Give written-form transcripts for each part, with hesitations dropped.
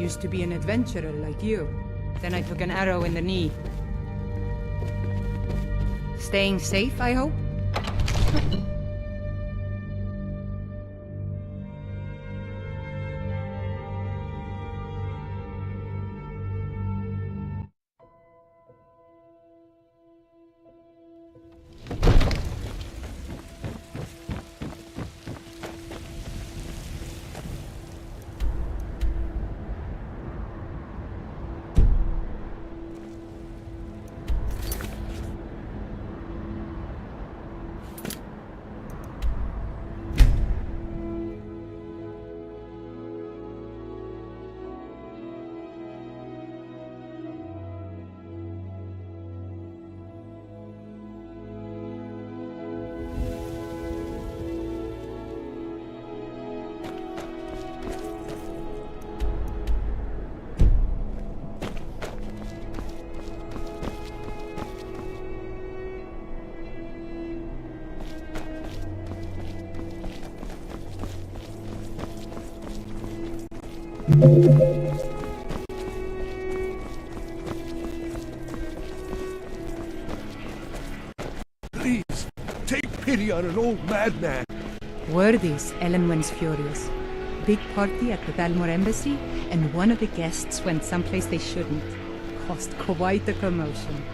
used to be an adventurer like you. Then I took an arrow in the knee. Staying safe, I hope? Please, take pity on an old madman. Word is, Elenwen's furious. Big party at the Dalmor embassy, and one of the guests went someplace they shouldn't. Caused quite a commotion.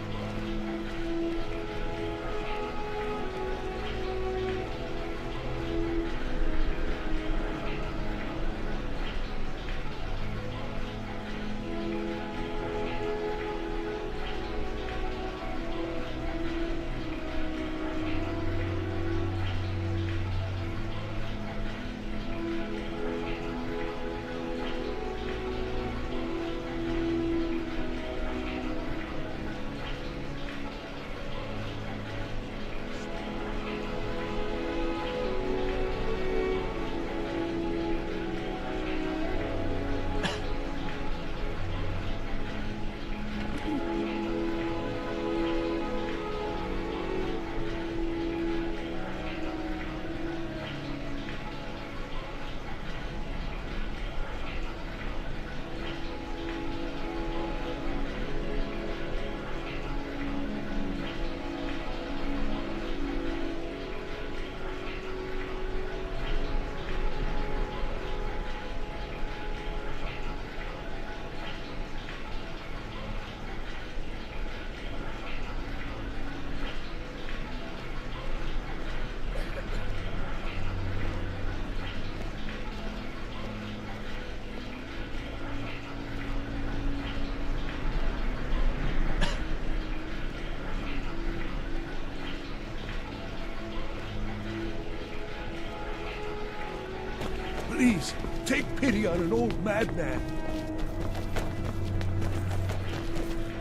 Please, take pity on an old madman.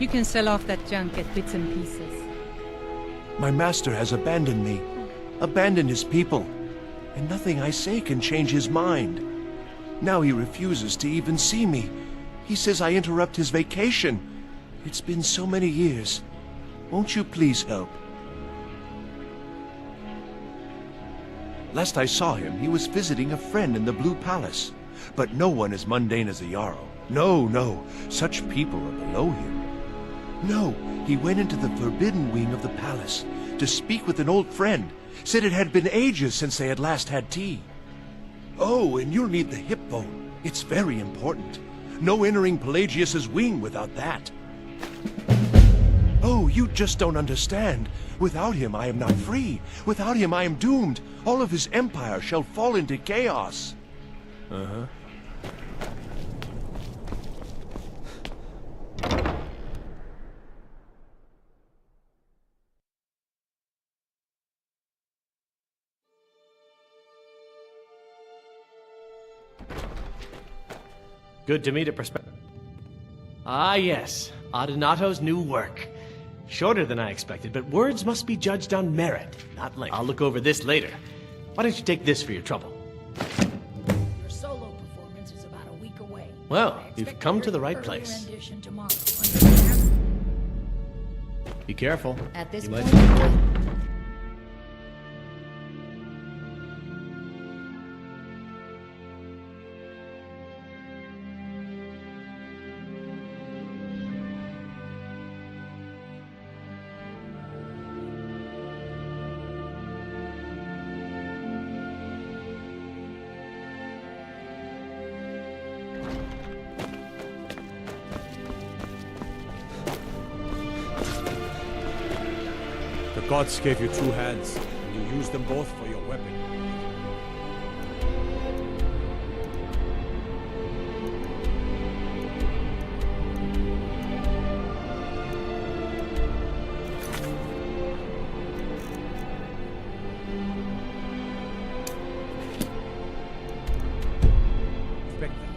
You can sell off that junk at bits and pieces. My master has abandoned me, abandoned his people, and nothing I say can change his mind. Now he refuses to even see me. He says I interrupt his vacation. It's been so many years. Won't you please help? Last I saw him, he was visiting a friend in the Blue Palace. But no one as mundane as a Jarl. No, no, such people are below him. No, he went into the forbidden wing of the palace to speak with an old friend. Said it had been ages since they had last had tea. Oh, and you'll need the hip bone. It's very important. No entering Pelagius's wing without that. Oh, you just don't understand. Without him, I am not free. Without him, I am doomed. All of his empire shall fall into chaos. Uh-huh. Good to meet a perspective. Ah, yes. Adonato's new work. Shorter than I expected, but words must be judged on merit, not length. I'll look over this later. Why don't you take this for your trouble? Your solo performance is about a week away. Well, you've come to the right place. Be careful. At this You point, might- Gods gave you two hands, and you used them both for your weapon. Respect that.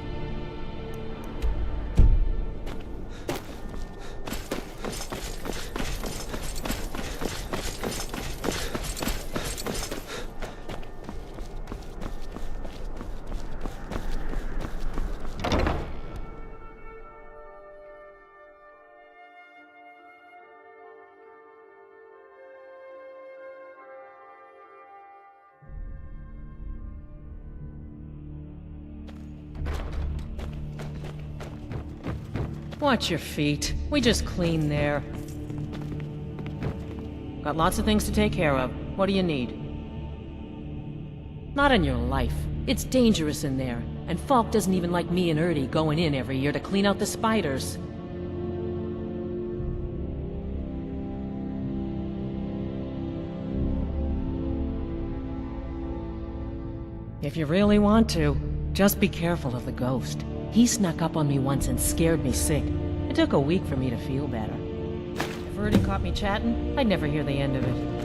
Watch your feet. We just clean there. Got lots of things to take care of. What do you need? Not in your life. It's dangerous in there. And Falk doesn't even like me and Erdy going in every year to clean out the spiders. If you really want to, just be careful of the ghost. He snuck up on me once and scared me sick. It took a week for me to feel better. If Erdy caught me chatting, I'd never hear the end of it.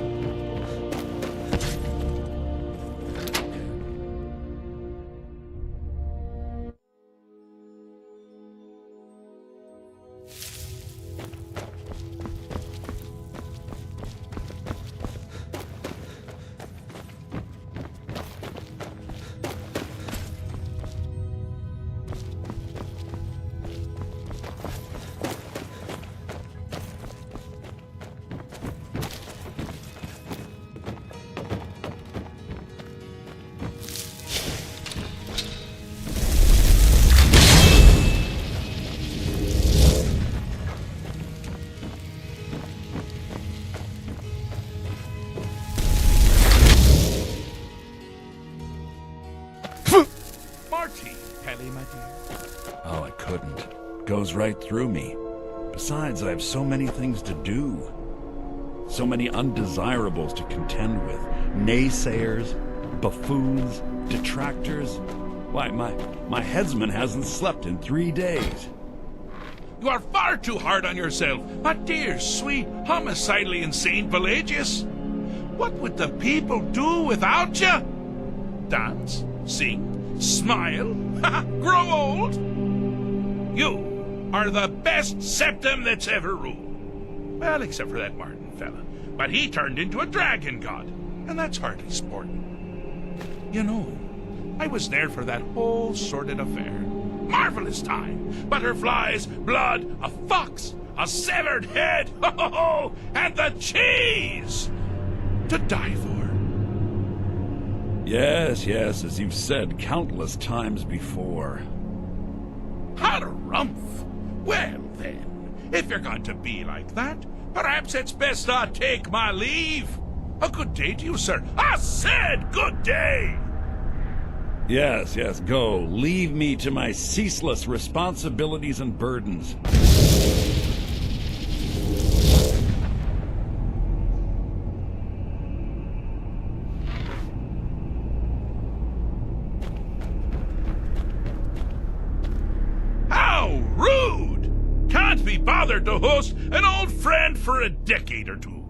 Oh, I couldn't. Goes right through me. Besides, I have so many things to do. So many undesirables to contend with. Naysayers, buffoons, detractors. Why, my headsman hasn't slept in 3 days. You are far too hard on yourself, my dear, sweet, homicidally insane Pelagius. What would the people do without you? Dance, sing, smile, grow old? You are the best septum that's ever ruled. Well, except for that Martin fella. But he turned into a dragon god, and that's hardly sporting. You know, I was there for that whole sordid affair. Marvelous time. Butterflies, blood, a fox, a severed head, ho ho ho, and the cheese to die for. Yes, as you've said countless times before. Harumph! Well then, if you're going to be like that, perhaps it's best I take my leave. A good day to you, sir. I said good day! Yes, go. Leave me to my ceaseless responsibilities and burdens. How rude! Can't be bothered to host an old friend for a decade or two.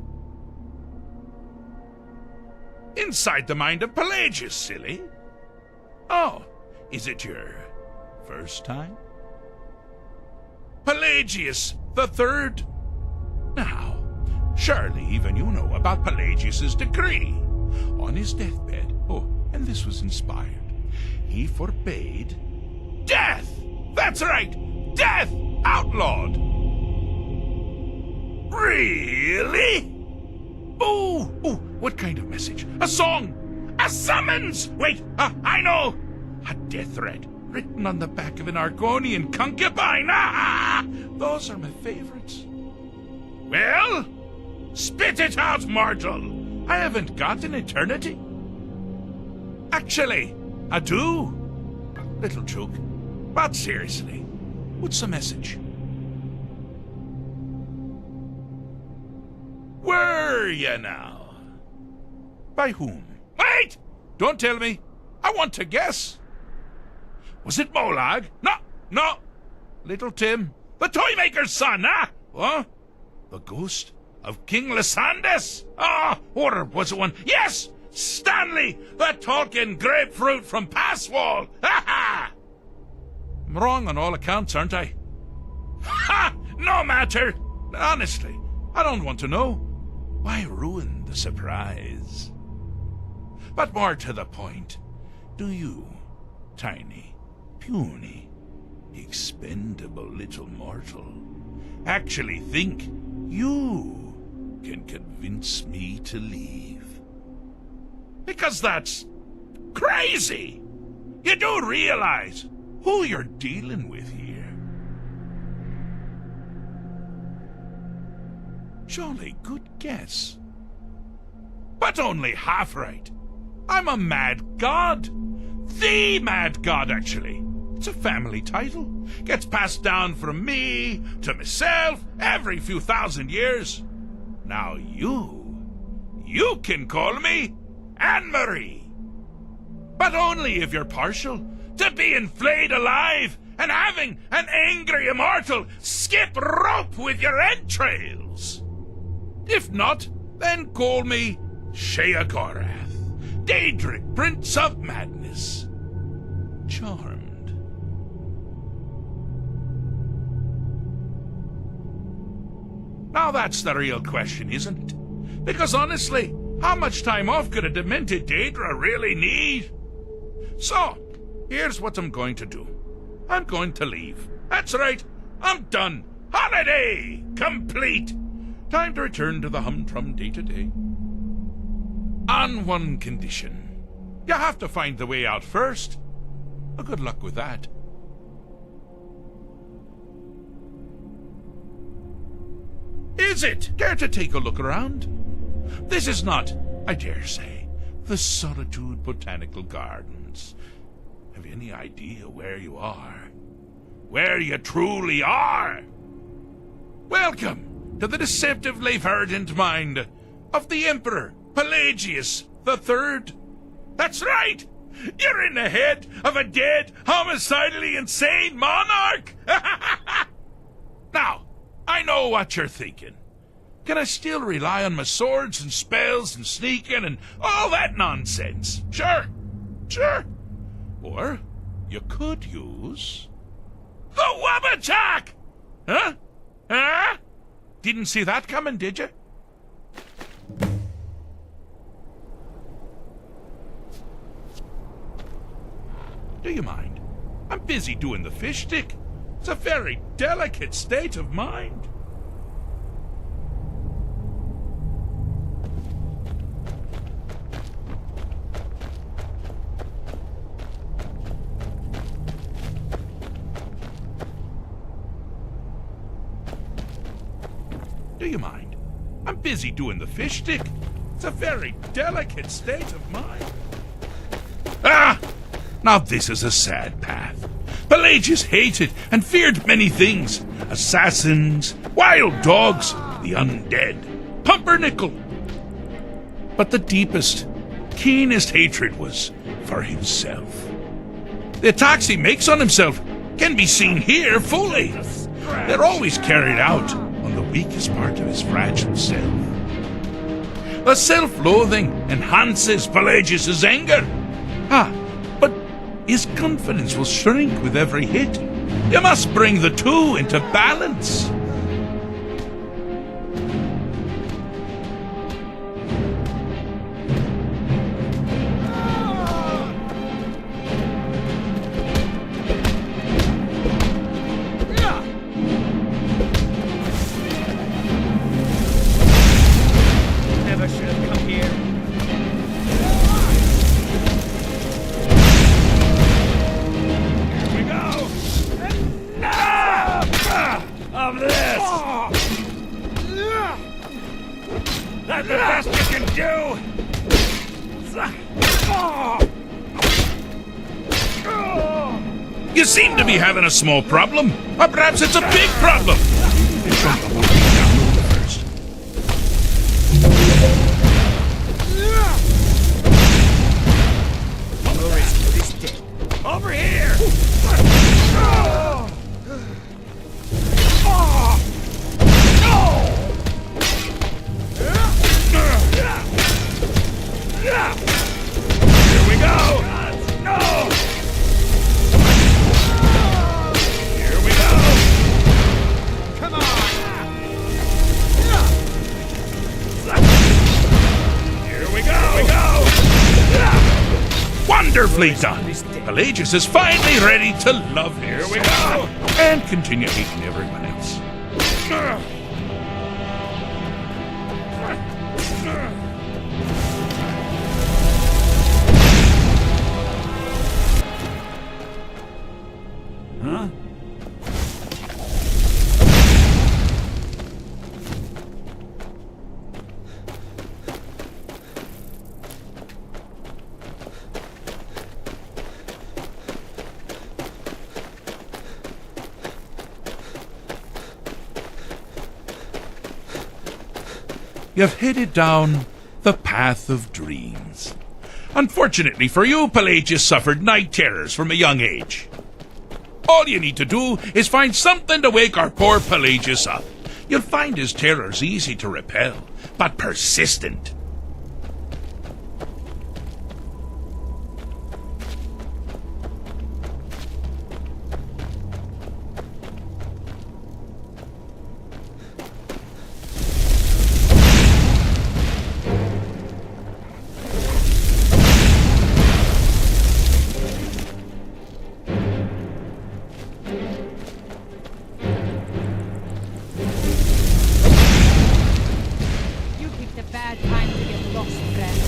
Inside the mind of Pelagius, silly. Oh, is it your first time? Pelagius the Third? Now, surely even you know about Pelagius's decree. On his deathbed, and this was inspired, he forbade death! That's right! Death outlawed! Really? Oh, what kind of message? A song? A summons! Wait, I know! A death threat written on the back of an Argonian concubine! Those are my favorites. Well, spit it out, mortal! I haven't got an eternity. Actually, I do. Little joke. But seriously, what's the message? Where Were you now? By whom? Wait! Don't tell me. I want to guess. Was it Molag? No. Little Tim. The Toymaker's son, huh? What? The ghost of King Lysandas? Or was it one? Yes! Stanley, the talking grapefruit from Passwall! Ha ha! I'm wrong on all accounts, aren't I? Ha! No matter! Honestly, I don't want to know. Why ruin the surprise? But more to the point, do you, tiny, puny, expendable little mortal, actually think you can convince me to leave? Because that's crazy! You do realize who you're dealing with here. Jolly good guess. But only half right. I'm a mad god. The mad god, actually. It's a family title. Gets passed down from me to myself every few thousand years. Now you can call me Anne-Marie. But only if you're partial to being flayed alive and having an angry immortal skip rope with your entrails. If not, then call me Sheagorath, Daedric, Prince of Madness. Charmed. Now that's the real question, isn't it? Because honestly, how much time off could a demented Daedra really need? So, here's what I'm going to do. I'm going to leave. That's right, I'm done. Holiday complete. Time to return to the humdrum day-to-day. On one condition. You have to find the way out first. Well, good luck with that. Is it? Care to take a look around? This is not, I dare say, the Solitude Botanical Gardens. Have you any idea where you are? Where you truly are? Welcome to the deceptively verdant mind of the Emperor Pelagius III. That's right! You're in the head of a dead, homicidally insane monarch! Now, I know what you're thinking. Can I still rely on my swords and spells and sneaking and all that nonsense? Sure. Or you could use the Wabbatak! Huh? Didn't see that coming, did you? Do you mind? I'm busy doing the fish stick. It's a very delicate state of mind. Do you mind? I'm busy doing the fish stick. It's a very delicate state of mind. Now this is a sad path. Pelagius hated and feared many things. Assassins, wild dogs, the undead, pumpernickel. But the deepest, keenest hatred was for himself. The attacks he makes on himself can be seen here fully. They're always carried out on the weakest part of his fragile self. The self-loathing enhances Pelagius's anger. But his confidence will shrink with every hit. You must bring the two into balance. Never should have come here. Of this! That's the best you can do! You seem to be having a small problem, or perhaps it's a big problem. First. go! No! Here we go! Come on! Here we go! Wonderfully done! Pelagius is finally ready to love here we go! And continue hating everyone else. Huh? You've headed down the path of dreams. Unfortunately for you, Pelagius suffered night terrors from a young age. All you need to do is find something to wake our poor Pelagius up. You'll find his terrors easy to repel, but persistent. You picked a bad time to get lost, friend.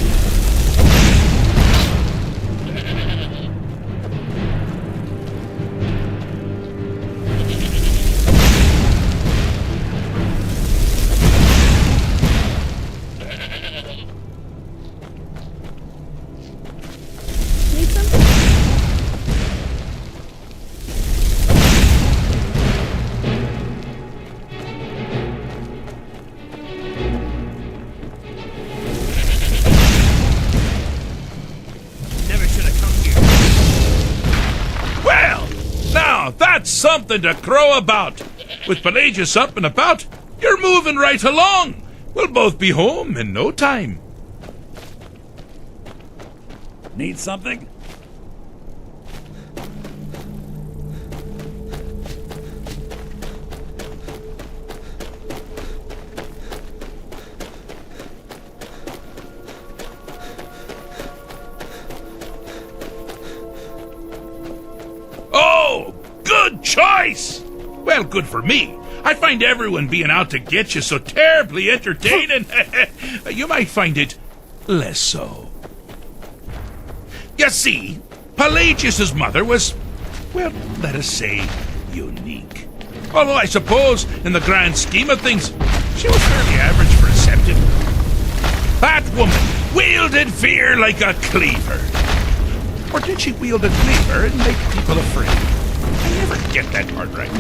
Need something? Never should have come here. Well, now that's something to crow about. With Pelagius up and about, you're moving right along. We'll both be home in no time. Need something? Oh, good choice! Well, good for me. I find everyone being out to get you so terribly entertaining. You might find it less so. You see, Pelagius's mother was, well, let us say, unique. Although I suppose, in the grand scheme of things, she was fairly average for a septon. That woman wielded fear like a cleaver. Or did she wield a cleaver and make people afraid? I never get that part right.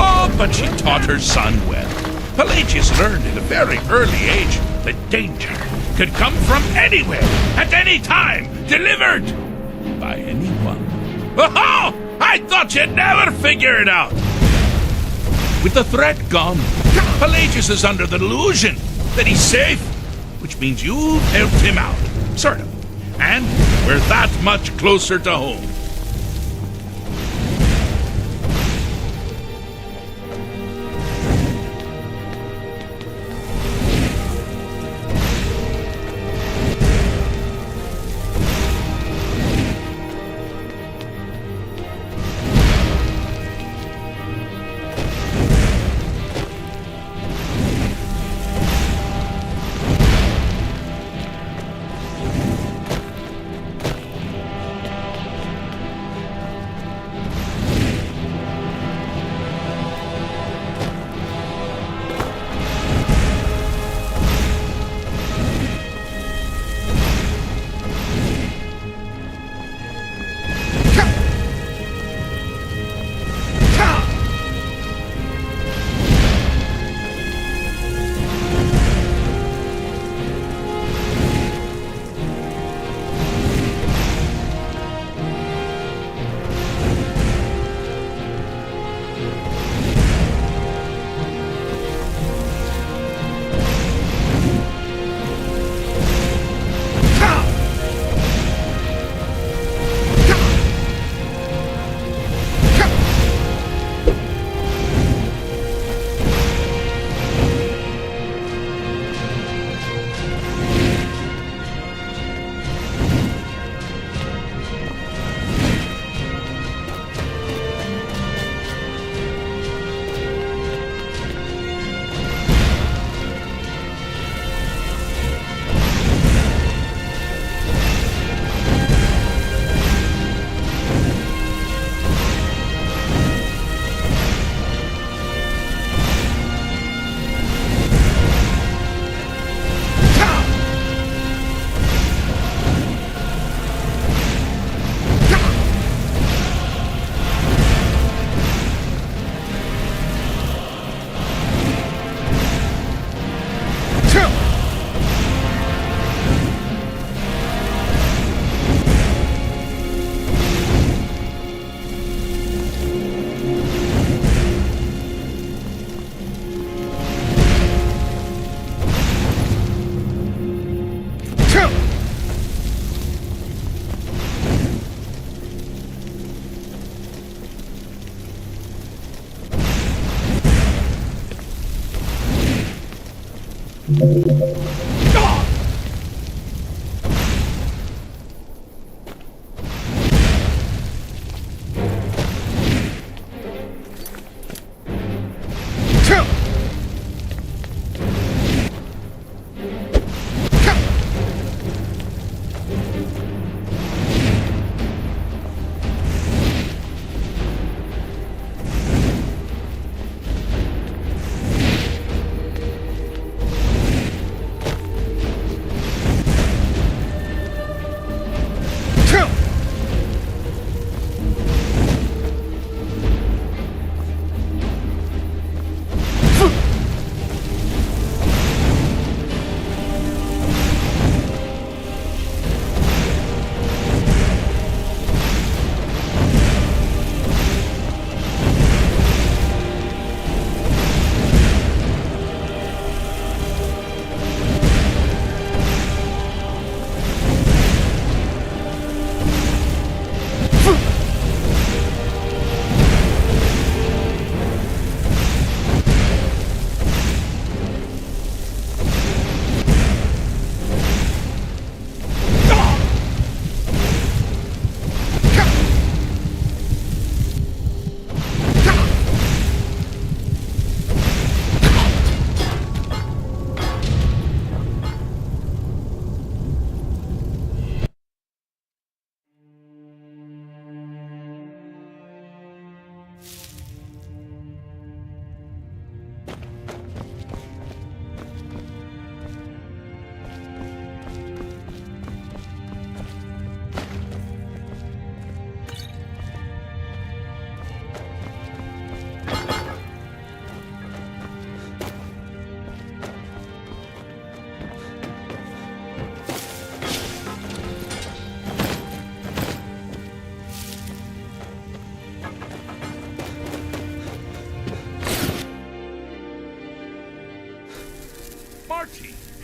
Oh, but she taught her son well. Pelagius learned at a very early age that danger could come from anywhere, at any time, delivered by anyone. Oh, I thought you'd never figure it out. With the threat gone, Pelagius is under the delusion that he's safe, which means you've helped him out, sort of. And we're that much closer to home.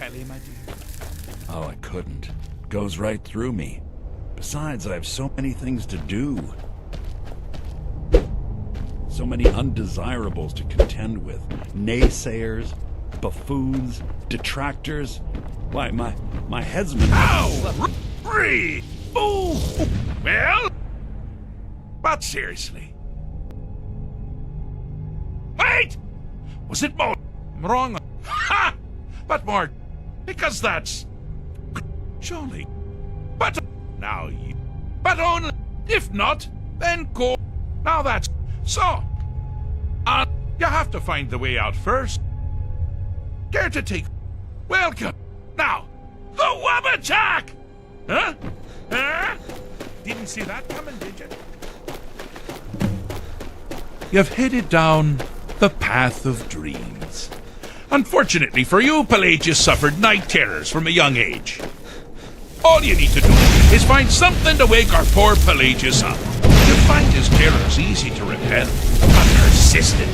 telly, my dear? Oh, I couldn't. Goes right through me. Besides, I have so many things to do. So many undesirables to contend with. Naysayers, buffoons, detractors. Why, my head's been... Ow! Free! Ooh! Well? But seriously. Wait! Was it more? I'm wrong. Ha! But more... Because that's... Surely. But... Now you... But only... If not, then go... Now that's... So... you have to find the way out first. Care to take... Welcome. Now, the Wabachak! Huh? Huh? Didn't see that coming, did you? You've headed down the path of dreams. Unfortunately for you, Pelagius suffered night terrors from a young age. All you need to do is find something to wake our poor Pelagius up. You'll find his terrors easy to repel, but persistent.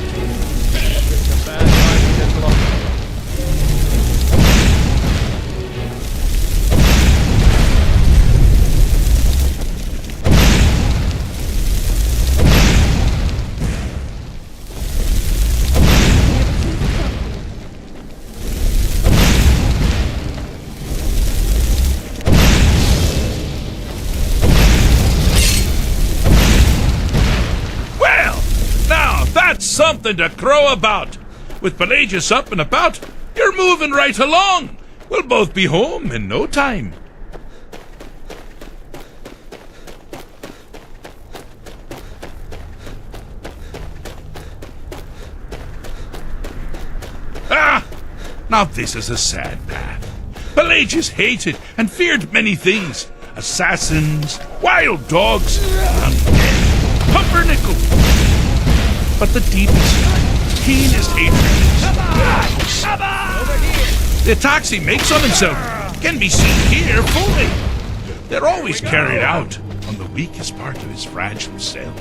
Something to crow about. With Pelagius up and about, you're moving right along. We'll both be home in no time. Ah! Now this is a sad path. Pelagius hated and feared many things. Assassins, wild dogs, undead, pumpernickel. But the deepest, keenest hatred the attacks he makes on himself can be seen here fully. They're always carried out on the weakest part of his fragile self.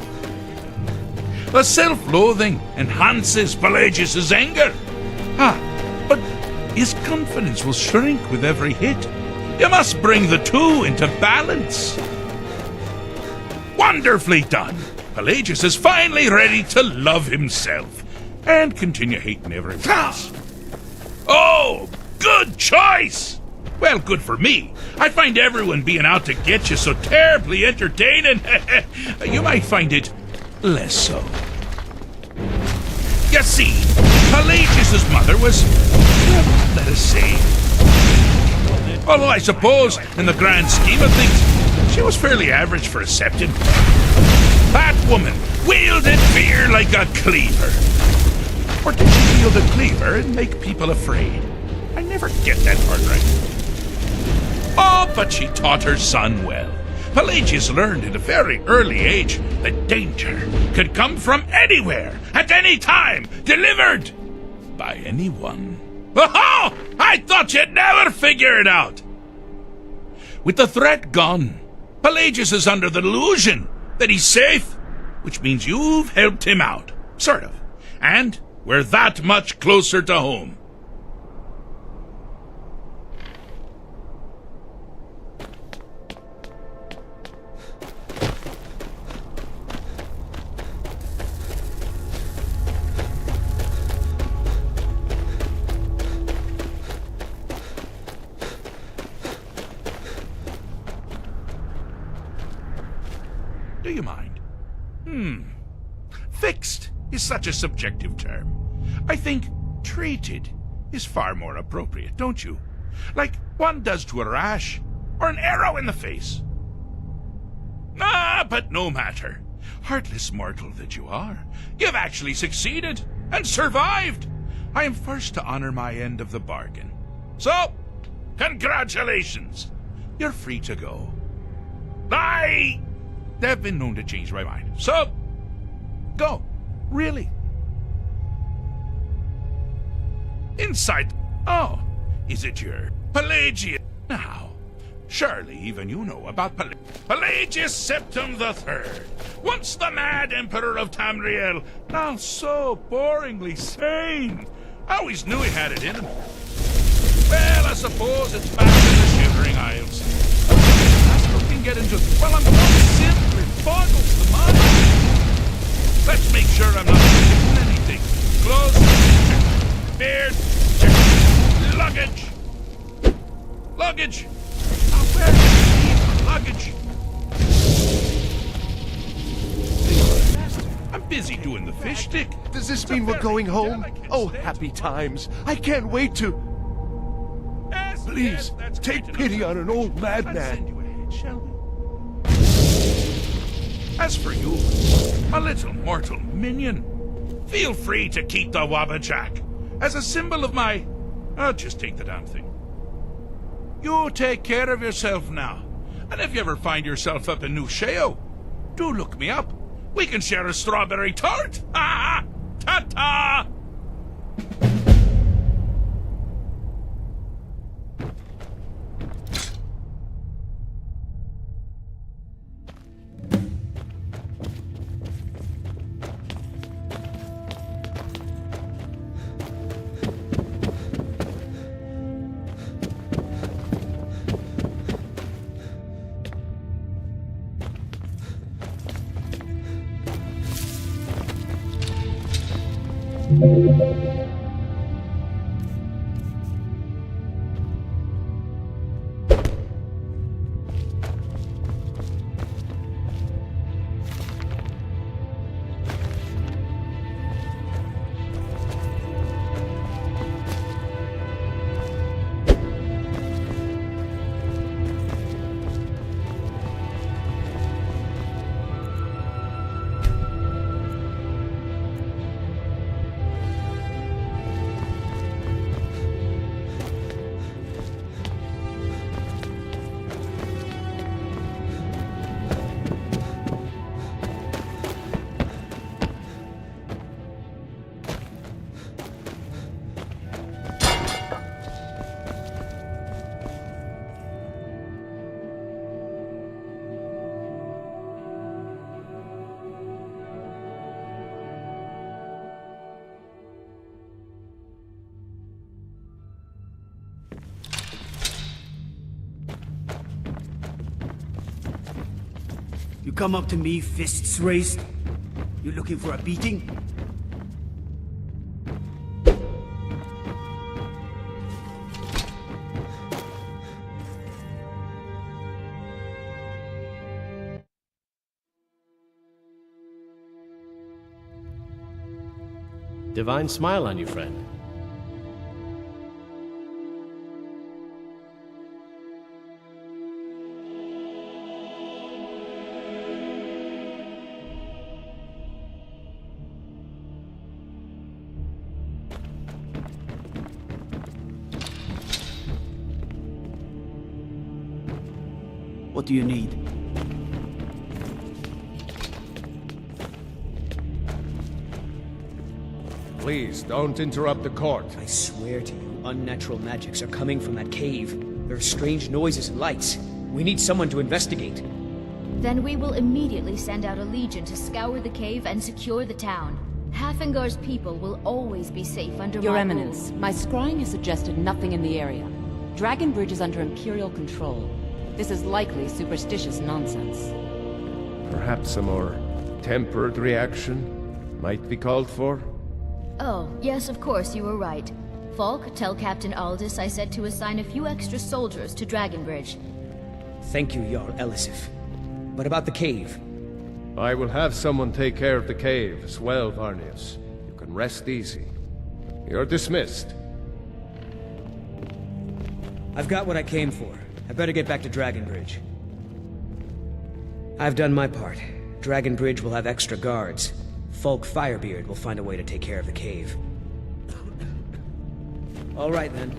The self-loathing enhances Pelagius' anger. But his confidence will shrink with every hit. You must bring the two into balance. Wonderfully done. Pelagius is finally ready to love himself and continue hating everyone else. Oh, good choice! Well, good for me. I find everyone being out to get you so terribly entertaining. You might find it less so. You see, Pelagius' mother was, well, let us say... Although I suppose, in the grand scheme of things, she was fairly average for a septon. That woman wielded fear like a cleaver. Or did she wield a cleaver and make people afraid? I never get that part right. Oh, but she taught her son well. Pelagius learned at a very early age that danger could come from anywhere, at any time, delivered by anyone. Oh, I thought you'd never figure it out. With the threat gone, Pelagius is under the delusion that he's safe, which means you've helped him out, sort of. And we're that much closer to home. Do you mind? Fixed is such a subjective term. I think treated is far more appropriate, don't you? Like one does to a rash or an arrow in the face. But no matter. Heartless mortal that you are, you've actually succeeded and survived. I am first to honor my end of the bargain. So, congratulations. You're free to go. They've been known to change my mind. So, go. Really. Inside. Oh, is it your Pelagius? Now, surely even you know about Pelagius Septim III. Once the mad emperor of Tamriel, now so boringly sane. I always knew he had it in him. Well, I suppose it's back to the Shivering Isles. That's can get into... Well, I'm not simply boggles the mind. Let's make sure I'm not forgetting anything. Clothes, check. Beard, check. Luggage. Luggage. Now, where is the luggage? I'm busy doing the fish stick. Does this mean we're going home? Oh, happy times. I can't wait to... Please, take pity on an old madman. As for you, a little mortal minion, feel free to keep the Wabbajack as a symbol of my... I'll just take the damn thing. You take care of yourself now. And if you ever find yourself up in New Sheo, do look me up. We can share a strawberry tart. Ah, ta-ta! You come up to me, fists raised? You looking for a beating? Divine smile on you, friend. What do you need? Please, don't interrupt the court. I swear to you, unnatural magics are coming from that cave. There are strange noises and lights. We need someone to investigate. Then we will immediately send out a legion to scour the cave and secure the town. Halfingar's people will always be safe under Your my Eminence, rule. my scrying has suggested nothing in the area. Dragon Bridge is under Imperial control. This is likely superstitious nonsense. Perhaps a more tempered reaction might be called for? Oh, yes, of course, you were right. Falk, tell Captain Aldous I said to assign a few extra soldiers to Dragon Bridge. Thank you, Jarl Elisif. But about the cave? I will have someone take care of the cave as well, Varnius. You can rest easy. You're dismissed. I've got what I came for. I better get back to Dragon Bridge. I've done my part. Dragon Bridge will have extra guards. Falk Firebeard will find a way to take care of the cave. All right, then.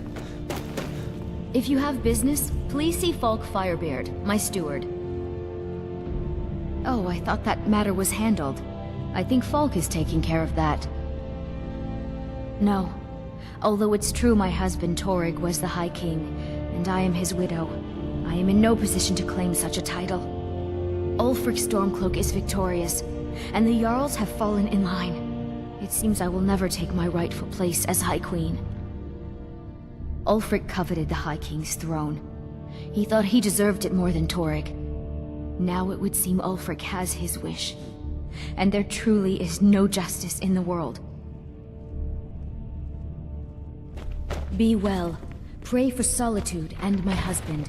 If you have business, please see Falk Firebeard, my steward. Oh, I thought that matter was handled. I think Falk is taking care of that. No. Although it's true my husband Torrig was the High King, and I am his widow, I am in no position to claim such a title. Ulfric Stormcloak is victorious, and the Jarls have fallen in line. It seems I will never take my rightful place as High Queen. Ulfric coveted the High King's throne. He thought he deserved it more than Torygg. Now it would seem Ulfric has his wish. And there truly is no justice in the world. Be well. Pray for Solitude and my husband.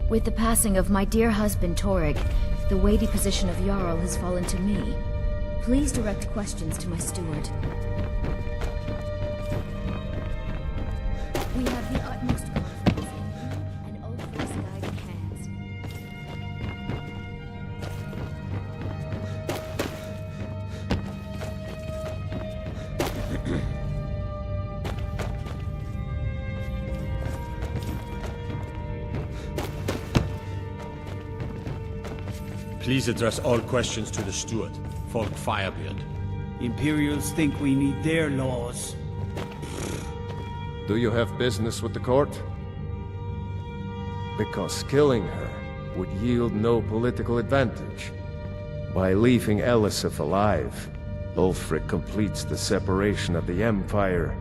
With the passing of my dear husband Torygg, the weighty position of Jarl has fallen to me. Please direct questions to my steward. We have the utmost confidence in you and Ulfric's guiding hands. Please address all questions to the steward, Falk Firebeard. Imperials think we need their laws. Do you have business with the court? Because killing her would yield no political advantage. By leaving Elisif alive, Ulfric completes the separation of the Empire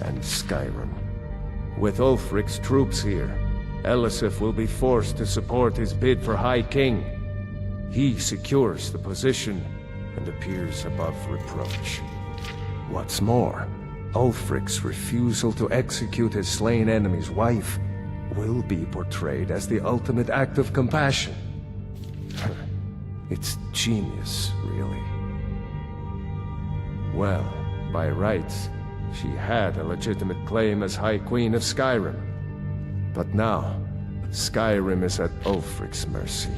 and Skyrim. With Ulfric's troops here, Elisif will be forced to support his bid for High King. He secures the position and appears above reproach. What's more, Ulfric's refusal to execute his slain enemy's wife will be portrayed as the ultimate act of compassion. It's genius, really. Well, by rights, she had a legitimate claim as High Queen of Skyrim. But now, Skyrim is at Ulfric's mercy.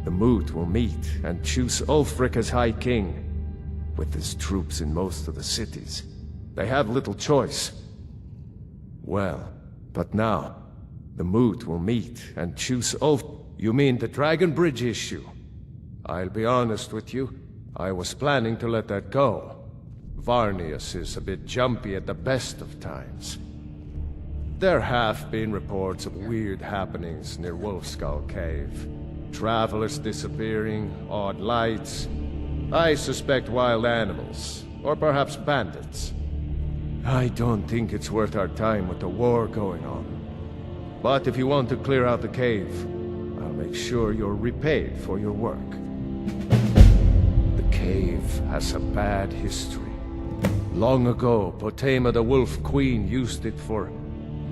The Moot will meet and choose Ulfric as High King. With his troops in most of the cities, they have little choice. Well, but now, the Moot will meet and choose You mean the Dragon Bridge issue? I'll be honest with you, I was planning to let that go. Varnius is a bit jumpy at the best of times. There have been reports of weird happenings near Wolfskull Cave. Travelers disappearing, odd lights. I suspect wild animals, or perhaps bandits. I don't think it's worth our time with the war going on. But if you want to clear out the cave, I'll make sure you're repaid for your work. The cave has a bad history. Long ago, Potema the Wolf Queen used it for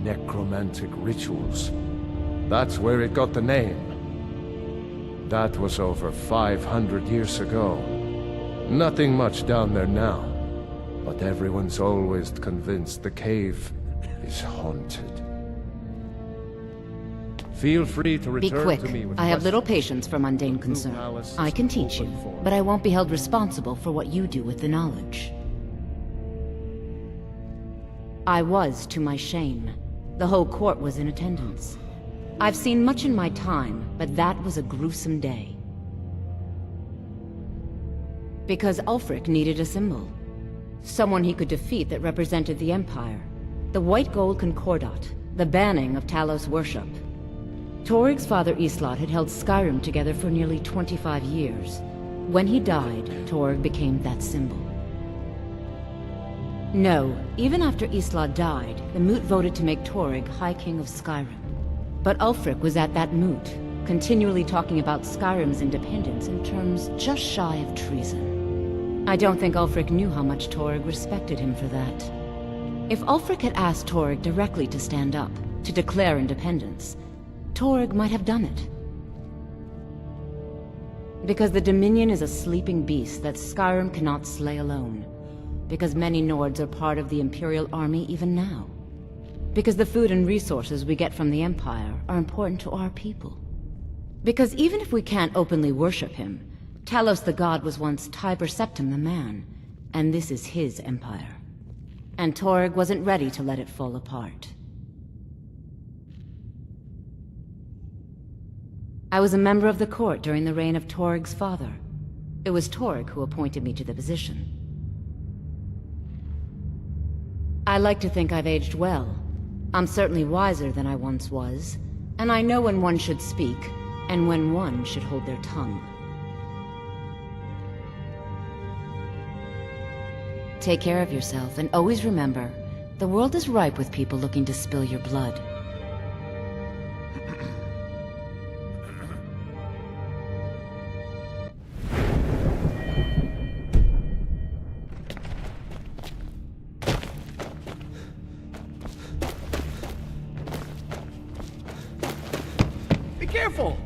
necromantic rituals. That's where it got the name. That was over 500 years ago. Nothing much down there now, but everyone's always convinced the cave is haunted. Feel free to return to me with I have little patience for mundane concern. I can teach you, but I won't be held responsible for what you do with the knowledge. I was, to my shame. The whole court was in attendance. I've seen much in my time, but that was a gruesome day. Because Ulfric needed a symbol. Someone he could defeat that represented the Empire. The White Gold Concordat, the banning of Talos worship. Torygg's father Islot had held Skyrim together for nearly 25 years. When he died, Torygg became that symbol. No, even after Islot died, the Moot voted to make Torygg High King of Skyrim. But Ulfric was at that Moot, continually talking about Skyrim's independence in terms just shy of treason. I don't think Ulfric knew how much Torygg respected him for that. If Ulfric had asked Torygg directly to stand up, to declare independence, Torygg might have done it. Because the Dominion is a sleeping beast that Skyrim cannot slay alone. Because many Nords are part of the Imperial Army even now. Because the food and resources we get from the Empire are important to our people. Because even if we can't openly worship him, Talos the god was once Tiber Septim the man, and this is his empire. And Torg wasn't ready to let it fall apart. I was a member of the court during the reign of Torg's father. It was Torg who appointed me to the position. I like to think I've aged well. I'm certainly wiser than I once was, and I know when one should speak, and when one should hold their tongue. Take care of yourself, and always remember, the world is ripe with people looking to spill your blood. Be careful!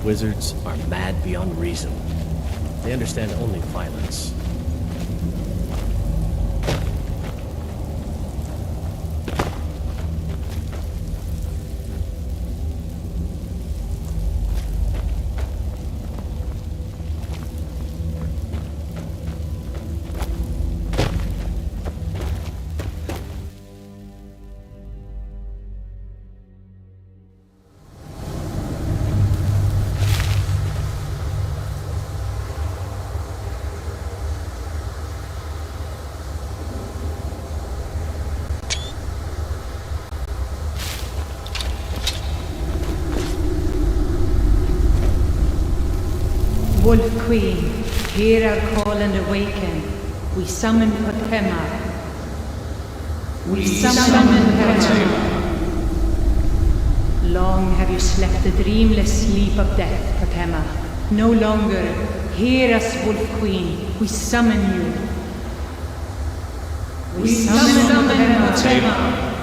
wizards are mad beyond reason. They understand only violence. Wolf Queen, hear our call and awaken. We summon Potema. We summon Potema. Long have you slept the dreamless sleep of death, Potema. No longer. Hear us, Wolf Queen. We summon you. We summon Potema.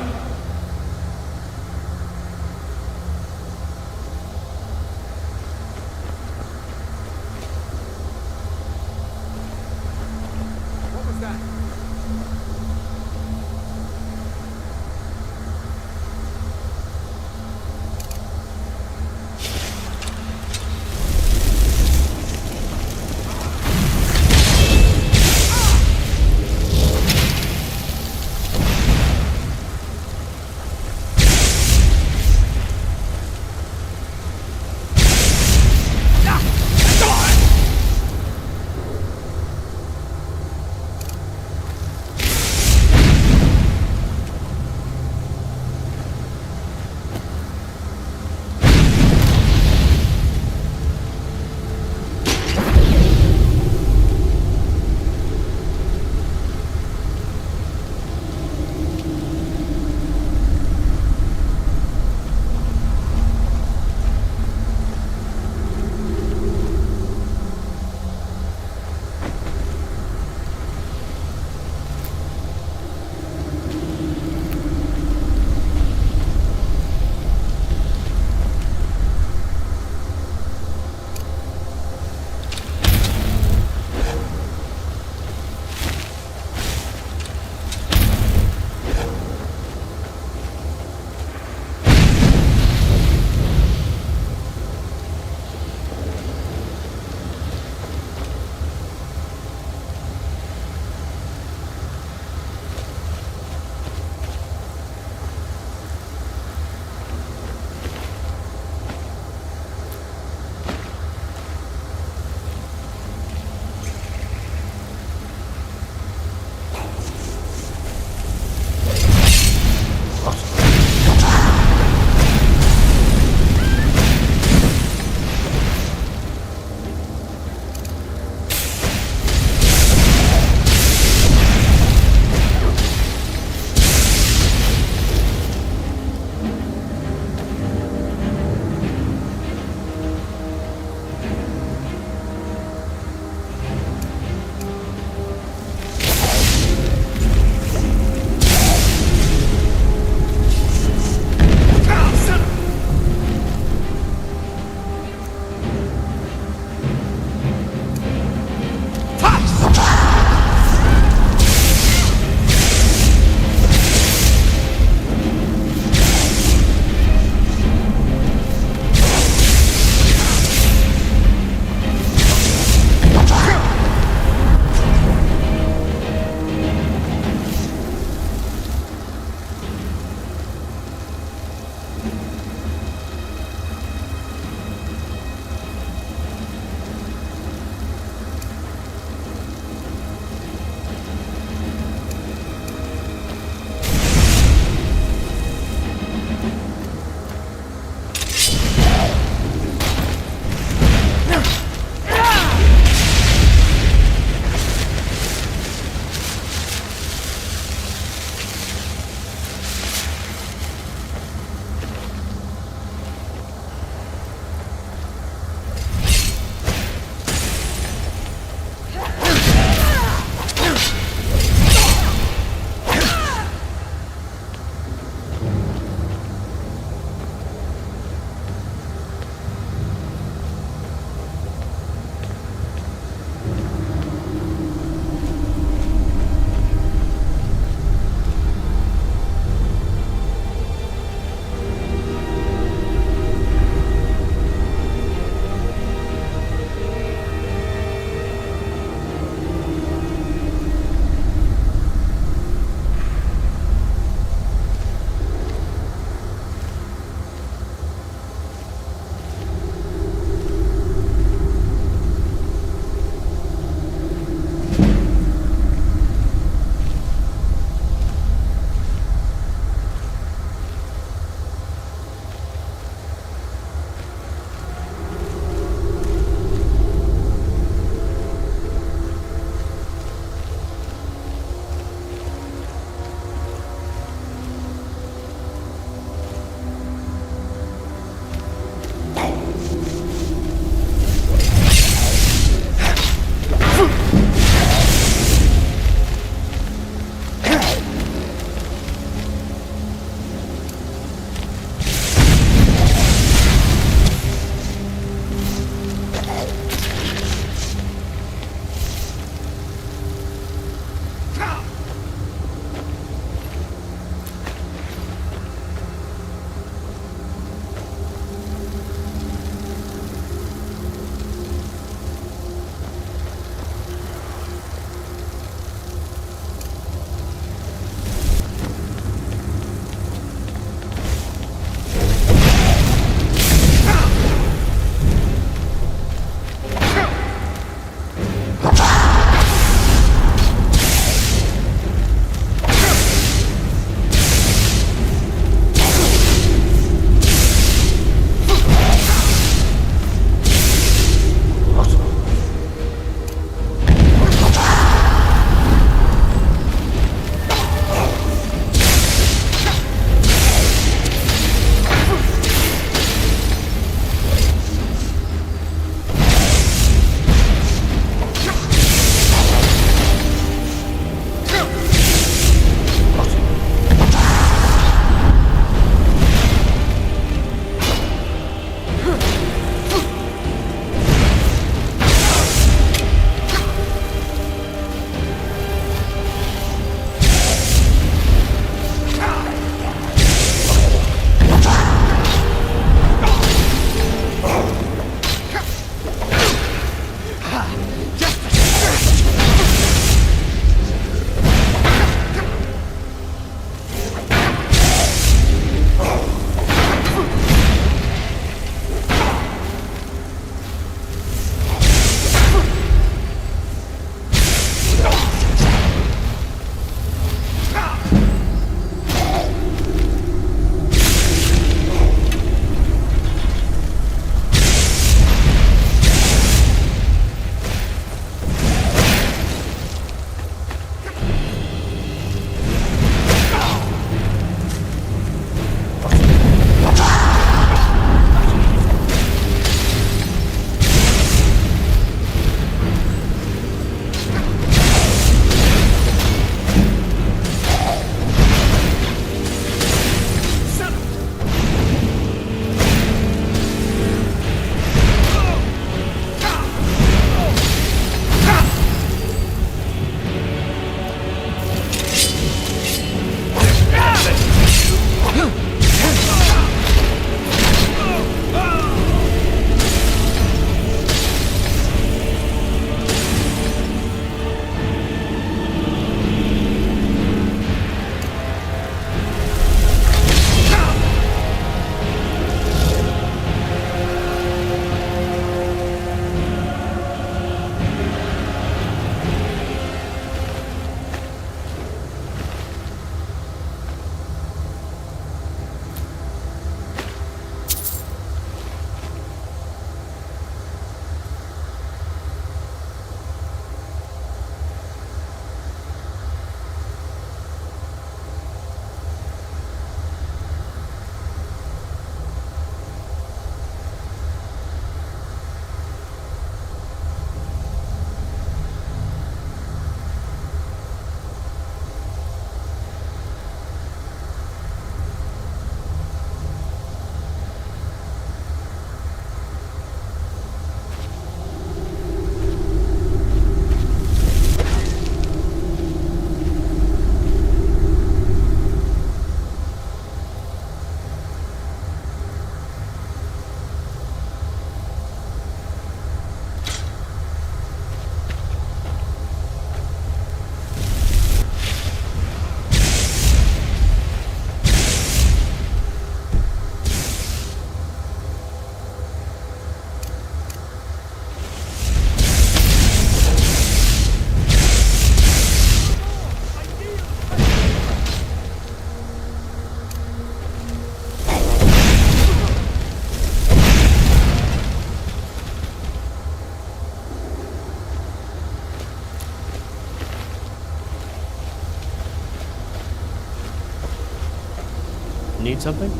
need something?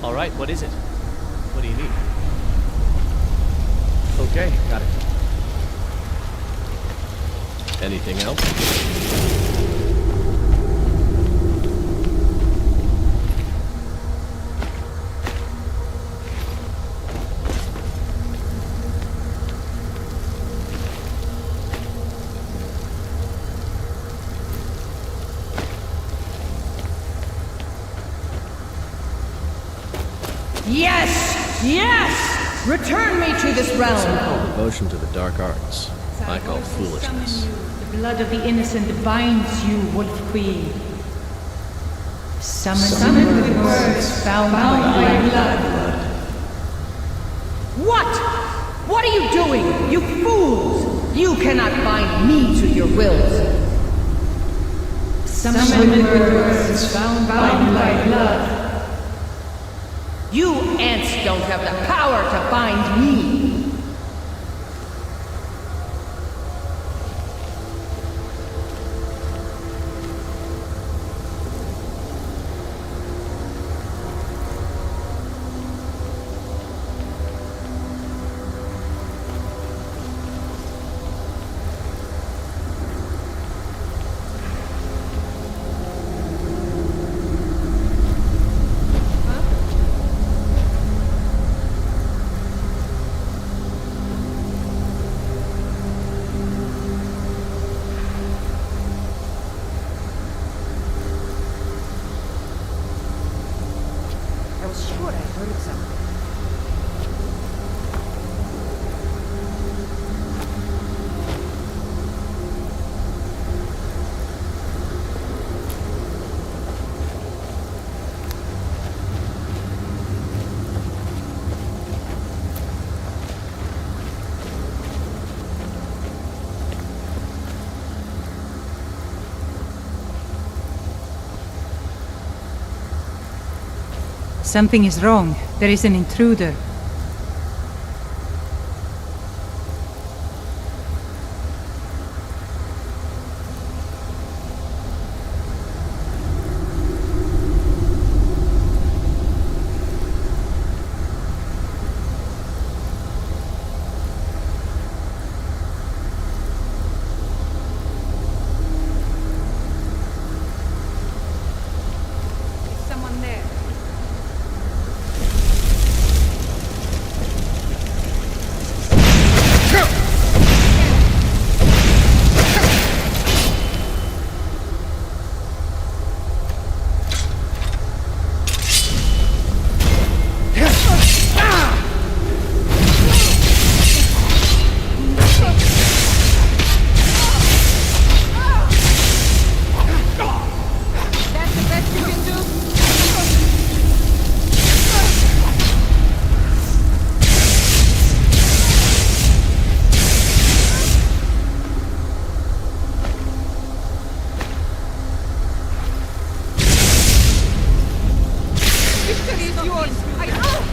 All right, what is it? What do you need? Okay, got it. Anything else? Yes! Yes! Return me to this realm! So-called devotion to the dark arts. I call foolishness. The blood of the innocent binds you, Wolf Queen. Summon with words found by blood. What? What are you doing? You fools! You cannot bind me to your wills. Summon with words found by blood. You ants don't have the power to bind me! I was sure I heard something. Something is wrong. There is an intruder. Is someone there? That's the best you can do? Victory is yours! I know!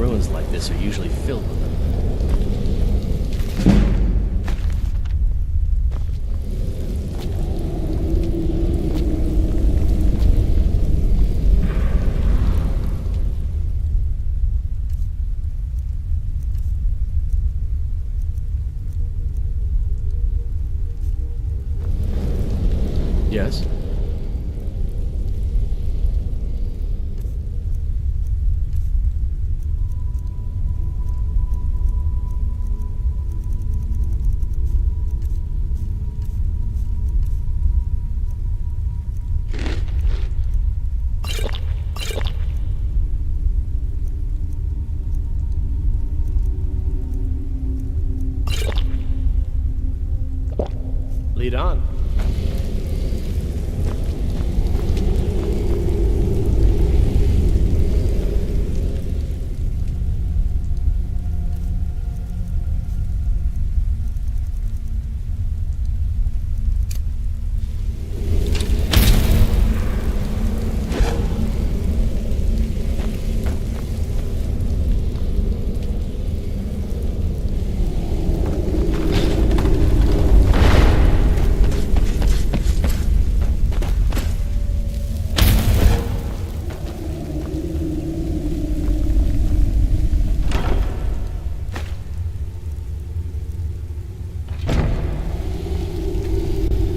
ruins like this are usually filled with them. Yes? Lead on.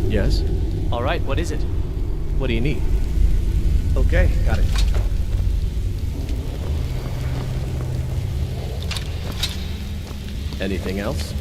Yes? All right, what is it? What do you need? Okay, got it. Anything else?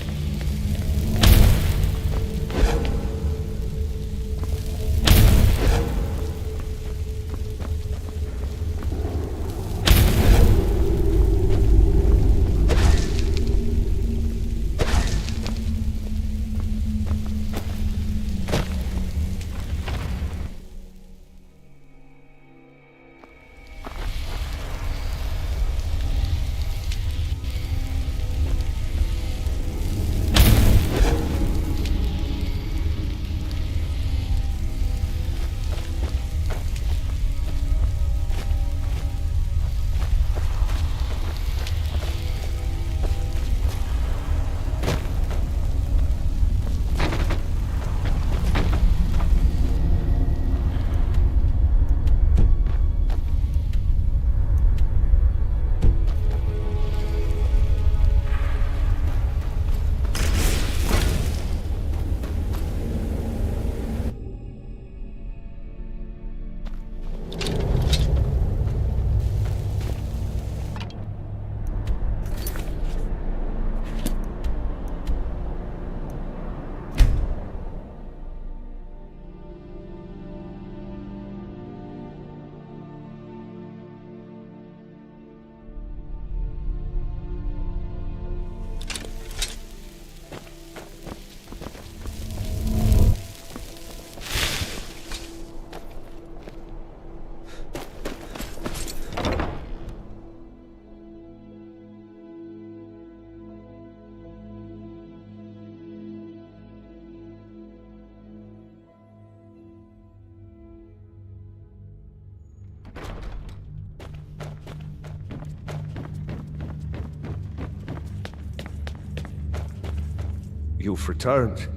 You've returned.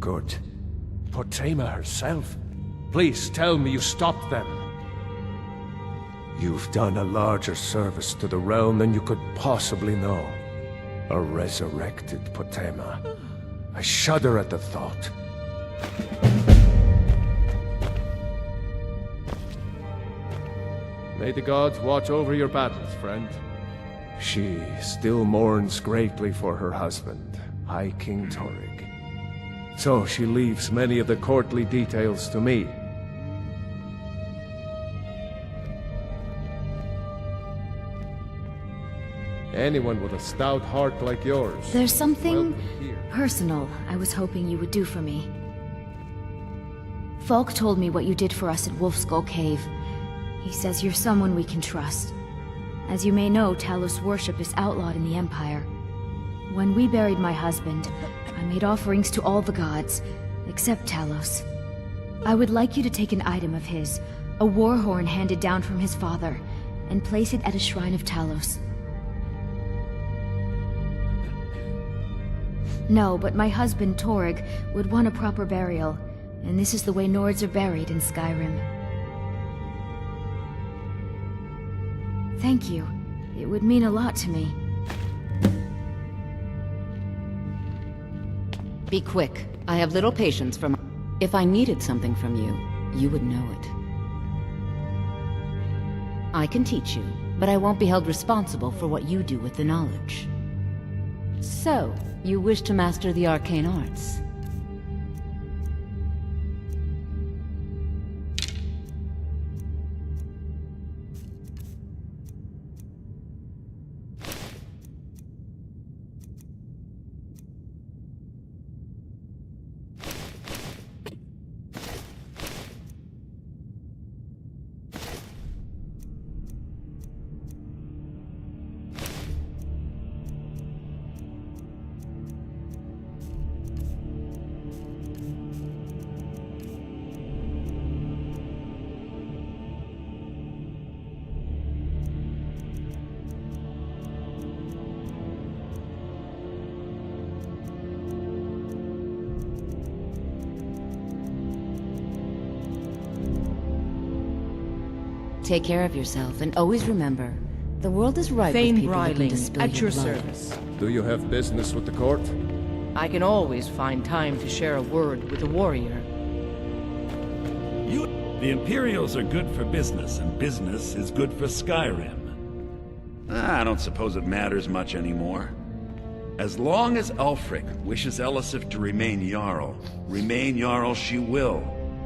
Good. Potema herself. Please tell me you stopped them. You've done a larger service to the realm than you could possibly know. A resurrected Potema. I shudder at the thought. May the gods watch over your battles, friend. She still mourns greatly for her husband, High King Torig. So she leaves many of the courtly details to me. Anyone with a stout heart like yours. There's something welcome here. personal I was hoping you would do for me. Falk told me what you did for us at Wolfskull Cave. He says you're someone we can trust. As you may know, Talos worship is outlawed in the Empire. When we buried my husband, I made offerings to all the gods, except Talos. I would like you to take an item of his, a war horn handed down from his father, and place it at a shrine of Talos. No, but my husband, Torg, would want a proper burial, and this is the way Nords are buried in Skyrim. Thank you. It would mean a lot to me. Be quick. I have little patience for my... If I needed something from you, you would know it. I can teach you, but I won't be held responsible for what you do with the knowledge. So, you wish to master the arcane arts? Take care of yourself, and always remember, the world is ripe with people looking to spill at your blood. service. Do you have business with the court? I can always find time to share a word with a warrior. The Imperials are good for business, and business is good for Skyrim. I don't suppose it matters much anymore. As long as Ulfric wishes Elisif to remain Jarl she will,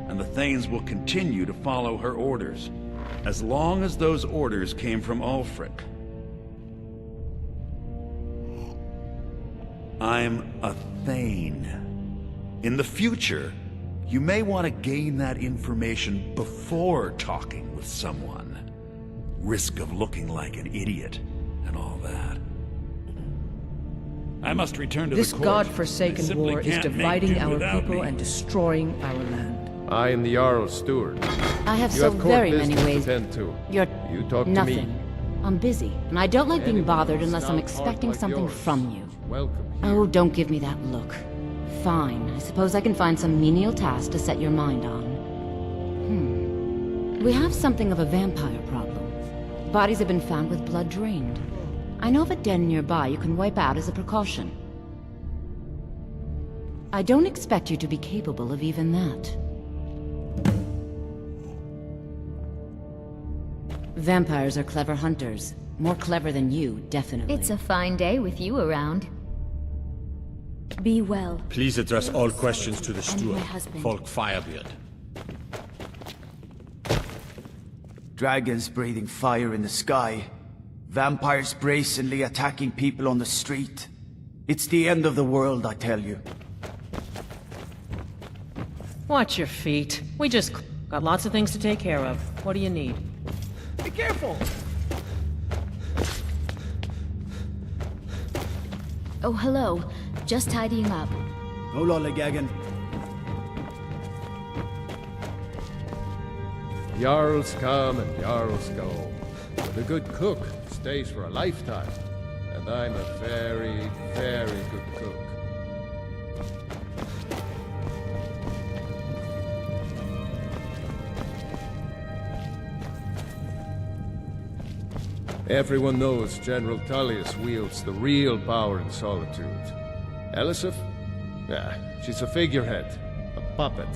and the Thanes will continue to follow her orders. As long as those orders came from Ulfric. I'm a Thane. In the future, you may want to gain that information before talking with someone. Risk of looking like an idiot and all that. I must return to This the court. god-forsaken war is dividing our people and destroying our land. I am the Jarl's steward. I have You so have court very many business ways. to tend to. You're You talk to nothing. me. I'm busy, and I don't like being Anyone bothered with a unless I'm stout expecting heart like something yours, from you. Welcome here. Oh, don't give me that look. Fine, I suppose I can find some menial task to set your mind on. We have something of a vampire problem. Bodies have been found with blood drained. I know of a den nearby you can wipe out as a precaution. I don't expect you to be capable of even that. Vampires are clever hunters. More clever than you, definitely. It's a fine day with you around. Be well. Please address all questions to the And steward, my husband. Folk Firebeard. Dragons breathing fire in the sky. Vampires brazenly attacking people on the street. It's the end of the world, I tell you. Watch your feet. We just got lots of things to take care of. What do you need? Be careful! Oh, hello. Just tidying up. No lollygagging. Jarls come and Jarls go. But a good cook stays for a lifetime. And I'm a very, very good cook. Everyone knows General Tullius wields the real power in Solitude. Elisif? Yeah, she's a figurehead. A puppet.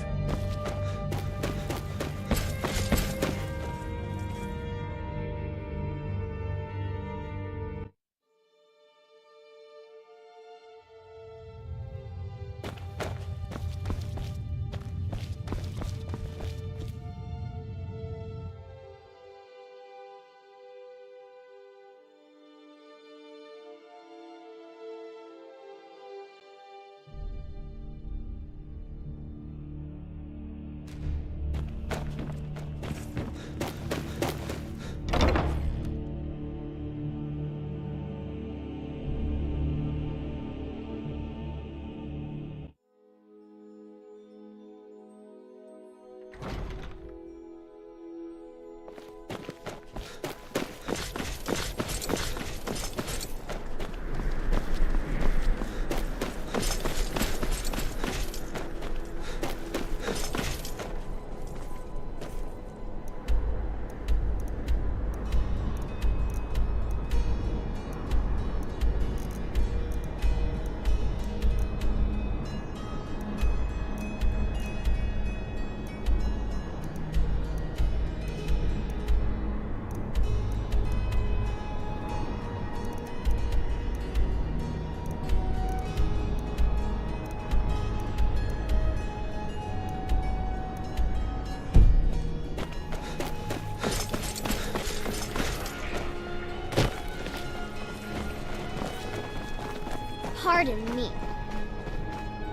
Pardon me.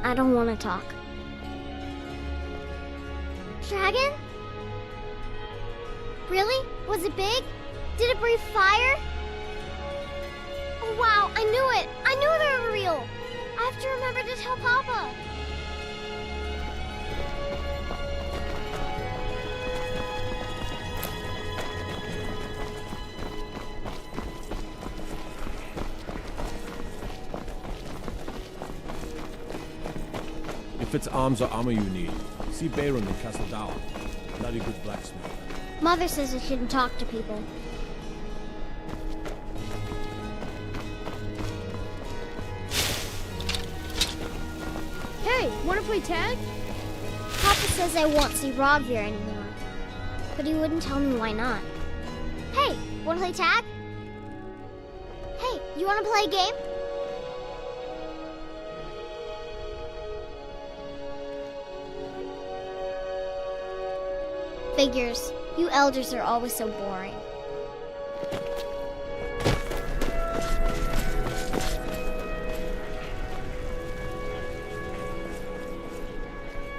I don't want to talk. Dragon? Really? Was it big? Did it breathe fire? Oh wow, I knew it! I knew they were real! I have to remember to tell Papa! If it's arms or armor you need, see Bayron in Castle Down. Bloody good blacksmith. Mother says I shouldn't talk to people. Hey, wanna play tag? Papa says I won't see Rogvir anymore. But he wouldn't tell me why not. Hey, wanna play tag? Hey, you wanna play a game? Figures. You elders are always so boring.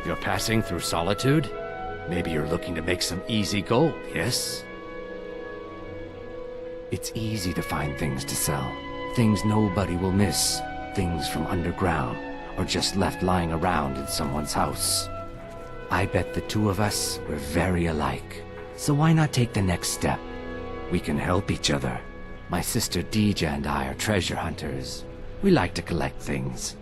You're passing through Solitude? Maybe you're looking to make some easy gold, yes? It's easy to find things to sell. Things nobody will miss. Things from underground, or just left lying around in someone's house. I bet the two of us were very alike. So why not take the next step? We can help each other. My sister Deeja and I are treasure hunters. We like to collect things.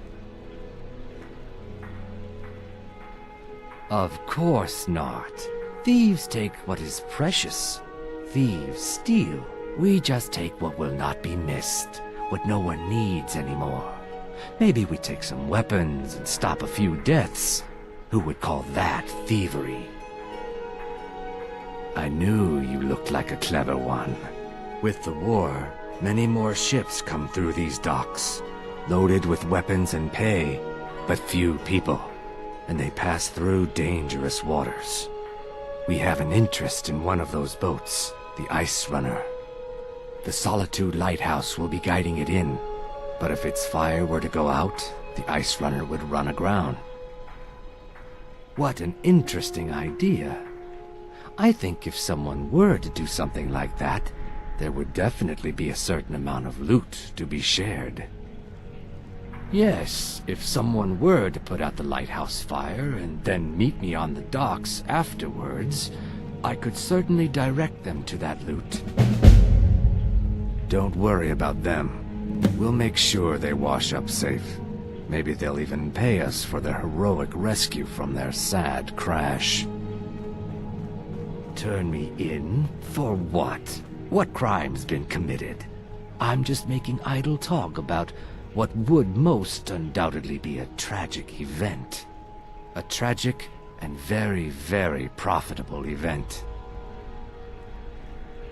Of course not. Thieves take what is precious. Thieves steal. We just take what will not be missed, what no one needs anymore. Maybe we take some weapons and stop a few deaths. Who would call that thievery? I knew you looked like a clever one. With the war, many more ships come through these docks, loaded with weapons and pay, but few people, and they pass through dangerous waters. We have an interest in one of those boats, the Ice Runner. The Solitude Lighthouse will be guiding it in, but if its fire were to go out, the Ice Runner would run aground. What an interesting idea. I think if someone were to do something like that, there would definitely be a certain amount of loot to be shared. Yes, if someone were to put out the lighthouse fire and then meet me on the docks afterwards, I could certainly direct them to that loot. Don't worry about them. We'll make sure they wash up safe. Maybe they'll even pay us for their heroic rescue from their sad crash. Turn me in? For what? What crime's been committed? I'm just making idle talk about what would most undoubtedly be a tragic event. A tragic and very, very profitable event.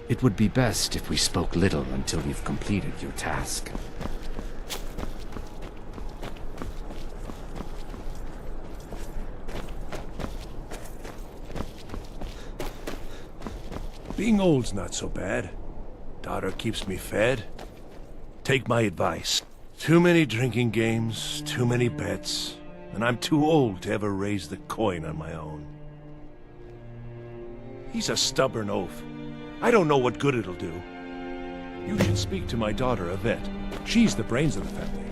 It would be best if we spoke little until you've completed your task. Being old's not so bad. Daughter keeps me fed. Take my advice. Too many drinking games, too many bets, and I'm too old to ever raise the coin on my own. He's a stubborn oaf. I don't know what good it'll do. You should speak to my daughter, Yvette. She's the brains of the family.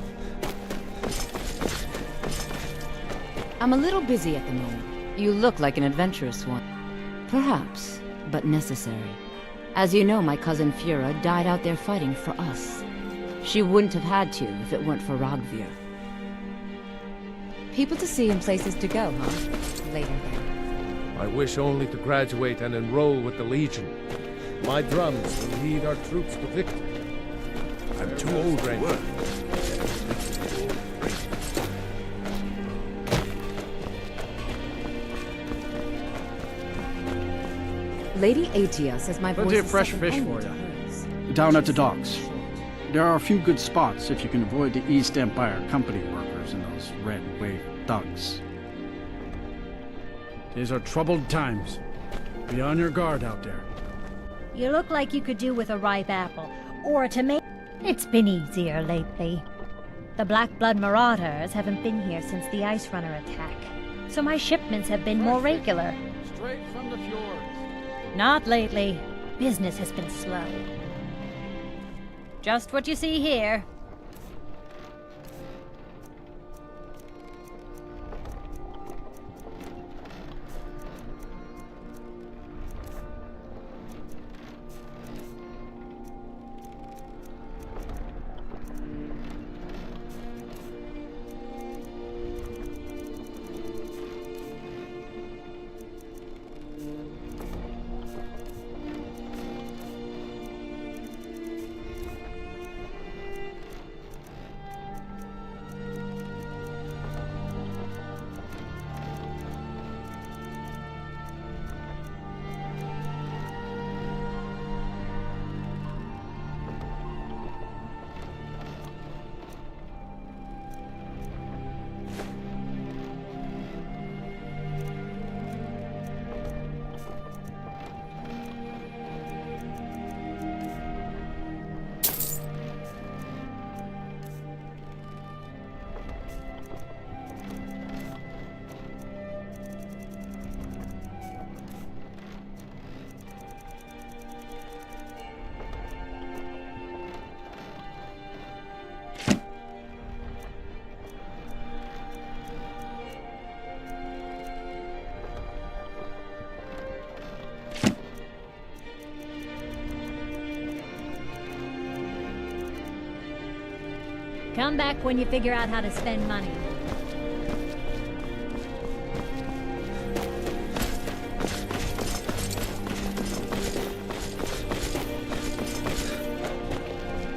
I'm a little busy at the moment. You look like an adventurous one. Perhaps, but necessary. As you know, my cousin Fura died out there fighting for us. She wouldn't have had to if it weren't for Rogvir. People to see and places to go, huh? Later then. I wish only to graduate and enroll with the Legion. My drums will lead our troops to victory. I'm too old to work. Lady Atia says my voice is fresh second fish only for to you. hers. Down at the docks. There are a few good spots if you can avoid the East Empire Company workers and those red wave thugs. These are troubled times. Be on your guard out there. You look like you could do with a ripe apple, or a tomato. It's been easier lately. The Black Blood Marauders haven't been here since the Ice Runner attack, so my shipments have been more regular. Straight from the fjords. Not lately. Business has been slow. Just what you see here. Come back when you figure out how to spend money.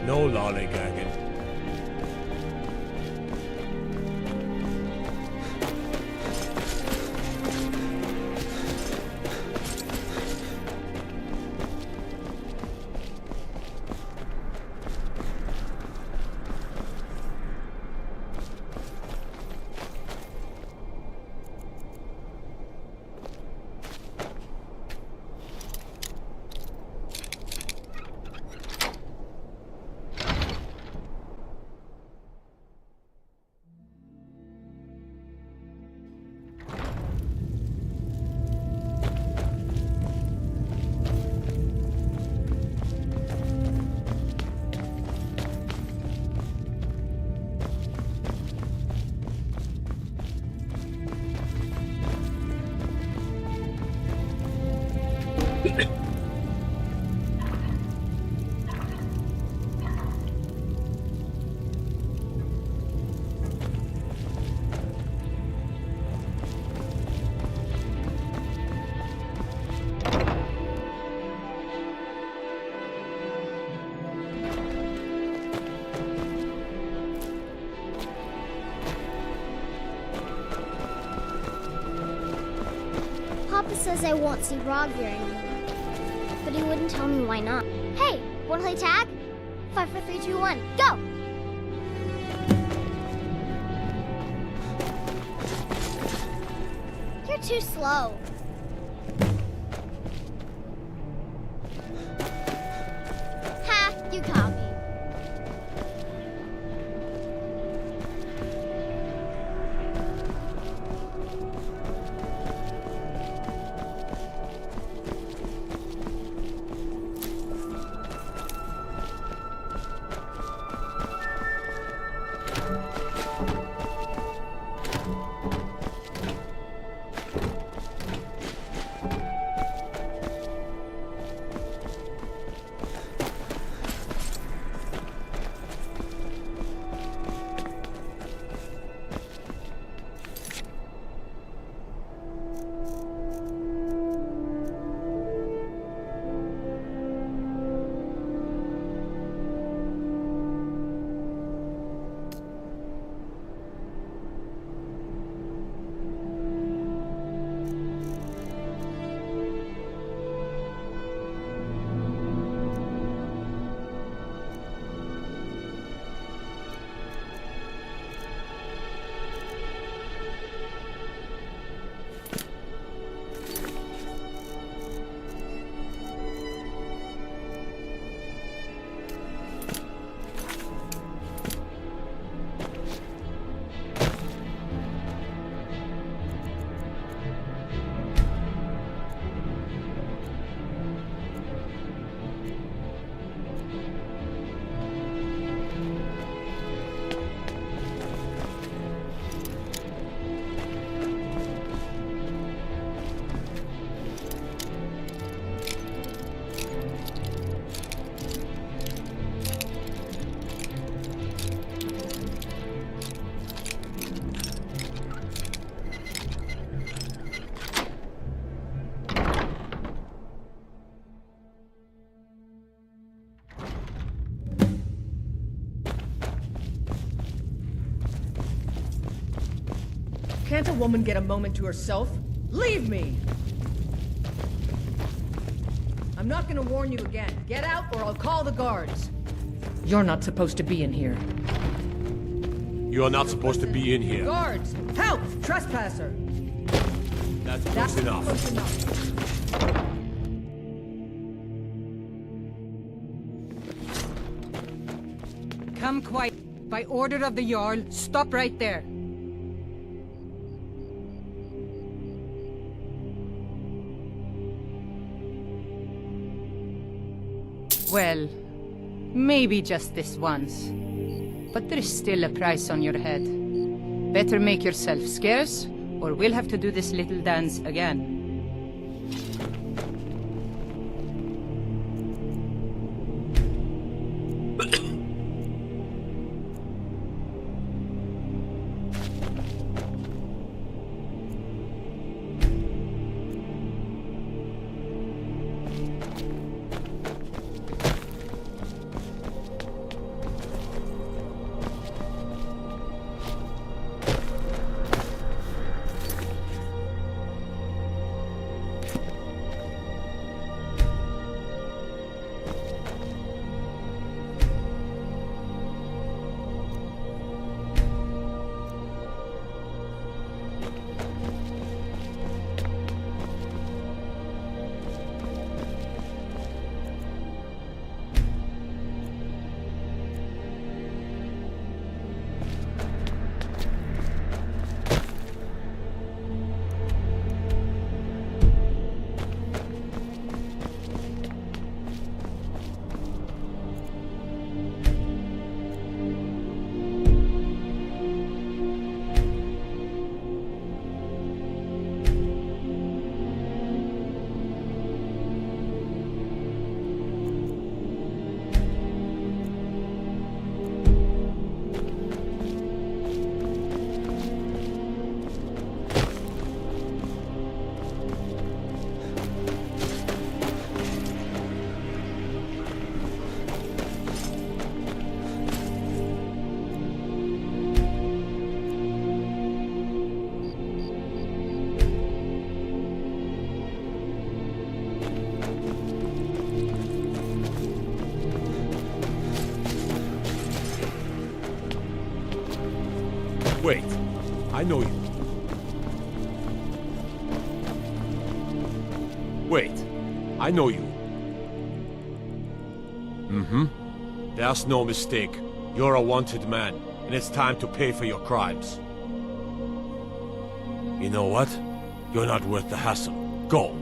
No lollygagging. Papa says I won't see Rob here anymore, but he wouldn't tell me why not. Hey, wanna play tag? 5, 4, 3, 2, 1, go! You're too slow. Ha, you caught me. Can't a woman get a moment to herself? Leave me! I'm not gonna warn you again. Get out or I'll call the guards. You're not supposed to be in here. You are not supposed to be in here. Guards! Help! Trespasser! That's close enough. Close enough. Come quiet. By order of the Jarl, stop right there. Well, maybe just this once. But there's still a price on your head. Better make yourself scarce, or we'll have to do this little dance again. Wait, I know you. Wait, I know you. There's no mistake. You're a wanted man, and it's time to pay for your crimes. You know what? You're not worth the hassle. Go.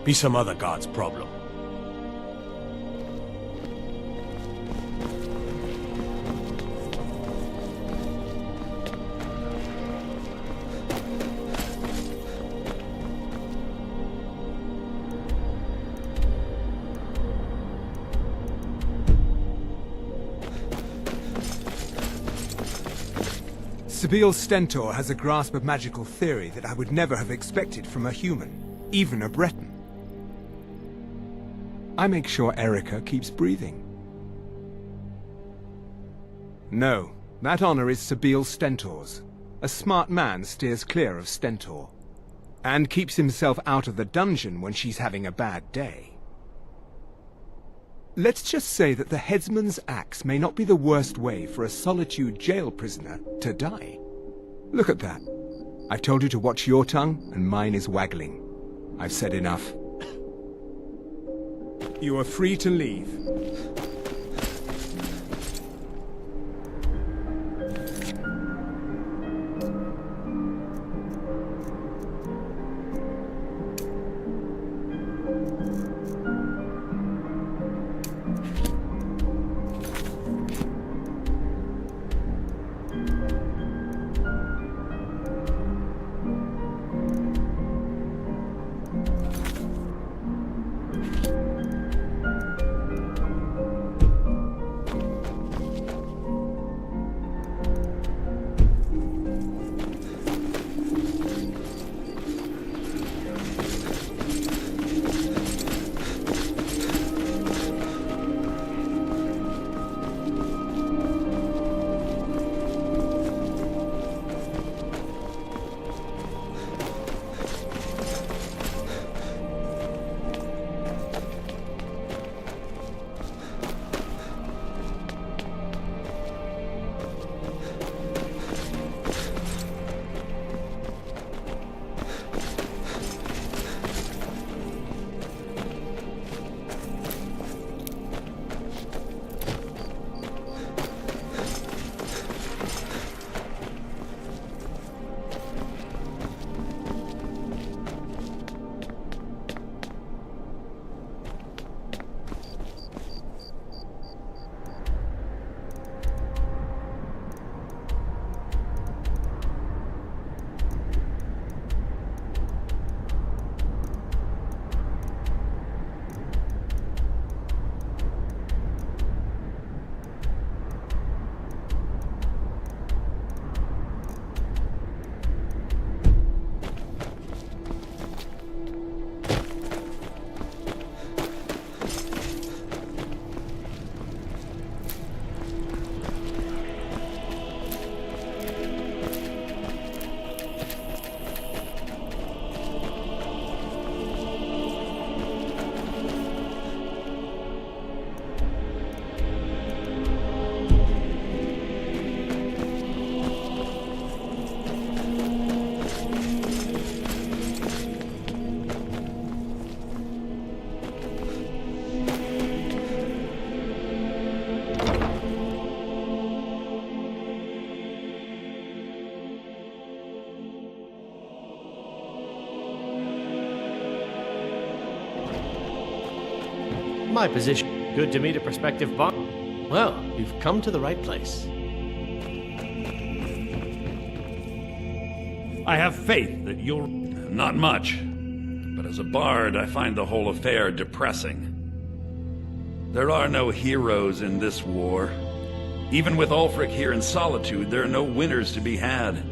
Be some other god's problem. Sabil Stentor has a grasp of magical theory that I would never have expected from a human, even a Breton. I make sure Erica keeps breathing. No, that honor is Sabil Stentor's. A smart man steers clear of Stentor, and keeps himself out of the dungeon when she's having a bad day. Let's just say that the headsman's axe may not be the worst way for a Solitude jail prisoner to die. Look at that. I've told you to watch your tongue, and mine is waggling. I've said enough. You are free to leave. My position. Good to meet a prospective bar. Well, you've come to the right place. I have faith that you'll... Not much. But as a bard, I find the whole affair depressing. There are no heroes in this war. Even with Ulfric here in solitude, there are no winners to be had.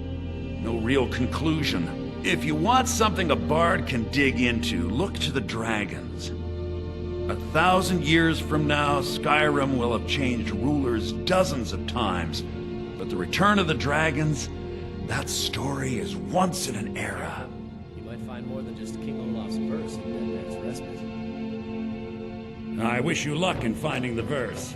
No real conclusion. If you want something a bard can dig into, look to the dragons. 1,000 years from now, Skyrim will have changed rulers dozens of times. But the return of the dragons, that story is once in an era. You might find more than just King Olaf's verse in Dead Man's Respite. I wish you luck in finding the verse.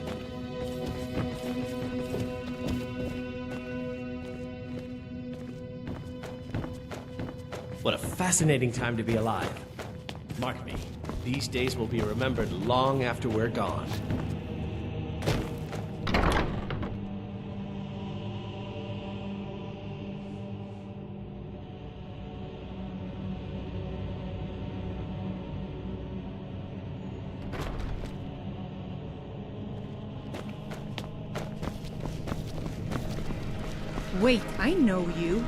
What a fascinating time to be alive. Mark me, these days will be remembered long after we're gone. Wait, I know you.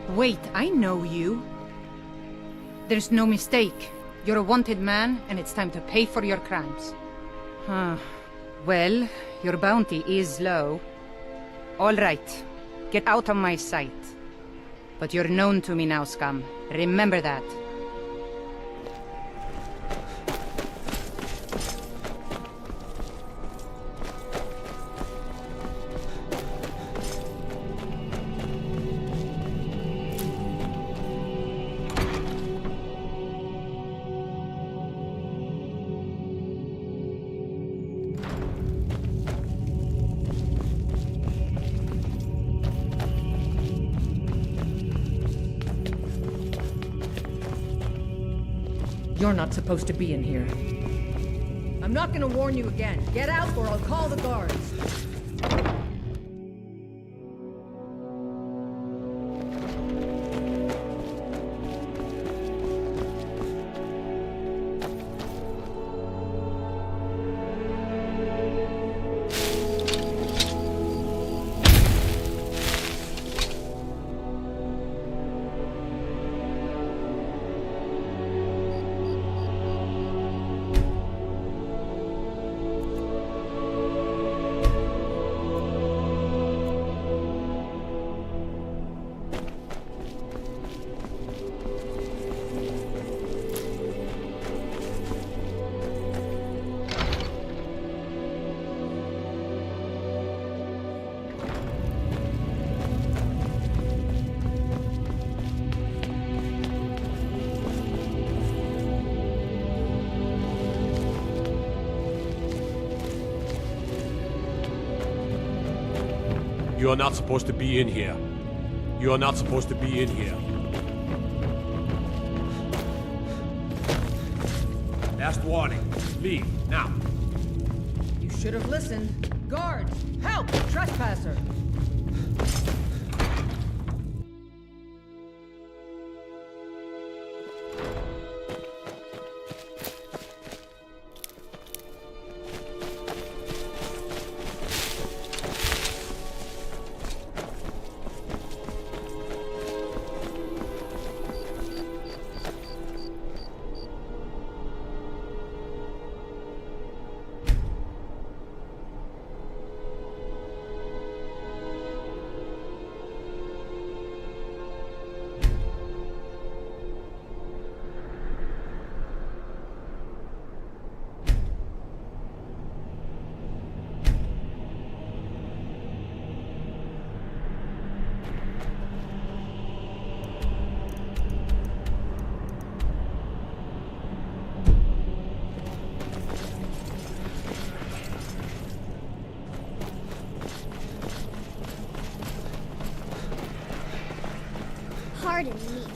Wait, I know you. There's no mistake. You're a wanted man, and it's time to pay for your crimes. Huh. Well, your bounty is low. All right. Get out of my sight. But you're known to me now, scum. Remember that. You're not supposed to be in here. I'm not gonna warn you again. Get out or I'll call the guards. You are not supposed to be in here. You are not supposed to be in here. Last warning. Leave, now. You should have listened. Guards! Help! Trespasser! Pardon me.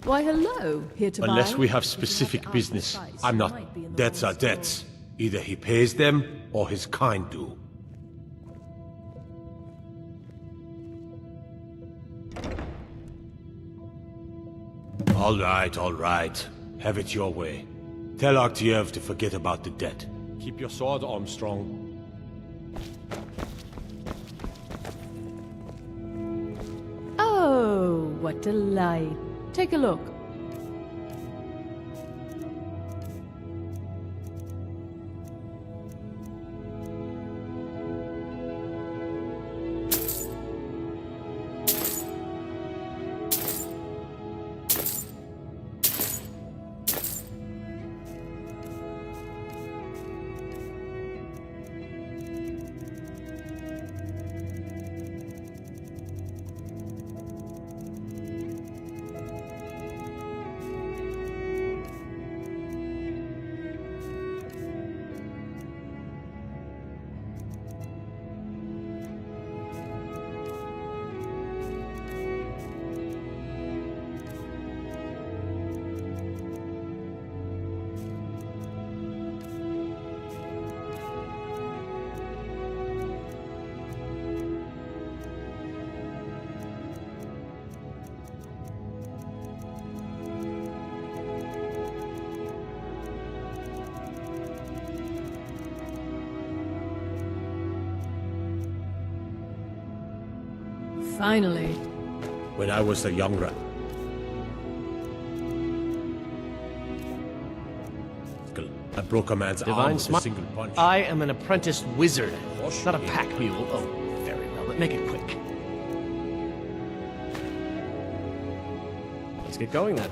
Why, hello. Here to Unless buy? we have specific business, I'm not. Debts are debts. Either he pays them, or his kind do. All right. Have it your way. Tell Artiev to forget about the debt. Keep your sword, Armstrong. Oh, what delight. Take a look. Finally. When I was a younger... I broke a man's arm with a single punch. I am an apprentice wizard, not a pack mule. Oh, very well, but make it quick. Let's get going then.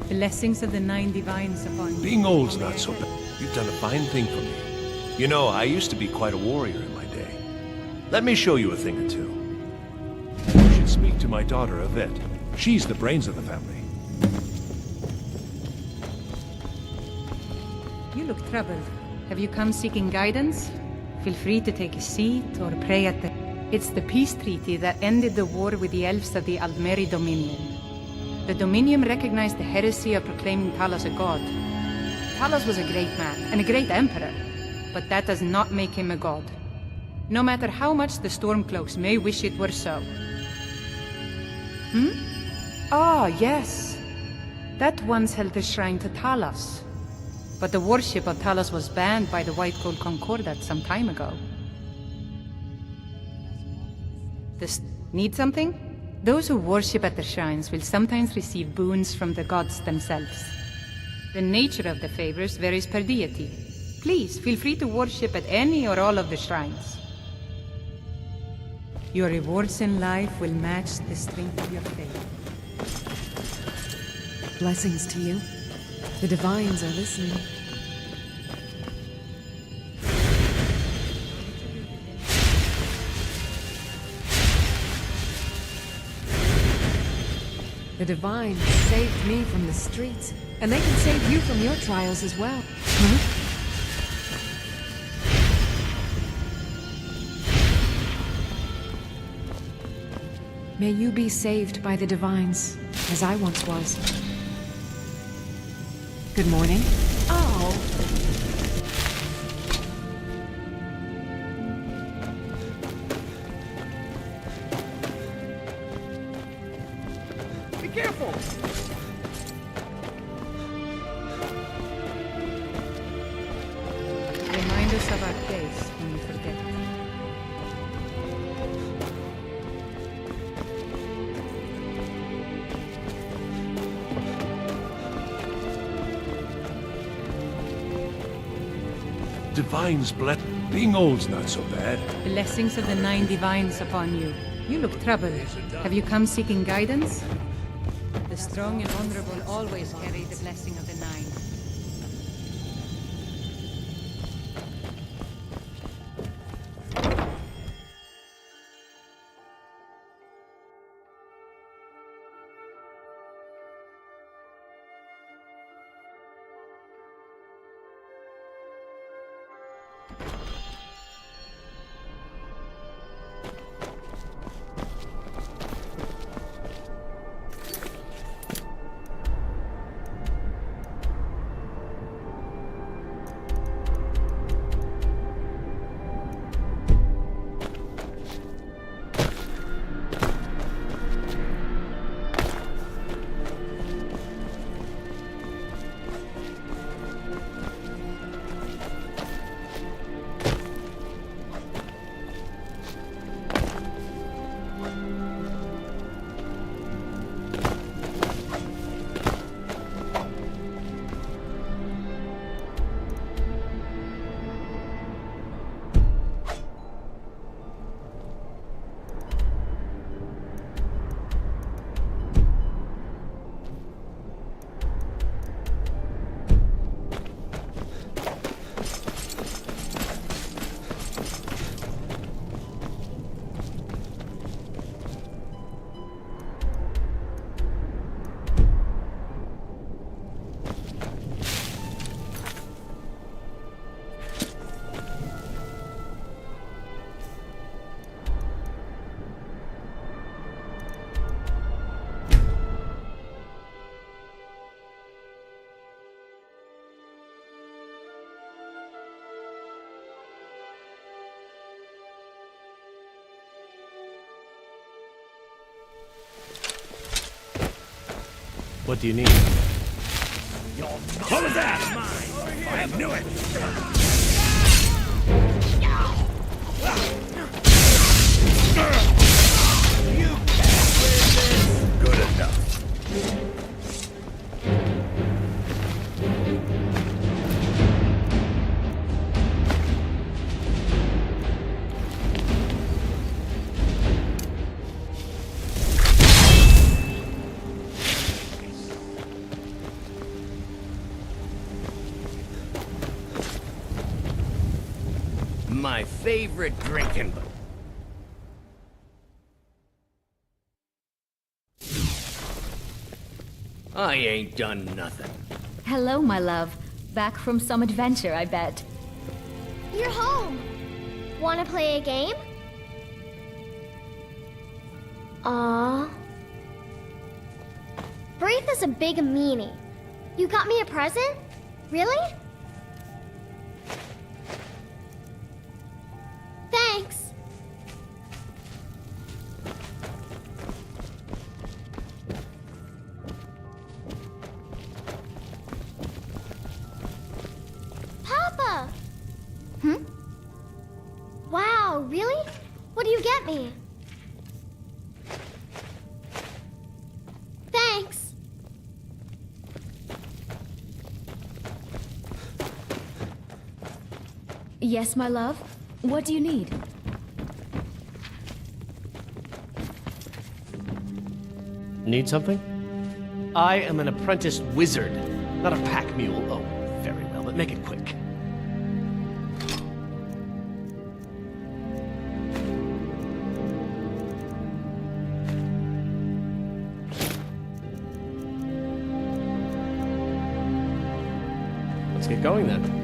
Blessings of the 9 divines upon you. Being old's not so bad. You've done a fine thing for me. You know, I used to be quite a warrior in my day. Let me show you a thing or two. You should speak to my daughter, Yvette. She's the brains of the family. You look troubled. Have you come seeking guidance? Feel free to take a seat or pray at the... It's the peace treaty that ended the war with the elves of the Aldmeri Dominion. The Dominion recognized the heresy of proclaiming Talos a god. Talos was a great man and a great emperor, but that does not make him a god. No matter how much the Stormcloaks may wish it were so. Ah, yes. That once held a shrine to Talos. But the worship of Talos was banned by the White Gold Concordat some time ago. Need something? Those who worship at the shrines will sometimes receive boons from the gods themselves. The nature of the favors varies per deity. Please, feel free to worship at any or all of the shrines. Your rewards in life will match the strength of your faith. Blessings to you. The divines are listening. The divines saved me from the streets, and they can save you from your trials as well. May you be saved by the divines, as I once was. Good morning. Oh. careful! Remind us of our place when we forget. Divine's bless. Being old's not so bad. Blessings of the 9 divines upon you. You look troubled. Have you come seeking guidance? The strong and honorable always carry the blessing of the 9. What do you need? What was that? Mine. I knew it. You can't win this. Good enough. My favorite drinking. I ain't done nothing. Hello, my love. Back from some adventure, I bet. You're home. Wanna play a game? Aww. Braith is a big meanie. You got me a present? Really? Thanks. Papa! Wow, really? What do you get me? Thanks. Yes, my love? What do you need? Need something? I am an apprentice wizard, not a pack mule. Oh, very well, but make it quick. Let's get going then.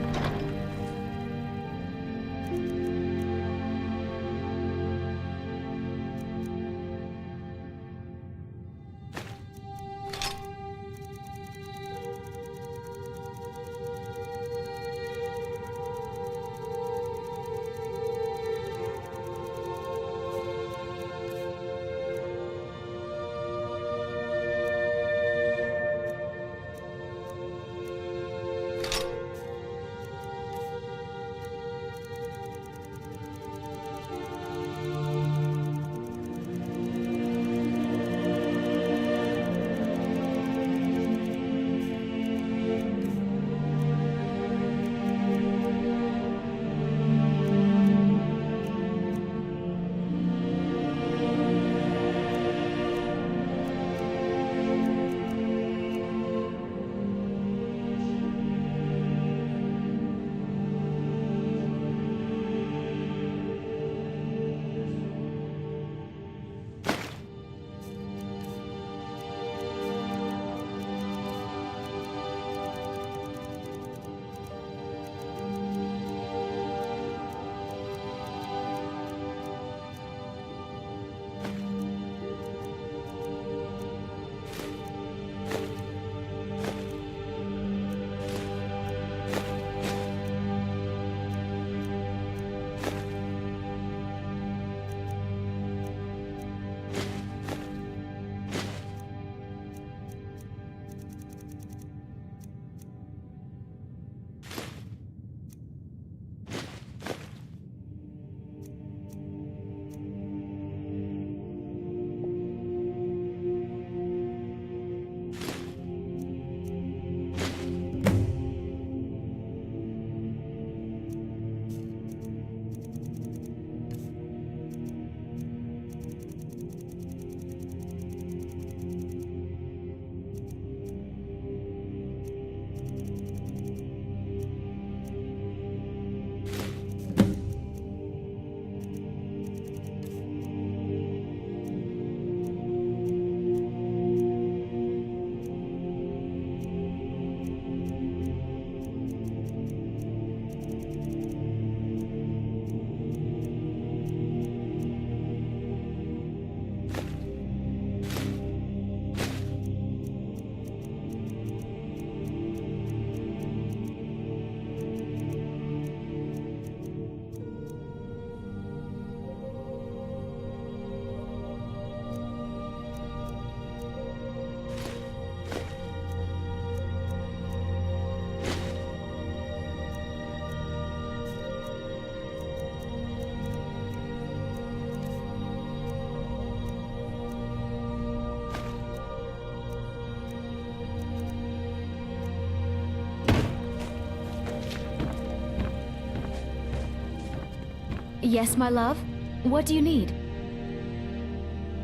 Yes, my love? What do you need?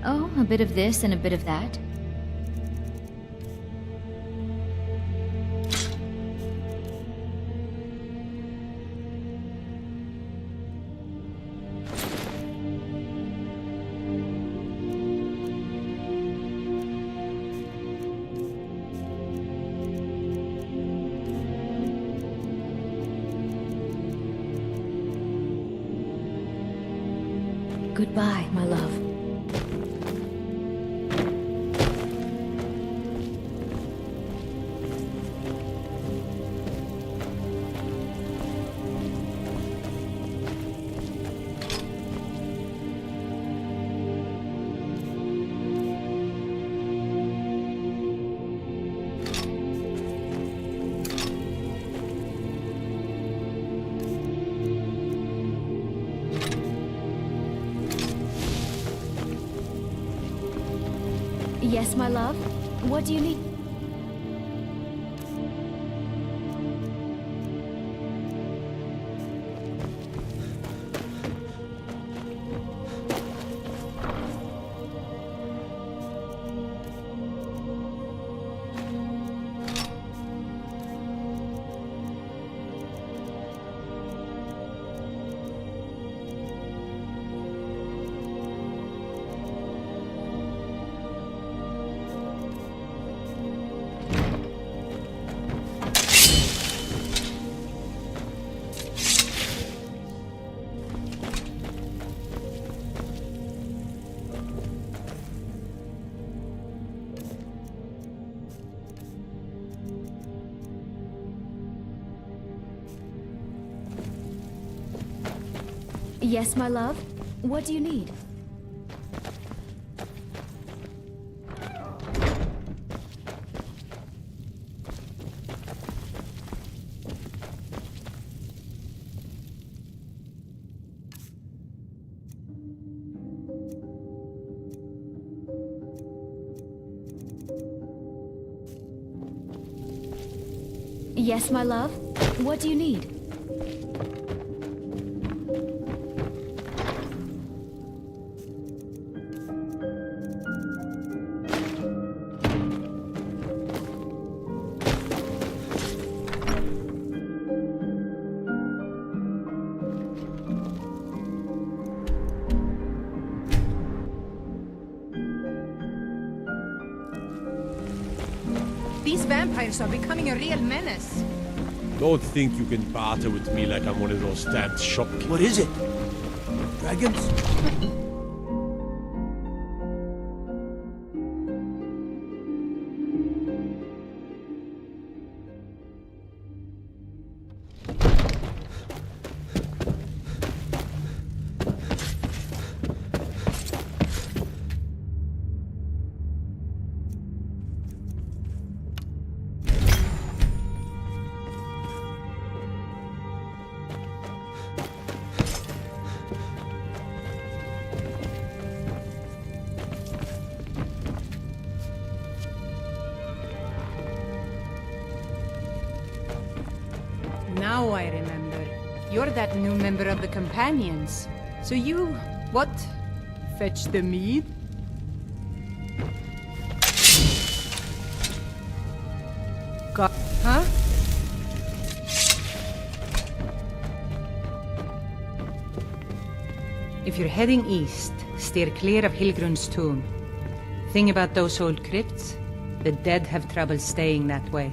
Oh, a bit of this and a bit of that. Goodbye, my love. Yes, my love? What do you need? Yes, my love? What do you need? Yes, my love? What do you need? These vampires are becoming a real menace. Don't think you can barter with me like I'm one of those stamped shopkeepers. What is it? Dragons? Now I remember. You're that new member of the Companions. So you, what? Fetch the mead? Huh? If you're heading east, steer clear of Hilgrun's tomb. Thing about those old crypts? The dead have trouble staying that way.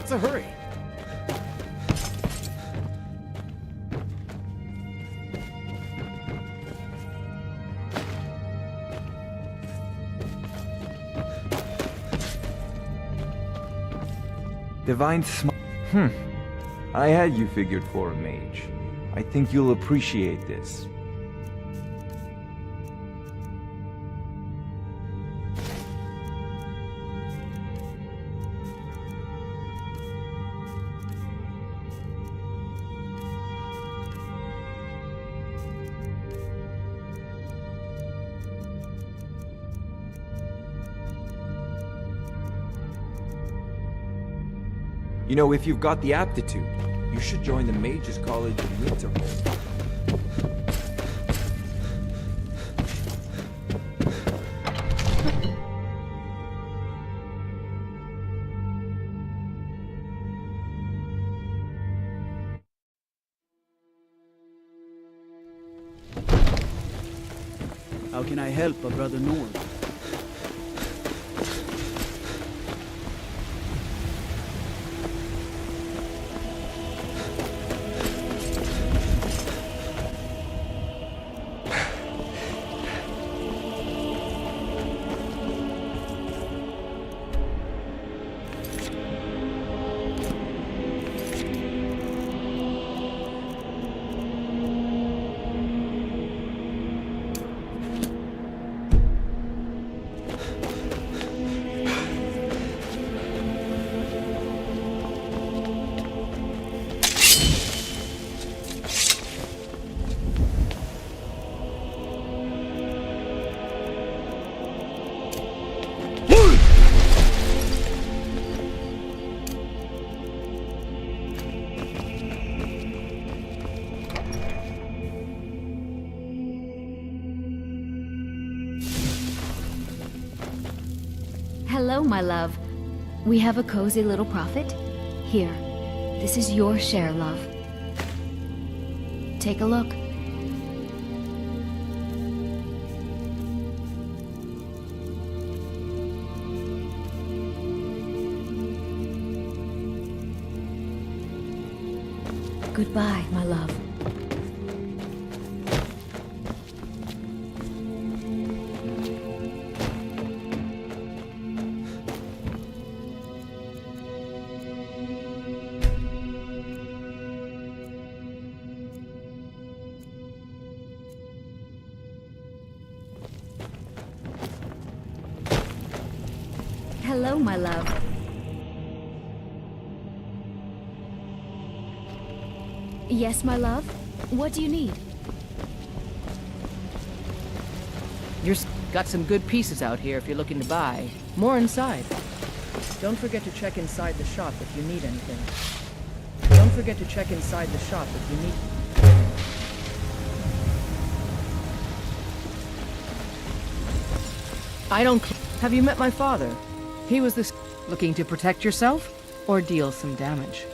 What's the hurry? Divine I had you figured for a mage. I think you'll appreciate this. You know, if you've got the aptitude, you should join the Mages College in Winterhold. How can I help a brother Nord? Hello, my love. We have a cozy little profit. Here, this is your share, love. Take a look. Goodbye, my love. Hello, my love. Yes, my love? What do you need? You've got some good pieces out here if you're looking to buy. More inside. Don't forget to check inside the shop if you need anything. Don't forget to check inside the shop if you need... I don't... Have you met my father? He was this... Looking to protect yourself? Or deal some damage?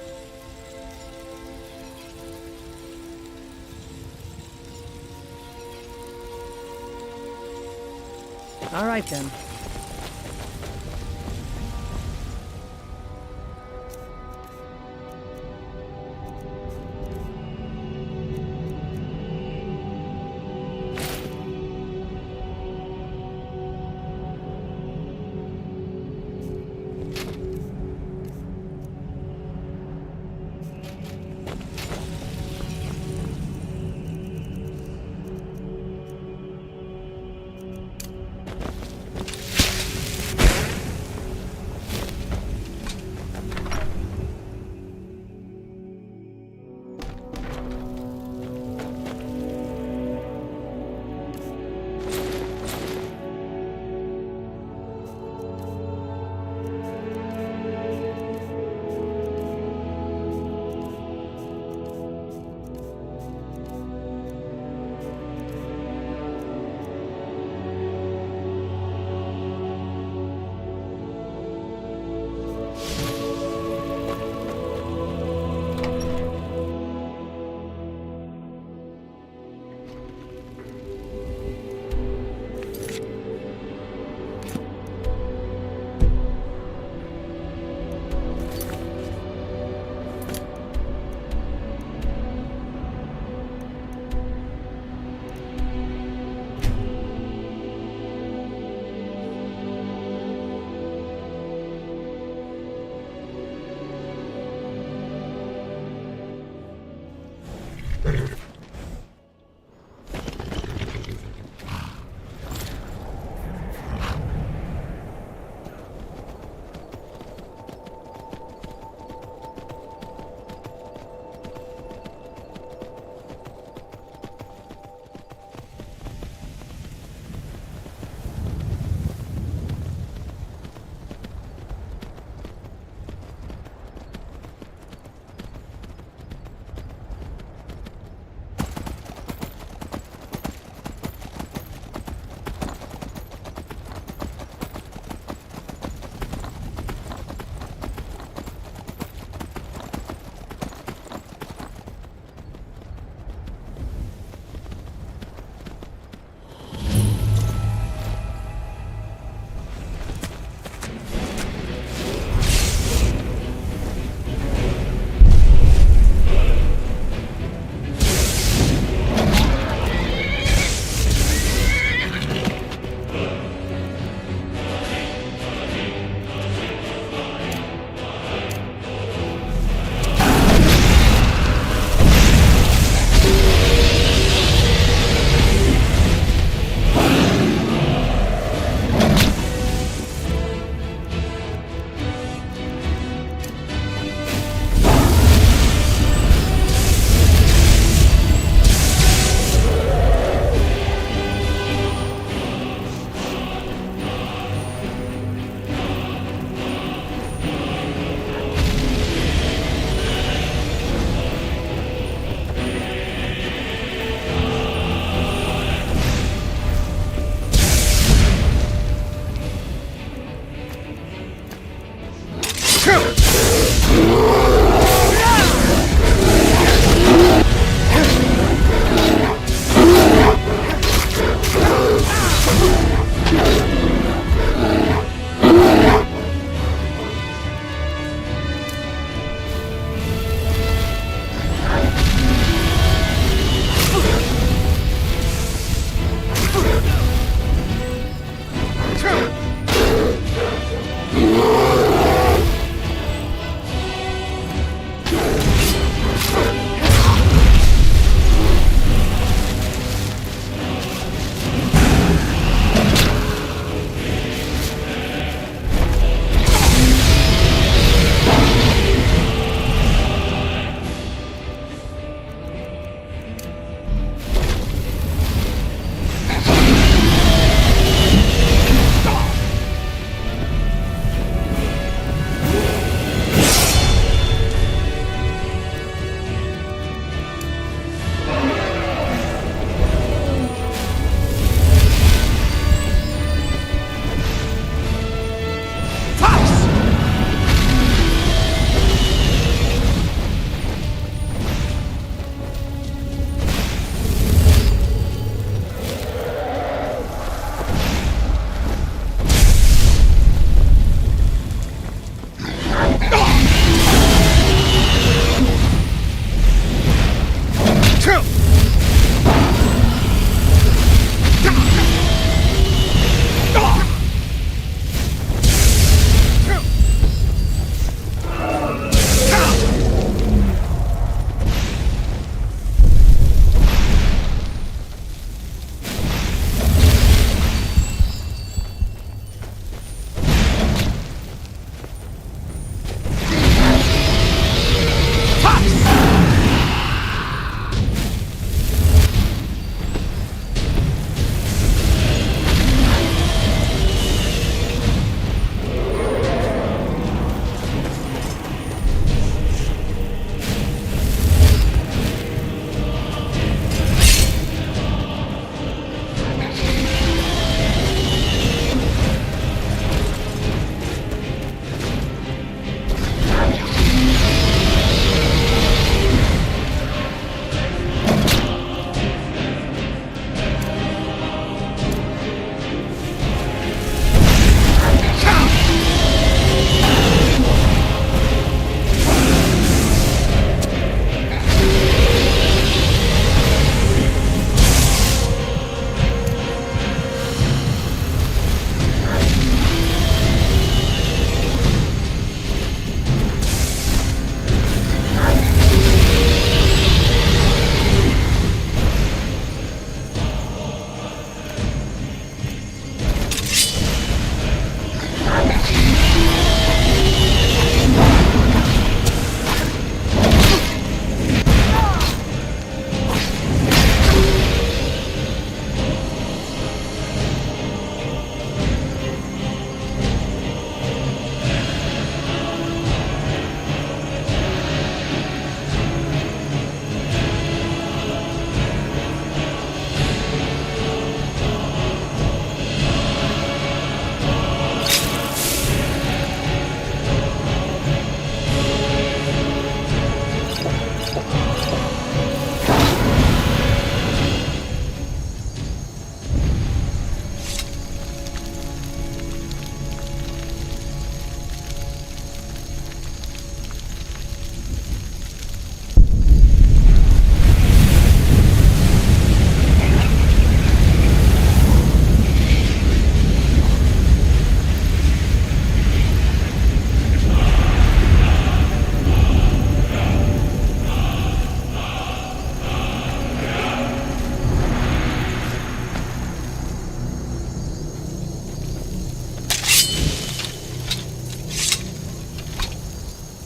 All right, then.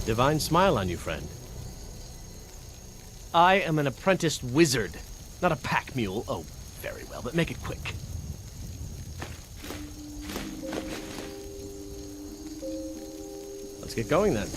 divine smile on you, friend. I am an apprenticed wizard, not a pack mule. Oh, very well, but make it quick. Let's get going then.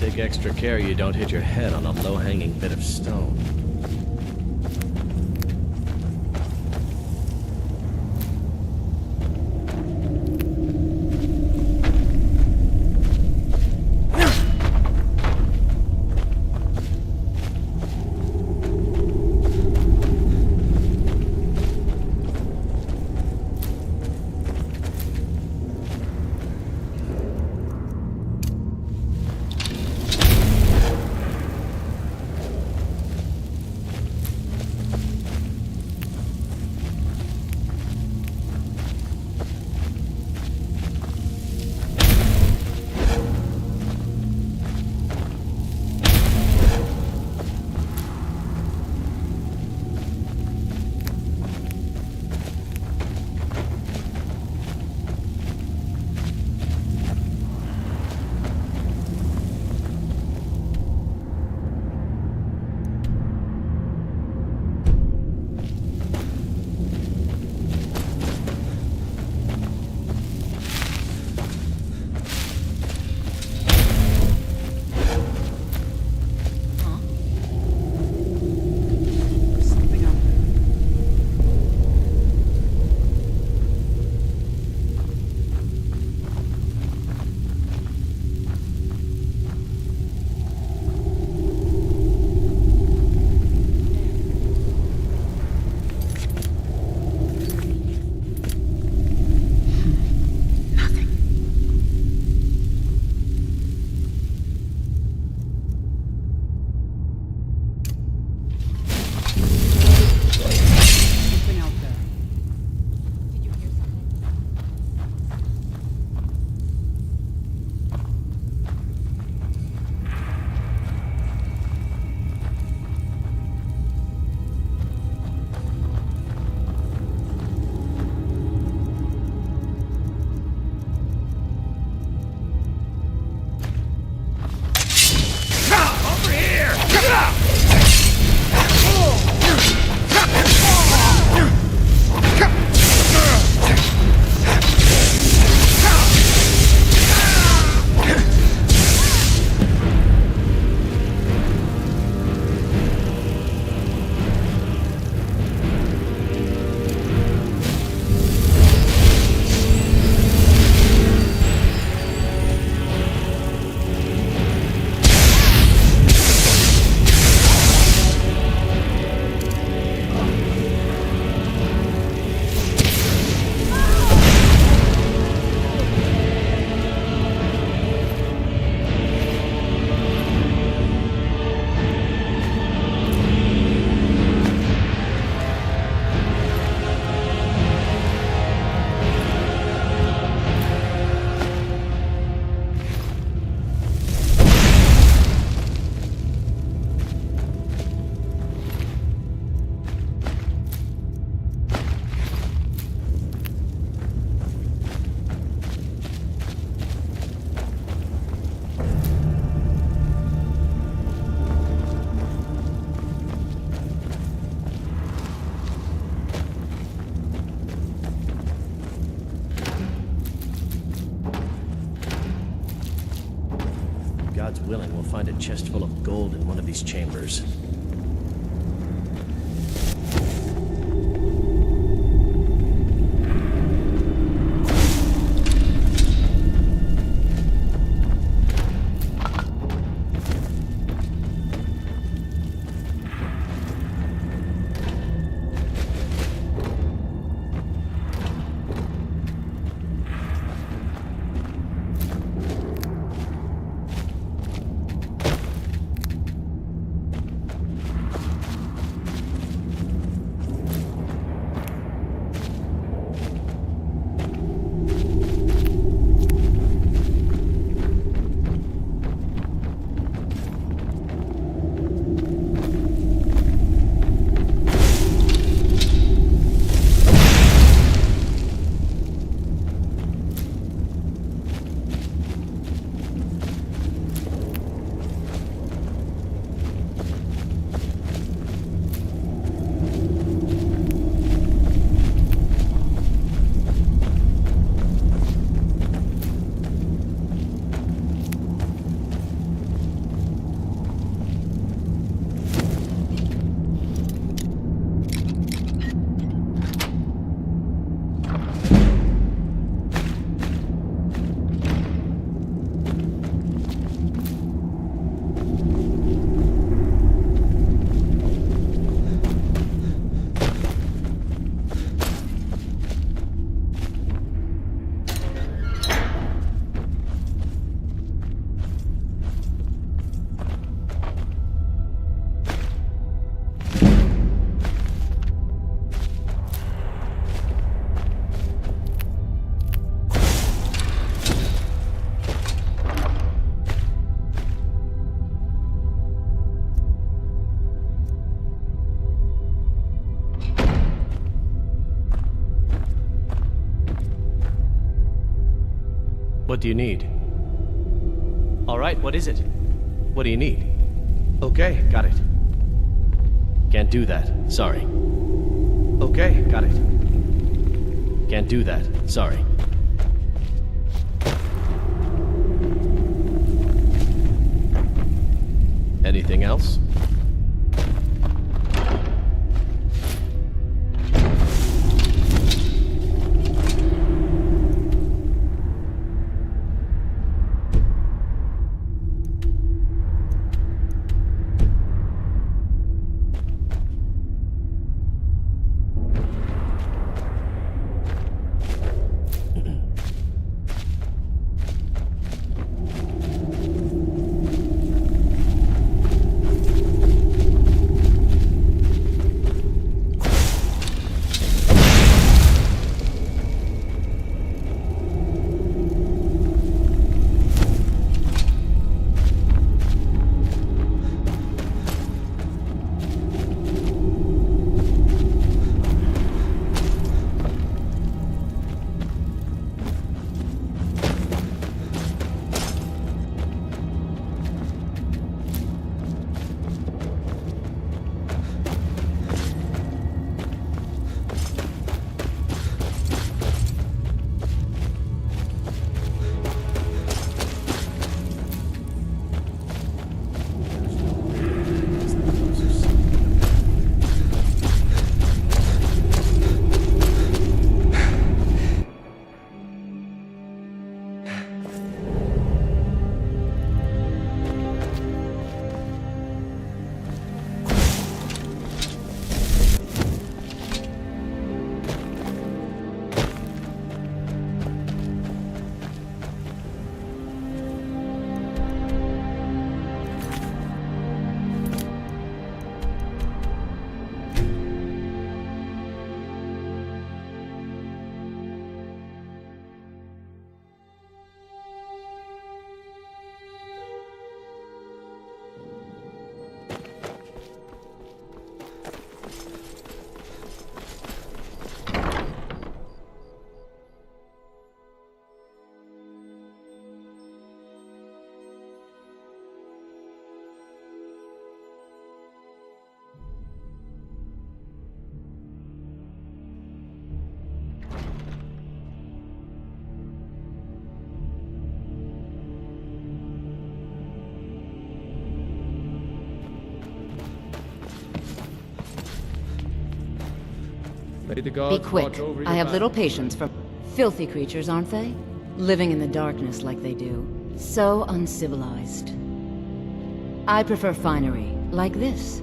Take extra care you don't hit your head on a low-hanging bit of stone. God's willing, we'll find a chest full of gold in one of these chambers. What do you need? All right, what is it? What do you need? Okay, got it. Can't do that, sorry. Okay, got it. Can't do that, sorry. Anything else? May the Be gods quick. watch over I your have little back. patience for filthy creatures, aren't they? Living in the darkness like they do. So uncivilized. I prefer finery, like this.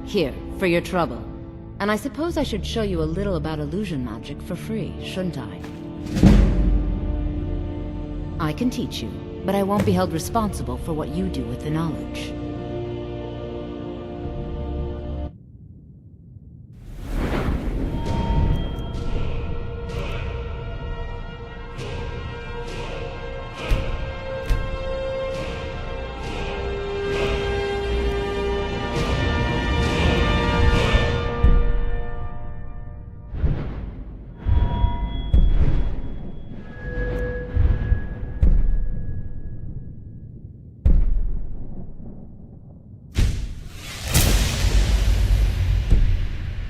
Here, for your trouble. And I suppose I should show you a little about illusion magic for free, shouldn't I? I can teach you, but I won't be held responsible for what you do with the knowledge.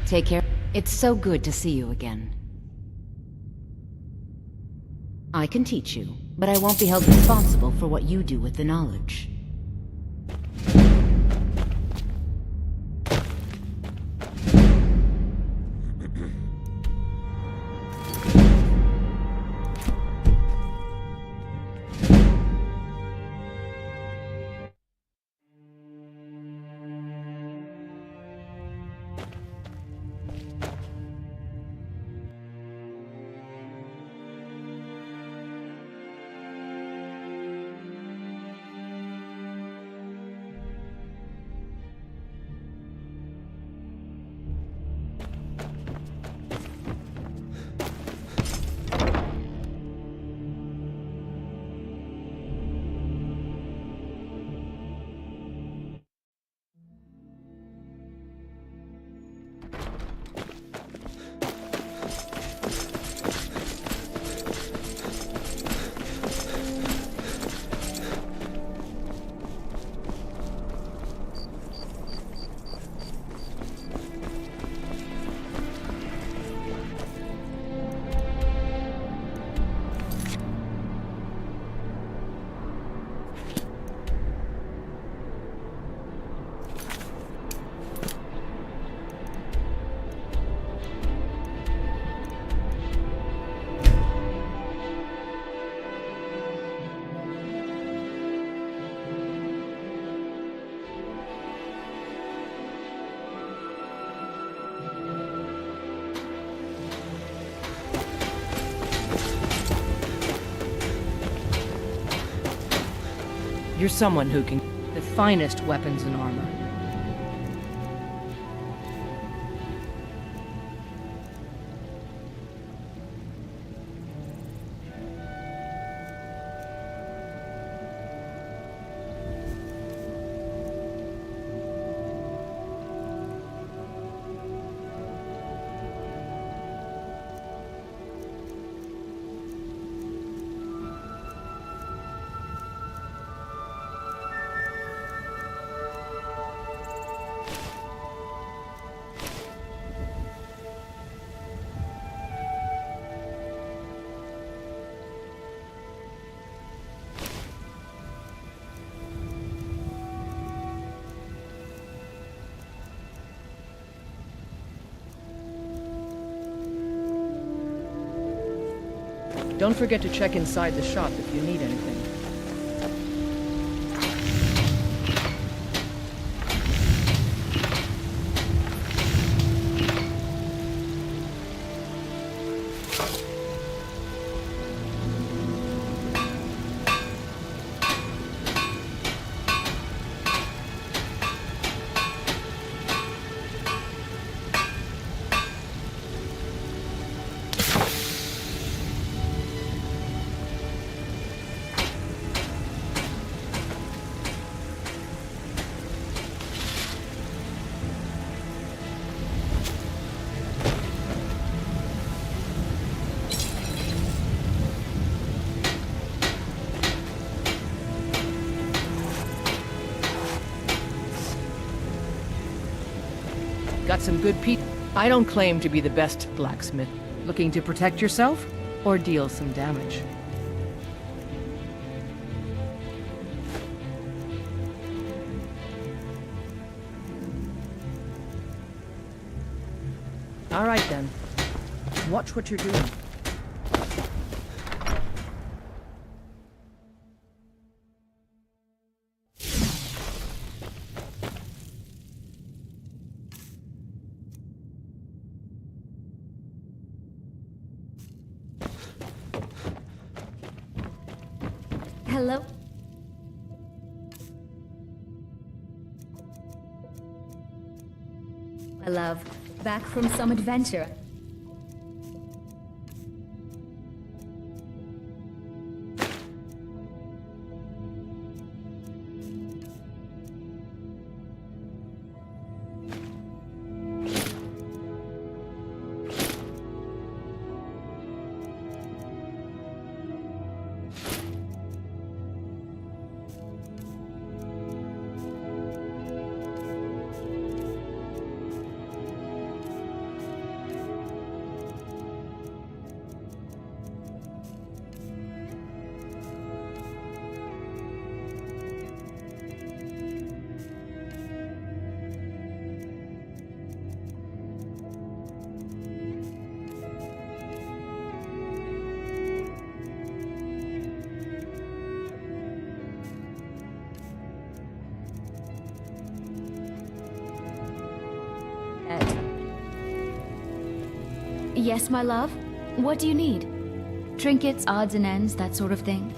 Take care. It's so good to see you again. I can teach you, but I won't be held responsible for what you do with the knowledge. You're someone who can... the finest weapons and armor. Don't forget to check inside the shop if you need anything. Got some good people. I don't claim to be the best blacksmith. Looking to protect yourself or deal some damage? All right then. Watch what you're doing. Hello? My love, back from some adventure. Yes, my love? What do you need? Trinkets, odds and ends, that sort of thing?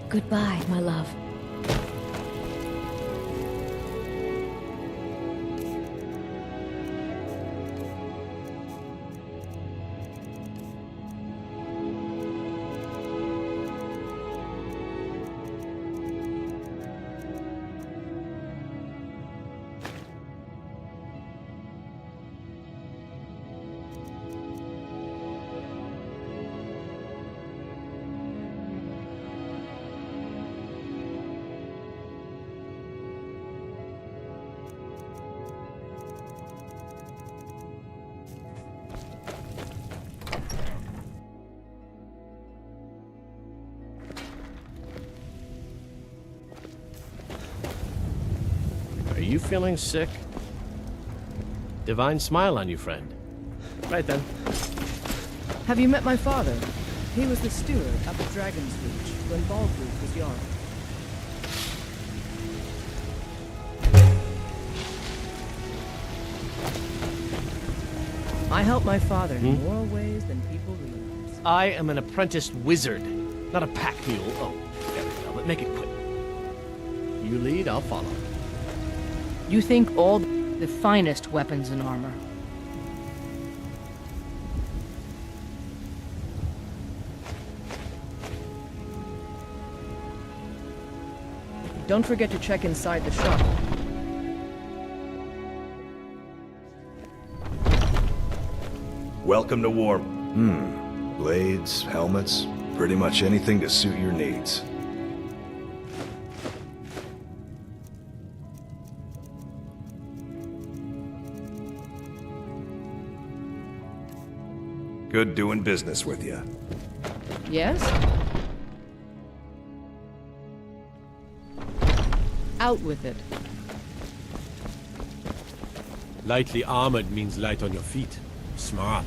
Goodbye, my love. Are you feeling sick? Divine smile on you, friend. Right then. Have you met my father? He was the steward up at Dragon's Reach when Baldwin was young. I helped my father in more ways than people realize. I am an apprenticed wizard, not a pack mule. Oh, very well, but make it quick. You lead, I'll follow. You think all the finest weapons and armor. Don't forget to check inside the shop. Welcome to war. Blades, helmets, pretty much anything to suit your needs. Good doing business with you. Yes? Out with it. Lightly armored means light on your feet. Smart.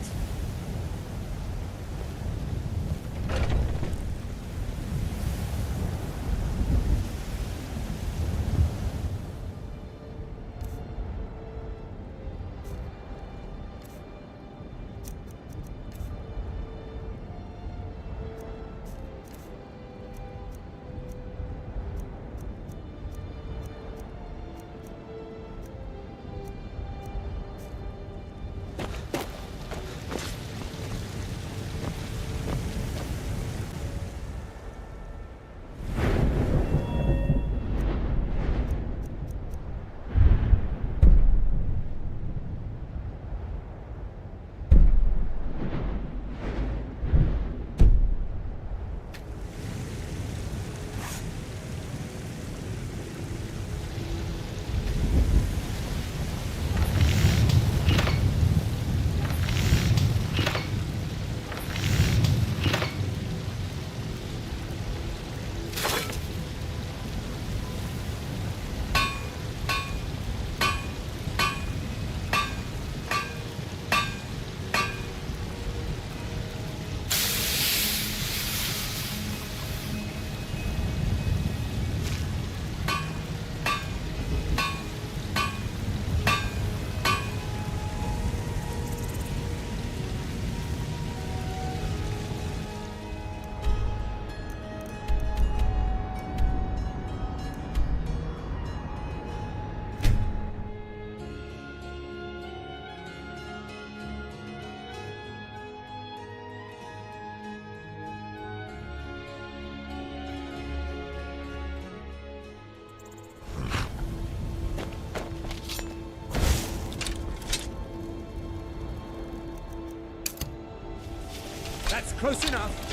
close enough.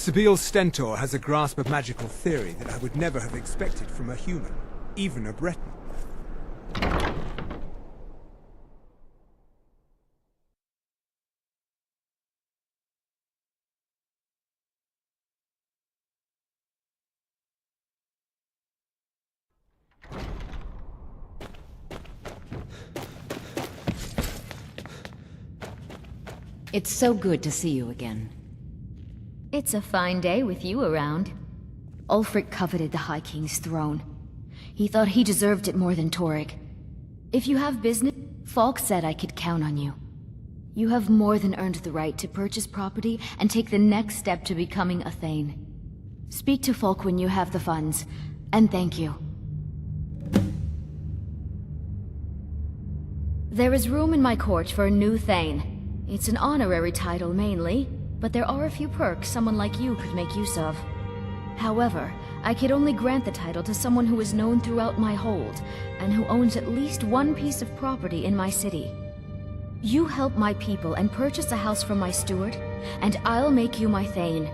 Sabine Stentor has a grasp of magical theory that I would never have expected from a human, even a Breton. It's so good to see you again. It's a fine day with you around. Ulfric coveted the High King's throne. He thought he deserved it more than Torrig. If you have business, Falk said I could count on you. You have more than earned the right to purchase property and take the next step to becoming a Thane. Speak to Falk when you have the funds, and thank you. There is room in my court for a new Thane. It's an honorary title mainly, but there are a few perks someone like you could make use of. However, I could only grant the title to someone who is known throughout my hold, and who owns at least one piece of property in my city. You help my people and purchase a house from my steward, and I'll make you my Thane.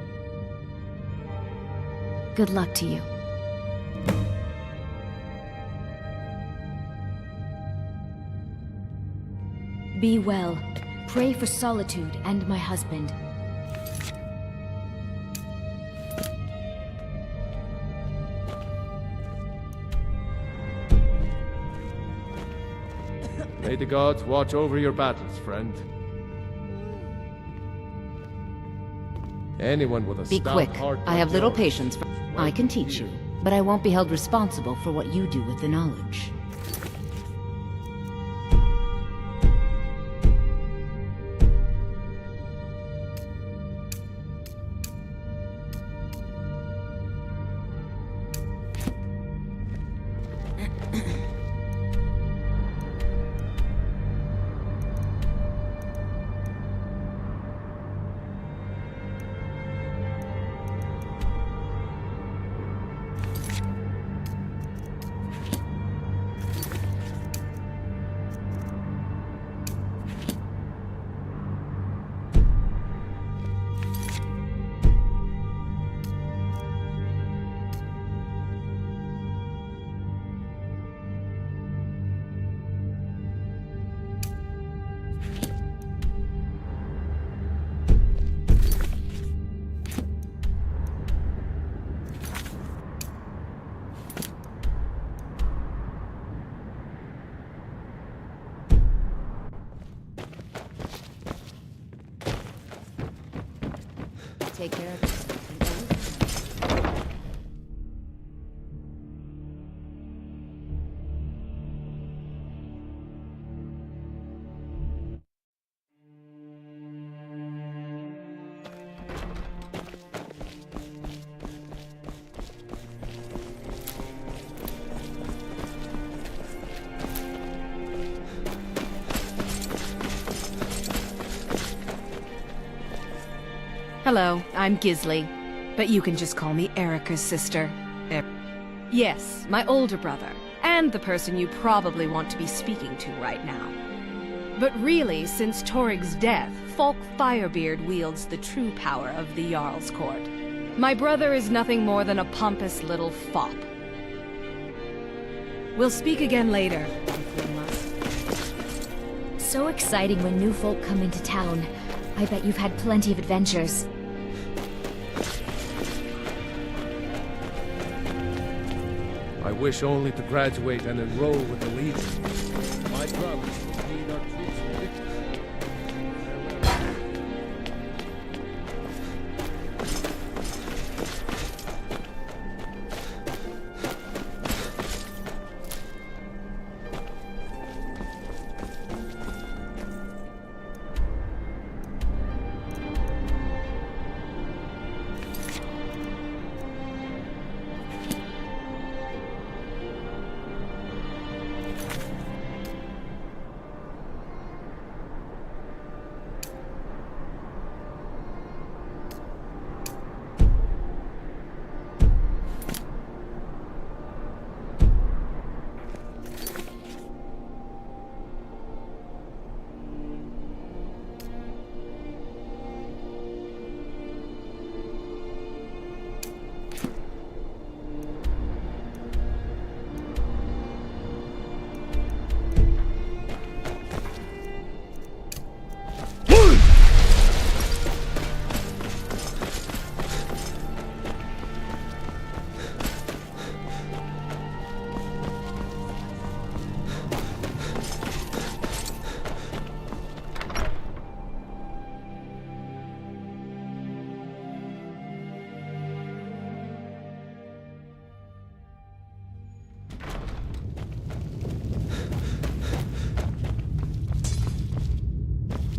Good luck to you. Be well. Pray for Solitude and my husband. May the gods watch over your battles, friend. Anyone with a Be stout quick. heart I like have little yours. patience. I can teach you, but I won't be held responsible for what you do with the knowledge. Take care of yourself. Hello, I'm Gisli, but you can just call me Erica's sister. Yes, my older brother, and the person you probably want to be speaking to right now. But really, since Torig's death, Falk Firebeard wields the true power of the Jarl's court. My brother is nothing more than a pompous little fop. We'll speak again later. So exciting when new folk come into town. I bet you've had plenty of adventures. I wish only to graduate and enroll with the Legion. My promise will lead our troops to victory.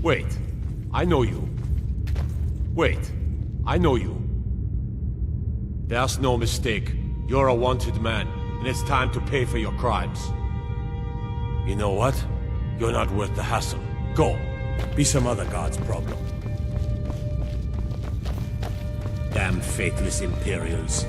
Wait, I know you. Wait, I know you. There's no mistake. You're a wanted man, and it's time to pay for your crimes. You know what? You're not worth the hassle. Go. Be some other god's problem. Damn faithless Imperials.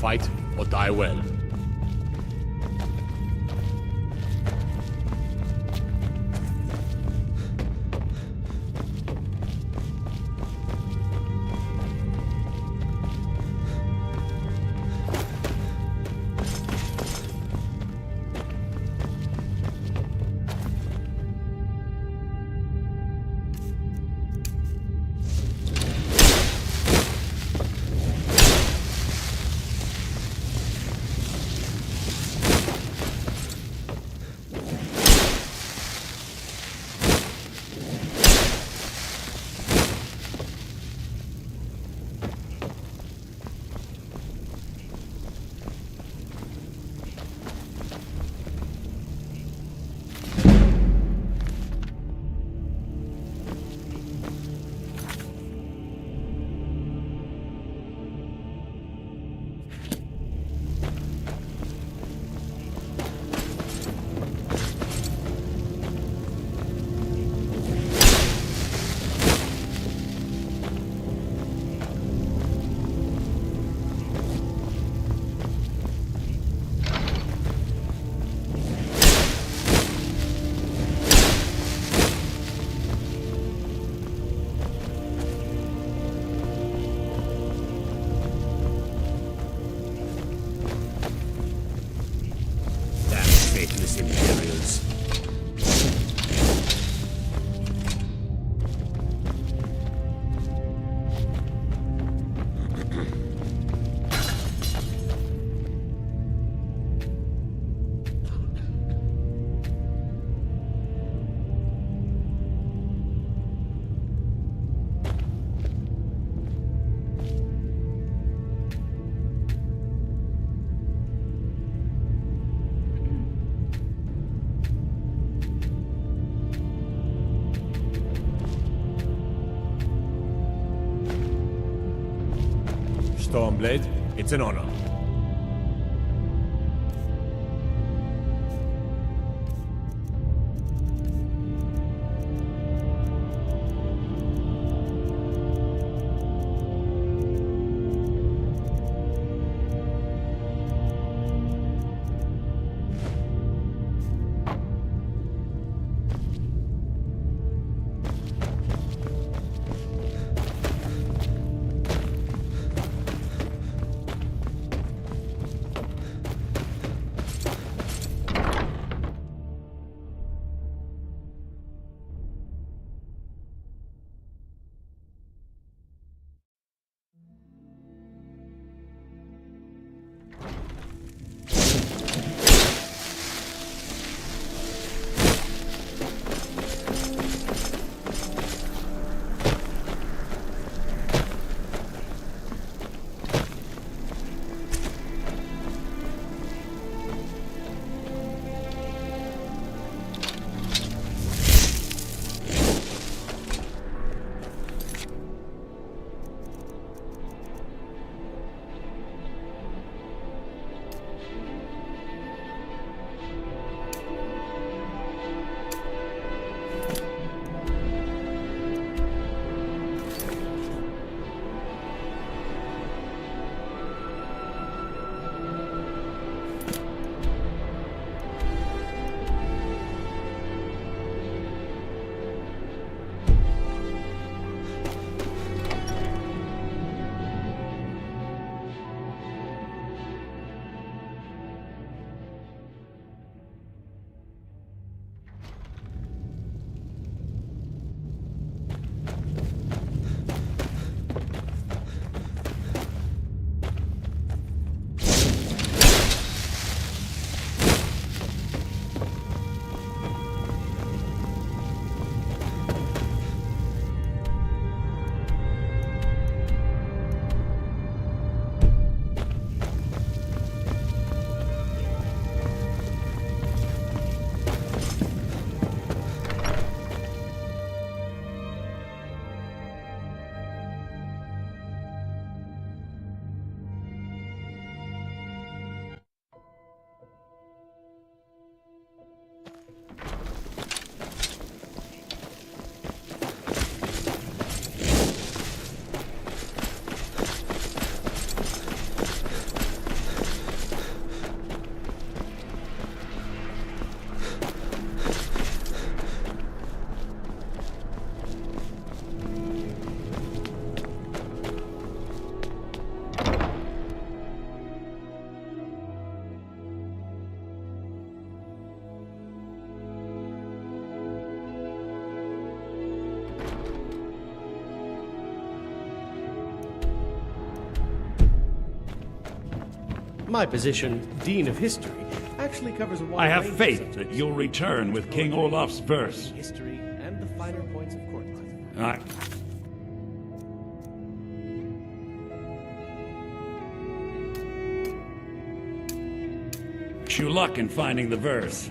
Fight or die well. Imperials. Stormblade, it's an honor. My position, Dean of History, actually covers a wide I have range of faith subjects, that you'll return with King Olaf's verse. history and the finer points of court life. Aye. Wish you luck in finding the verse.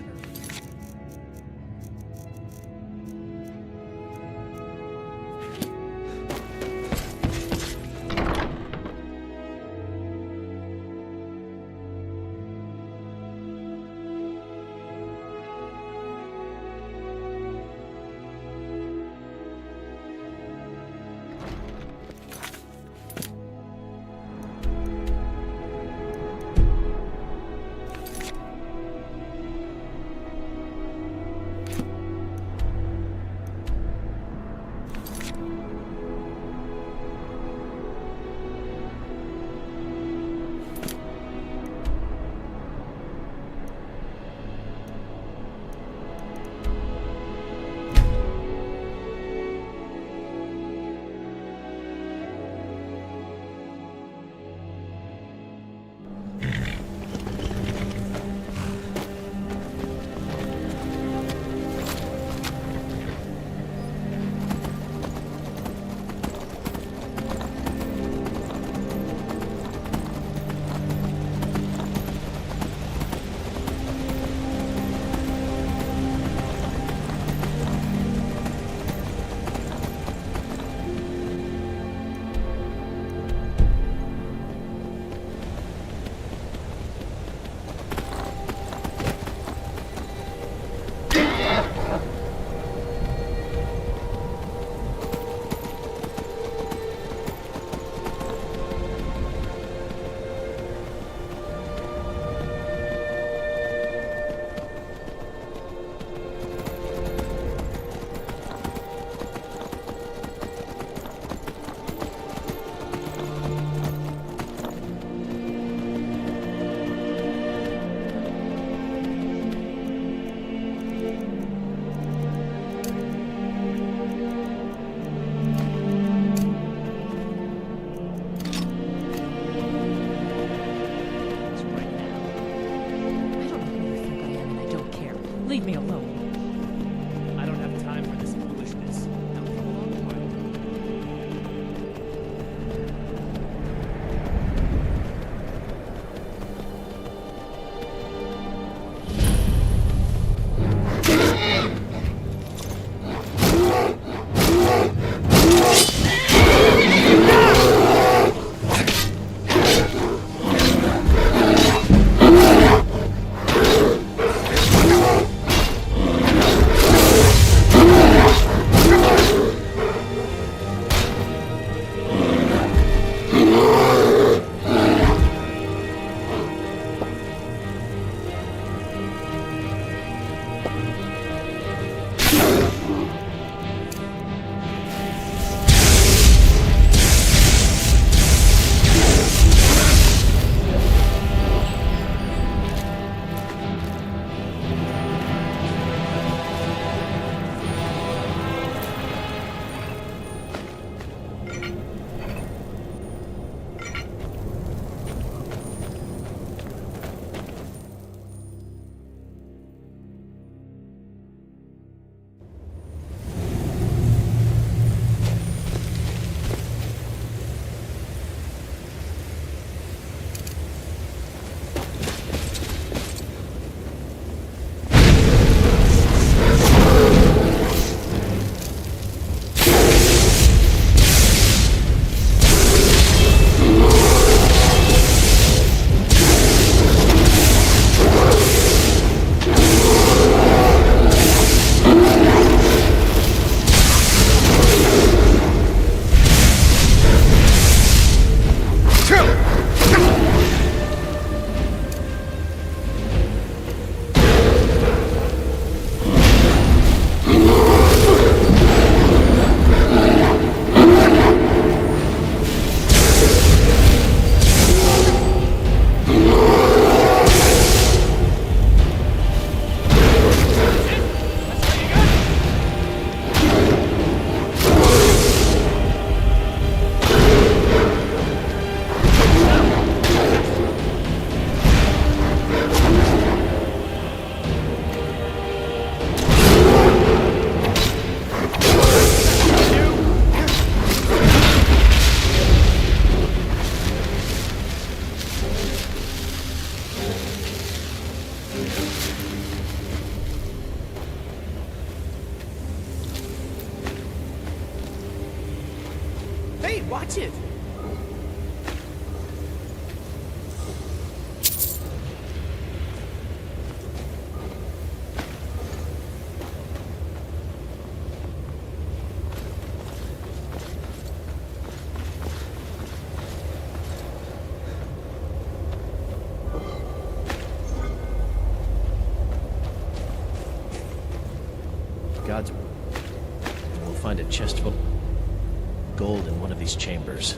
Hey, watch it! God's... We'll find a chest full of gold in one of these chambers.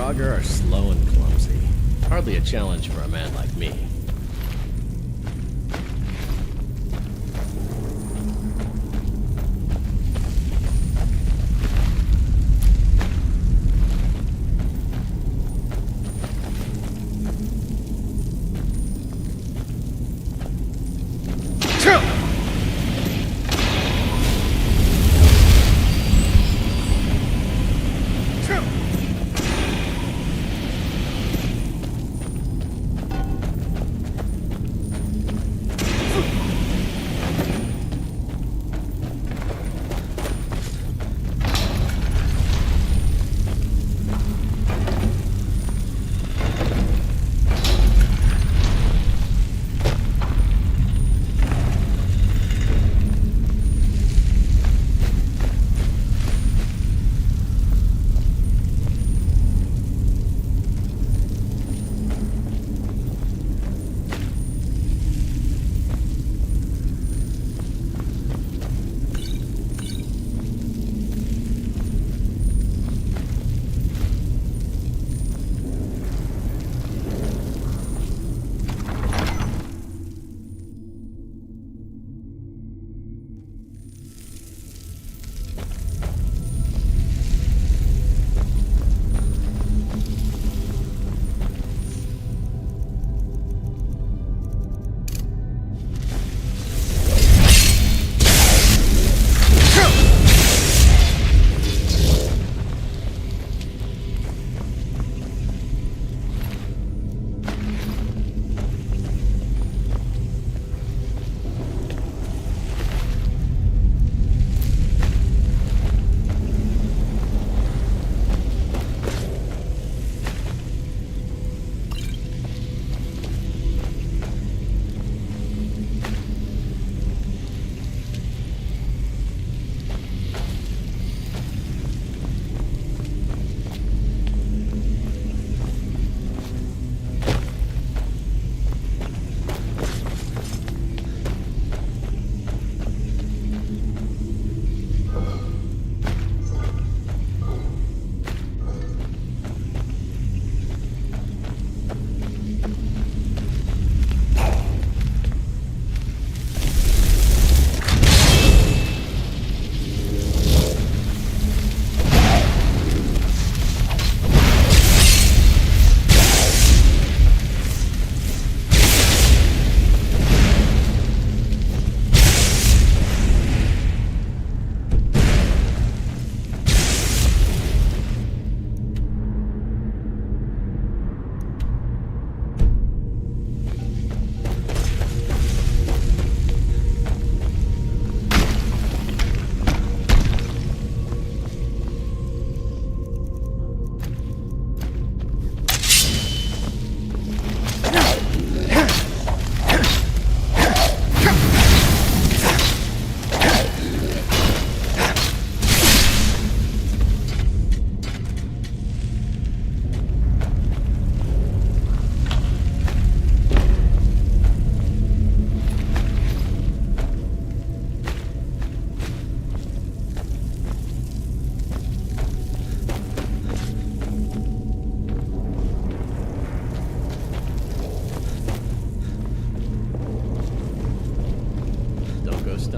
Draugr are slow and clumsy. Hardly a challenge for a man like me.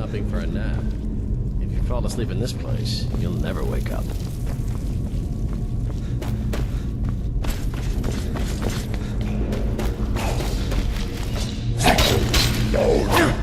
stopping for a nap. If you fall asleep in this place, you'll never wake up. Go!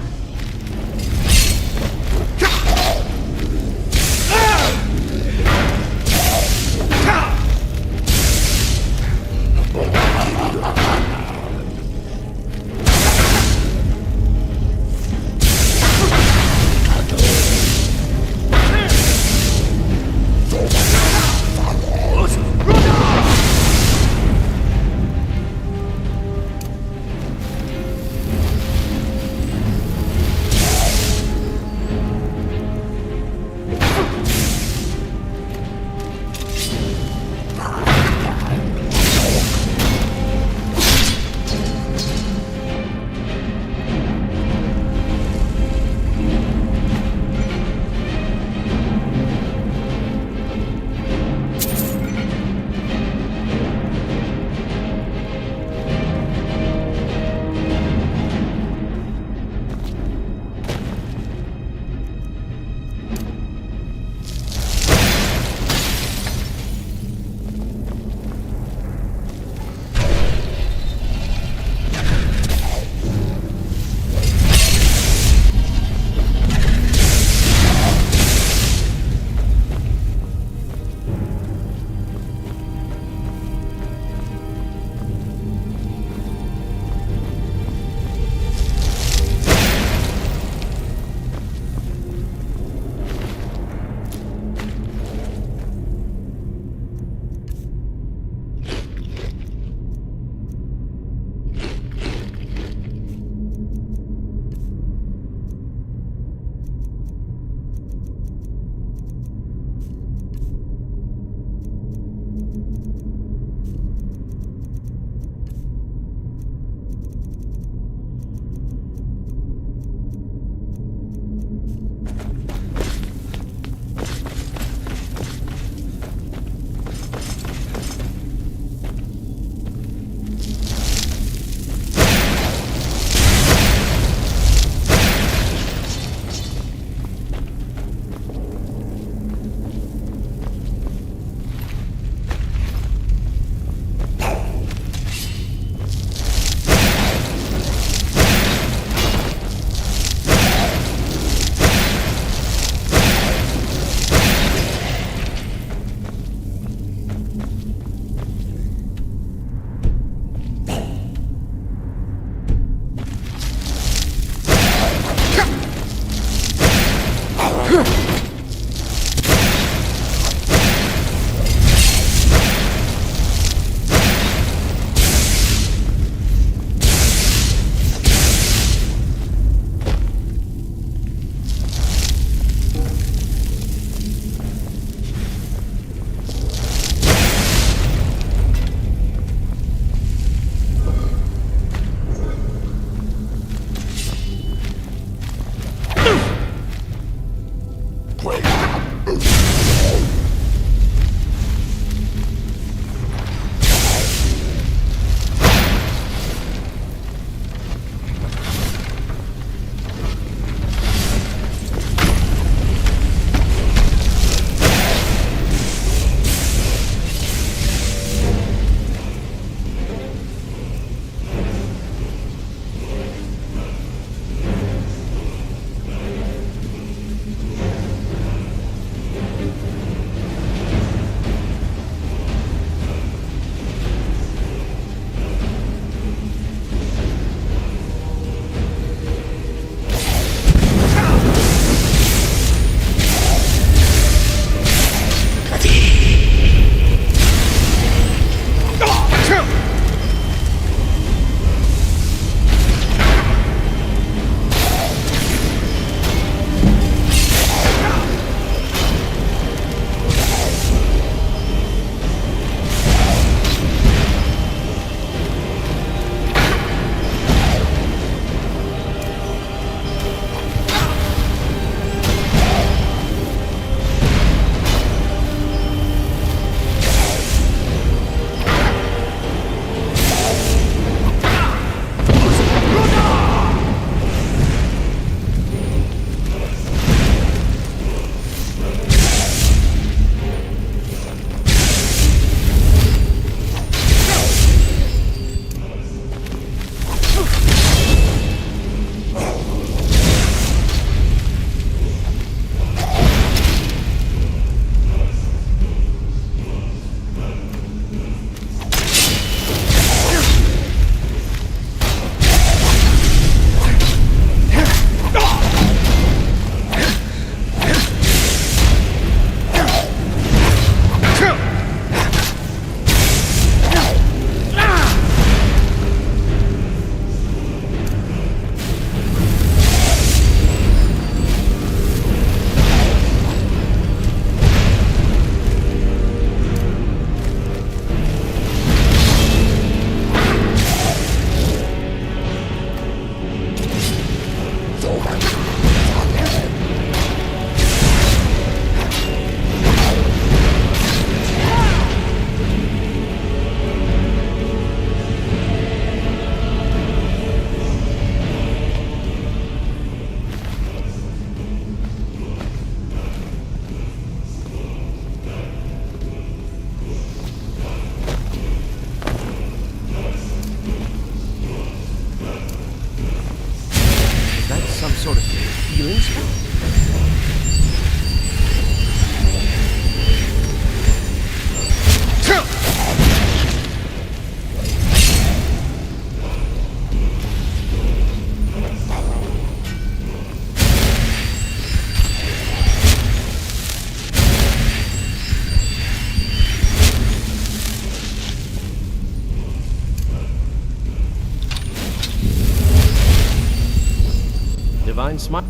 fine smile.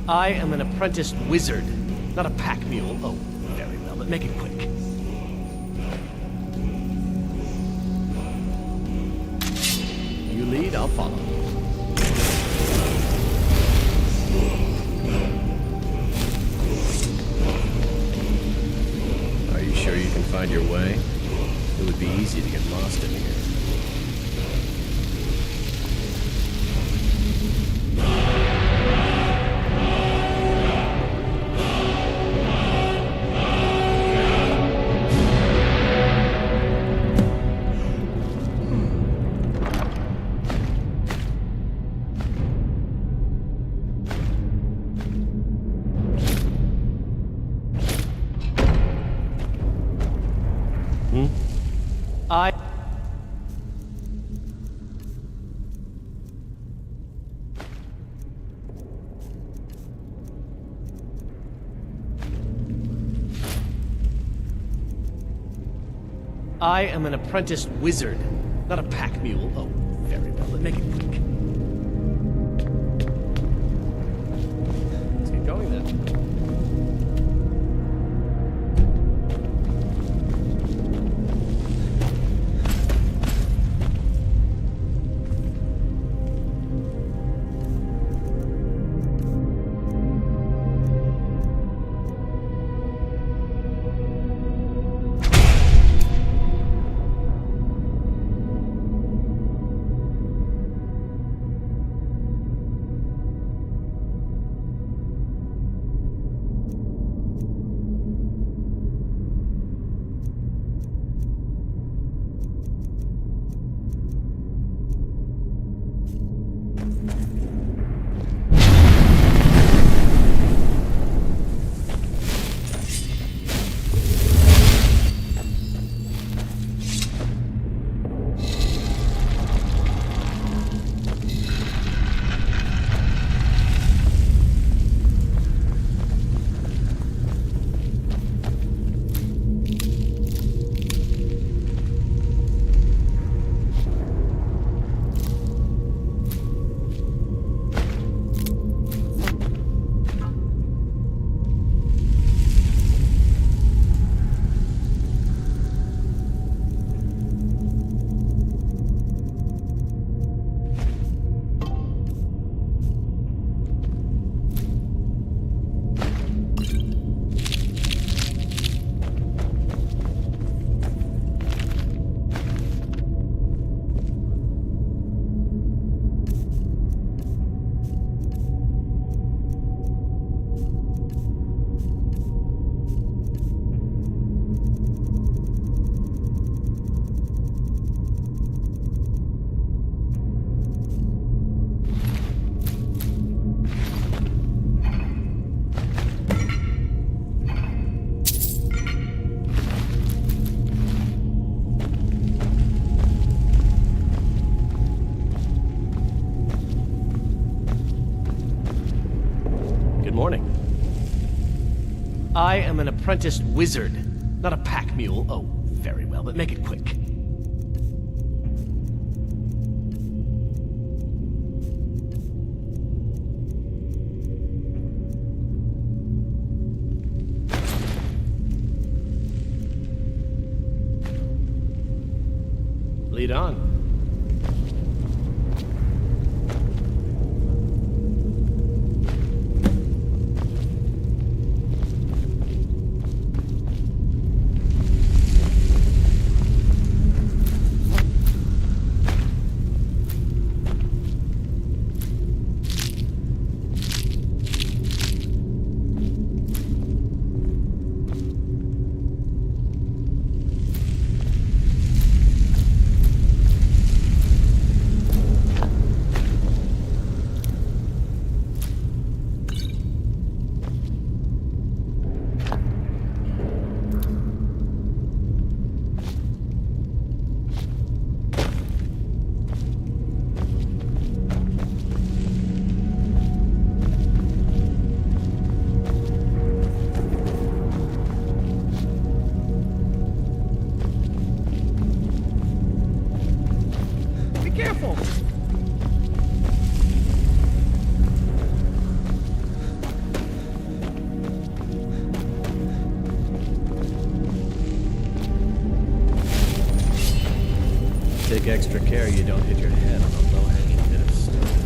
I am an apprenticed wizard, not a pack mule. Oh, very well, but make it quick. You lead, I'll follow. Are you sure you can find your way? It would be easy to get lost in here. I am an apprenticed wizard, not a pack mule. Oh, very well, but make it quick. Let's get going then. I am an apprenticed wizard, not a pack mule. Oh, very well, but make it quick. Lead on. Take extra care you don't hit your head on a low-hanging bit of stone.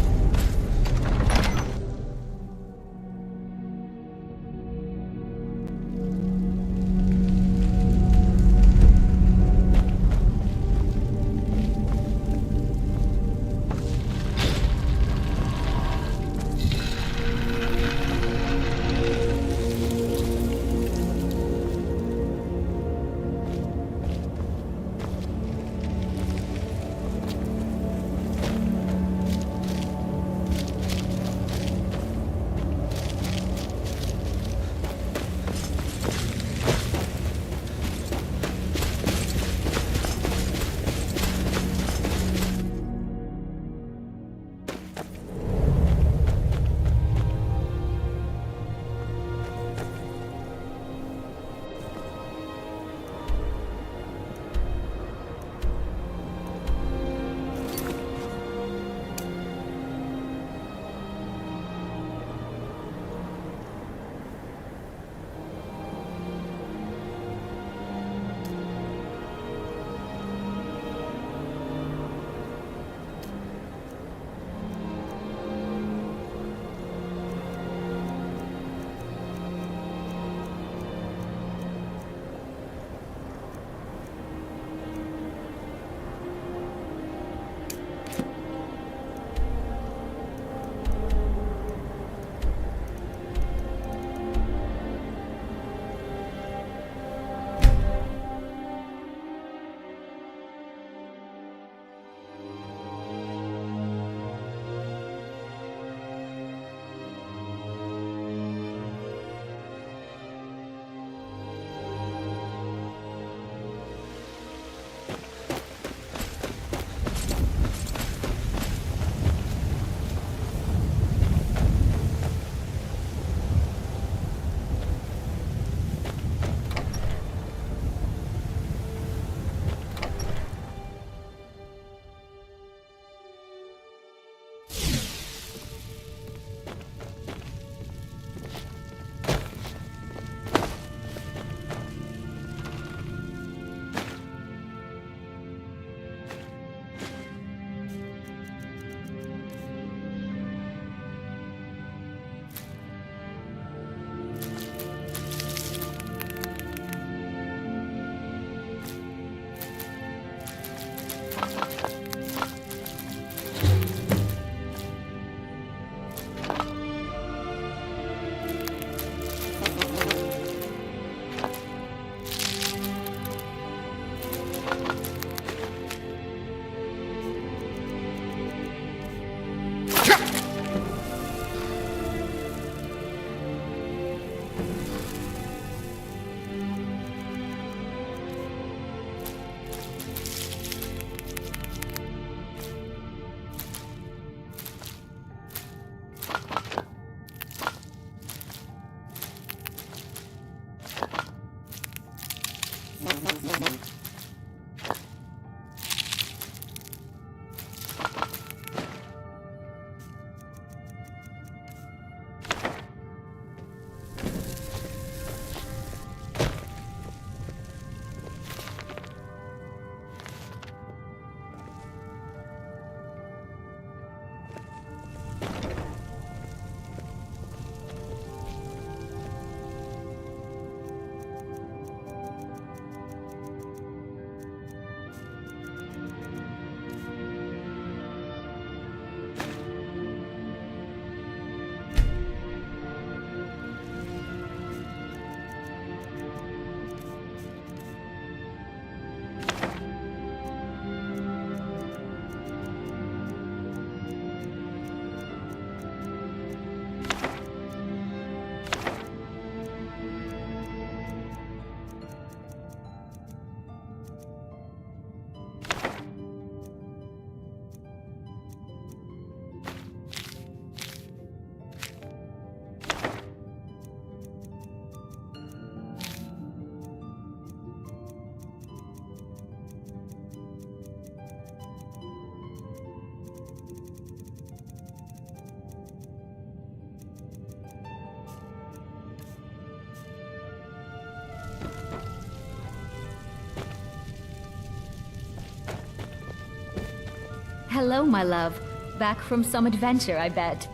Hello, my love. Back from some adventure, I bet.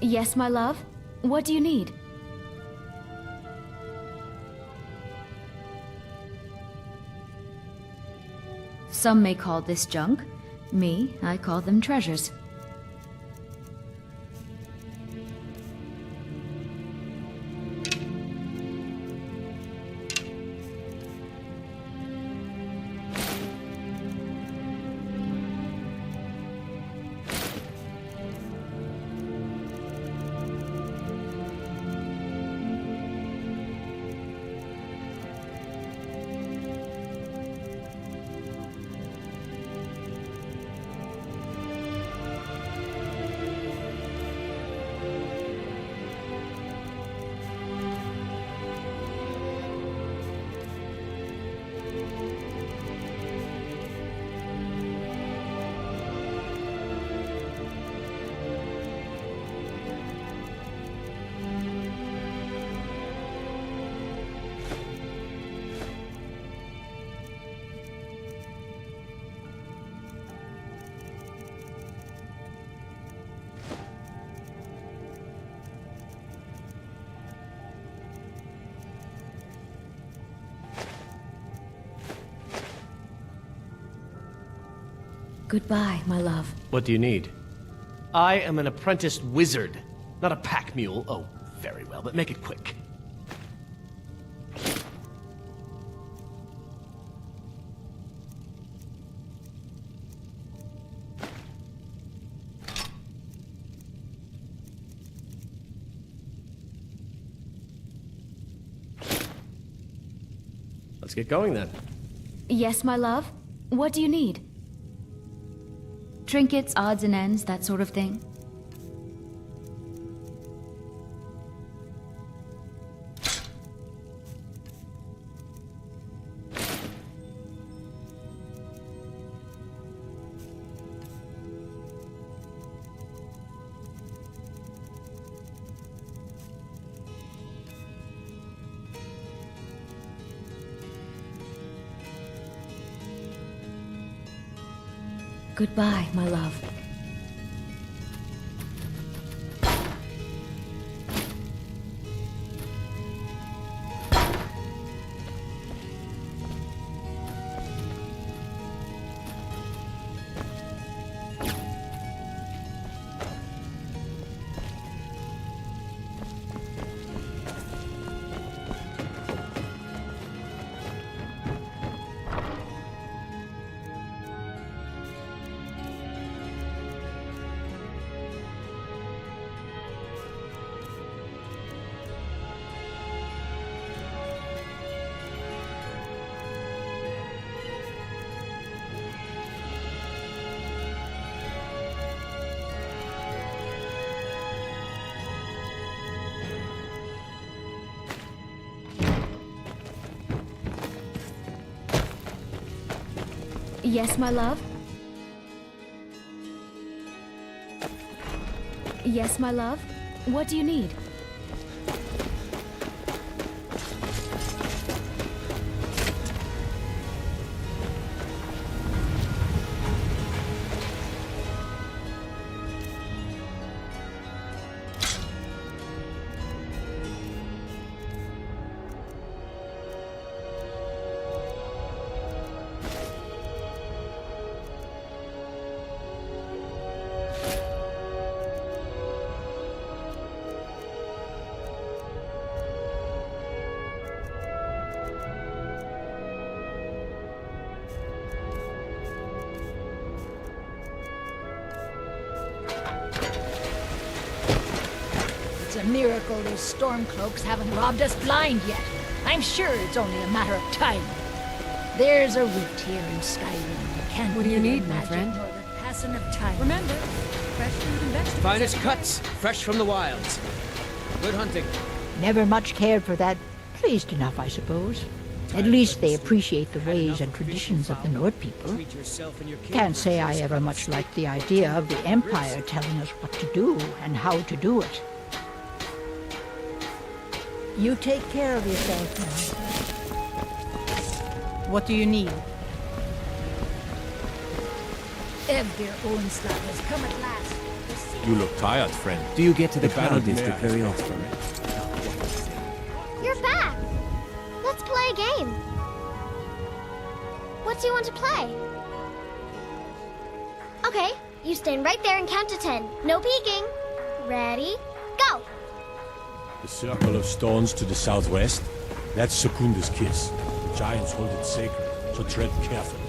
Yes, my love? What do you need? Some may call this junk. Me, I call them treasures. Goodbye, my love. What do you need? I am an apprenticed wizard, not a pack mule. Oh, very well, but make it quick. Let's get going then. Yes, my love? What do you need? Trinkets, odds and ends, that sort of thing? Goodbye, my love. Yes, my love? Yes, my love? What do you need? It's a miracle those stormcloaks haven't robbed us blind yet. I'm sure it's only a matter of time. There's a rift here in Skyrim. You can't What do you neither need, my magic friend? nor the passing of time. Remember, fresh fruit and vegetables. Finest cuts, fresh from the wilds. Good hunting. Never much cared for that. Pleased enough, I suppose. At least they appreciate the ways and traditions of the Nord people. Can't say I ever much liked the idea of the Empire telling us what to do and how to do it. You take care of yourself now. What do you need? Evdir Onslaught has come at last. You look tired, friend. Do you get to the battle Baron district Mayer very has often? You're back! Let's play a game. What do you want to play? Okay, you stand right there and count to 10. No peeking. Ready? Go! The circle of stones to the southwest, that's Secunda's kiss. The giants hold it sacred, so tread carefully.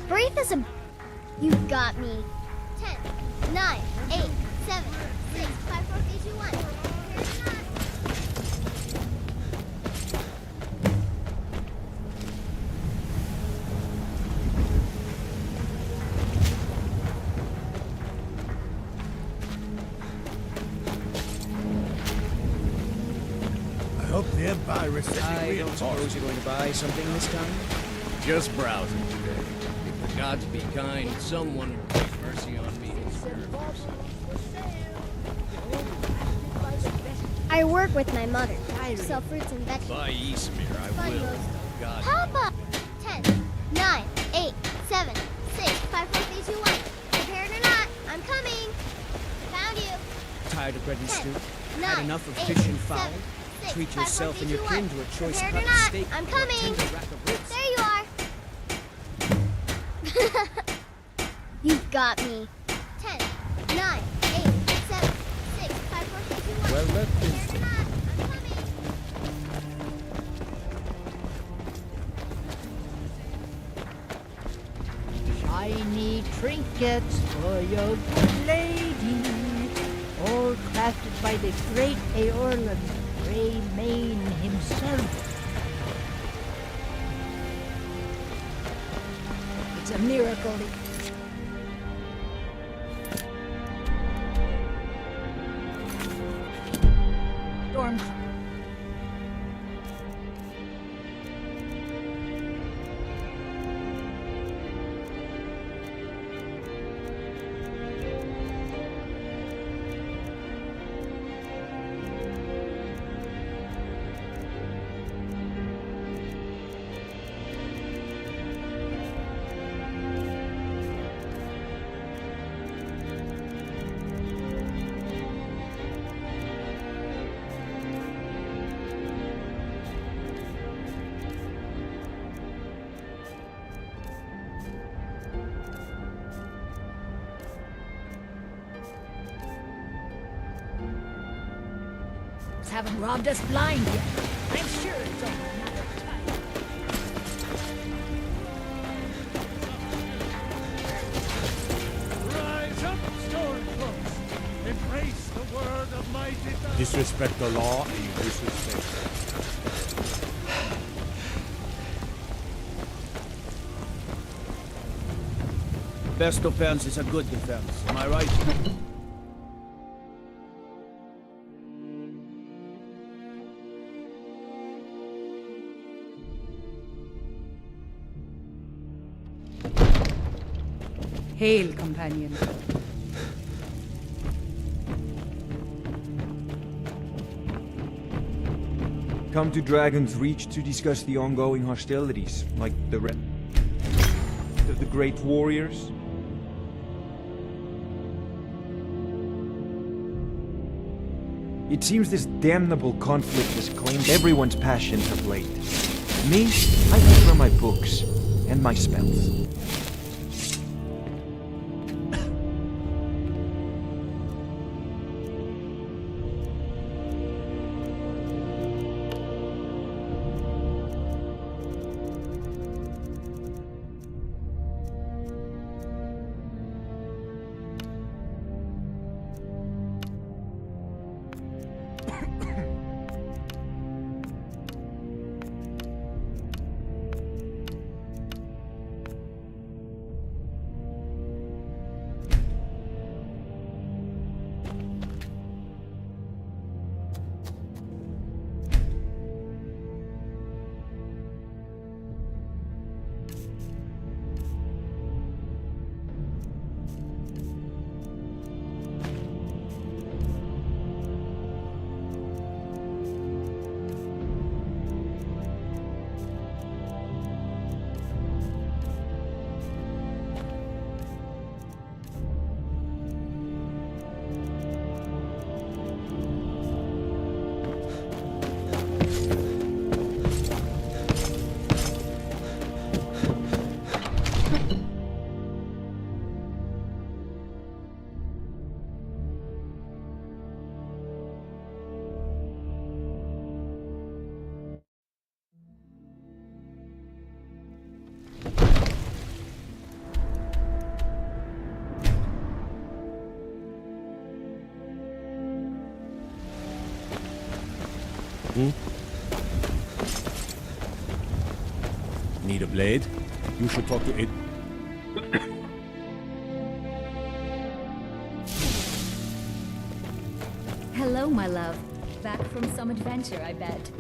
Breathe is a... You got me. 10, 9, 8, 7, 6, 5, 4, 3, 2, 1. I hope the Empire is sending me a suppose you're going to buy something this time? Just browsing today. If the gods be kind, someone will take mercy on me. I work with my mother. I sell fruits and vegetables. By Eastmere, I Fun will. goes- God. Papa! 10, 9, 8, 7, 6, 5, 4, 3, 2, 1. Prepared or not, I'm coming. Found you. Tired of bread and 10, stew? 9, Had enough of 8, fish and fowl? 7, 6, Treat 5, 4, yourself 3, and your 2, kin 1. to a choice Prepared cut or of not, steak I'm or a coming. tender rack of ribs. There you are. You've got me. 10, 9, 8, 7, 6, 5, 4, 3, 2, 1. Well, let this- Prepared or not, I'm coming. Shiny trinkets for your good lady, all crafted by the great Aorlan Greymane himself. It's a miracle. Storm. Haven't robbed us blind yet. I'm sure it's only a matter of time. Rise up, Stormcloaks! Embrace the word of my divine... Disrespect the law, and you disrespect. Best offense is a good defense. Am I right? Hail, companion. Come to Dragon's Reach to discuss the ongoing hostilities, like the rest of the great warriors. It seems this damnable conflict has claimed everyone's passions of late. Me, I prefer my books and my spells. Need a blade? You should talk to it. Hello, my love. Back from some adventure, I bet.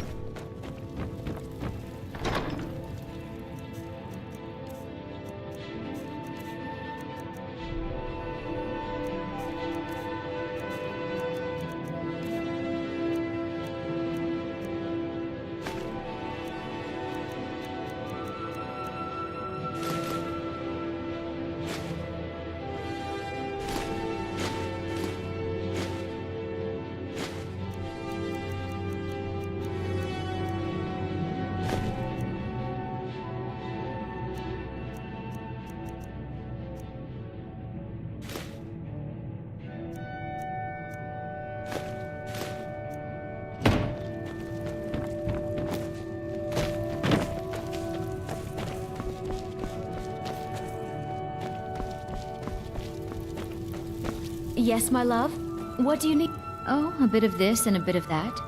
Yes, my love? What do you need? Oh, a bit of this and a bit of that.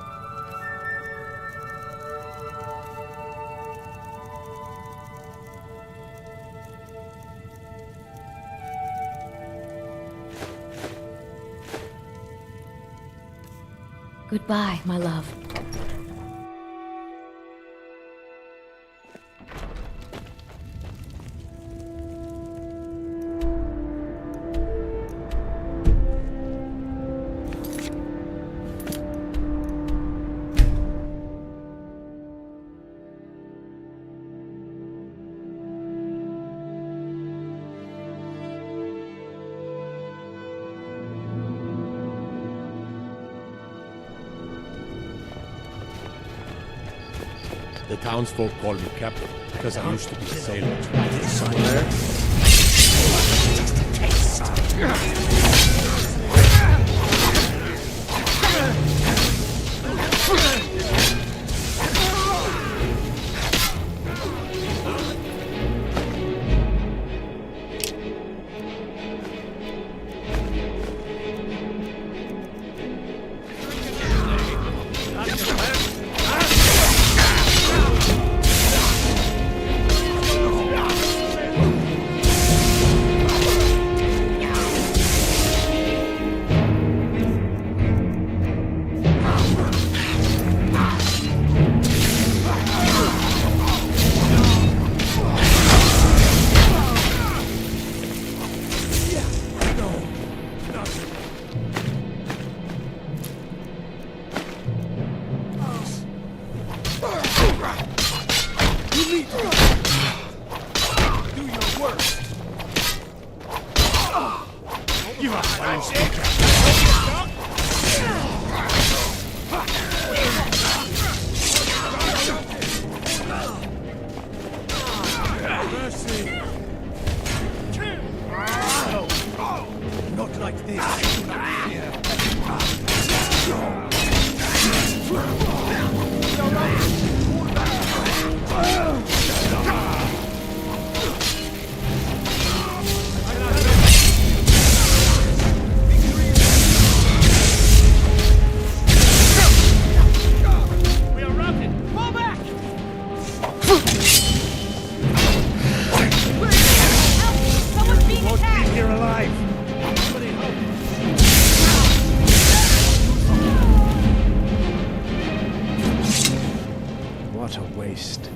Goodbye, my love. The townsfolk call me captain because I used to be a sailor. Not like this. We are routed. Fall back! Someone's being Won't attacked! be here alive. Somebody help. What a waste.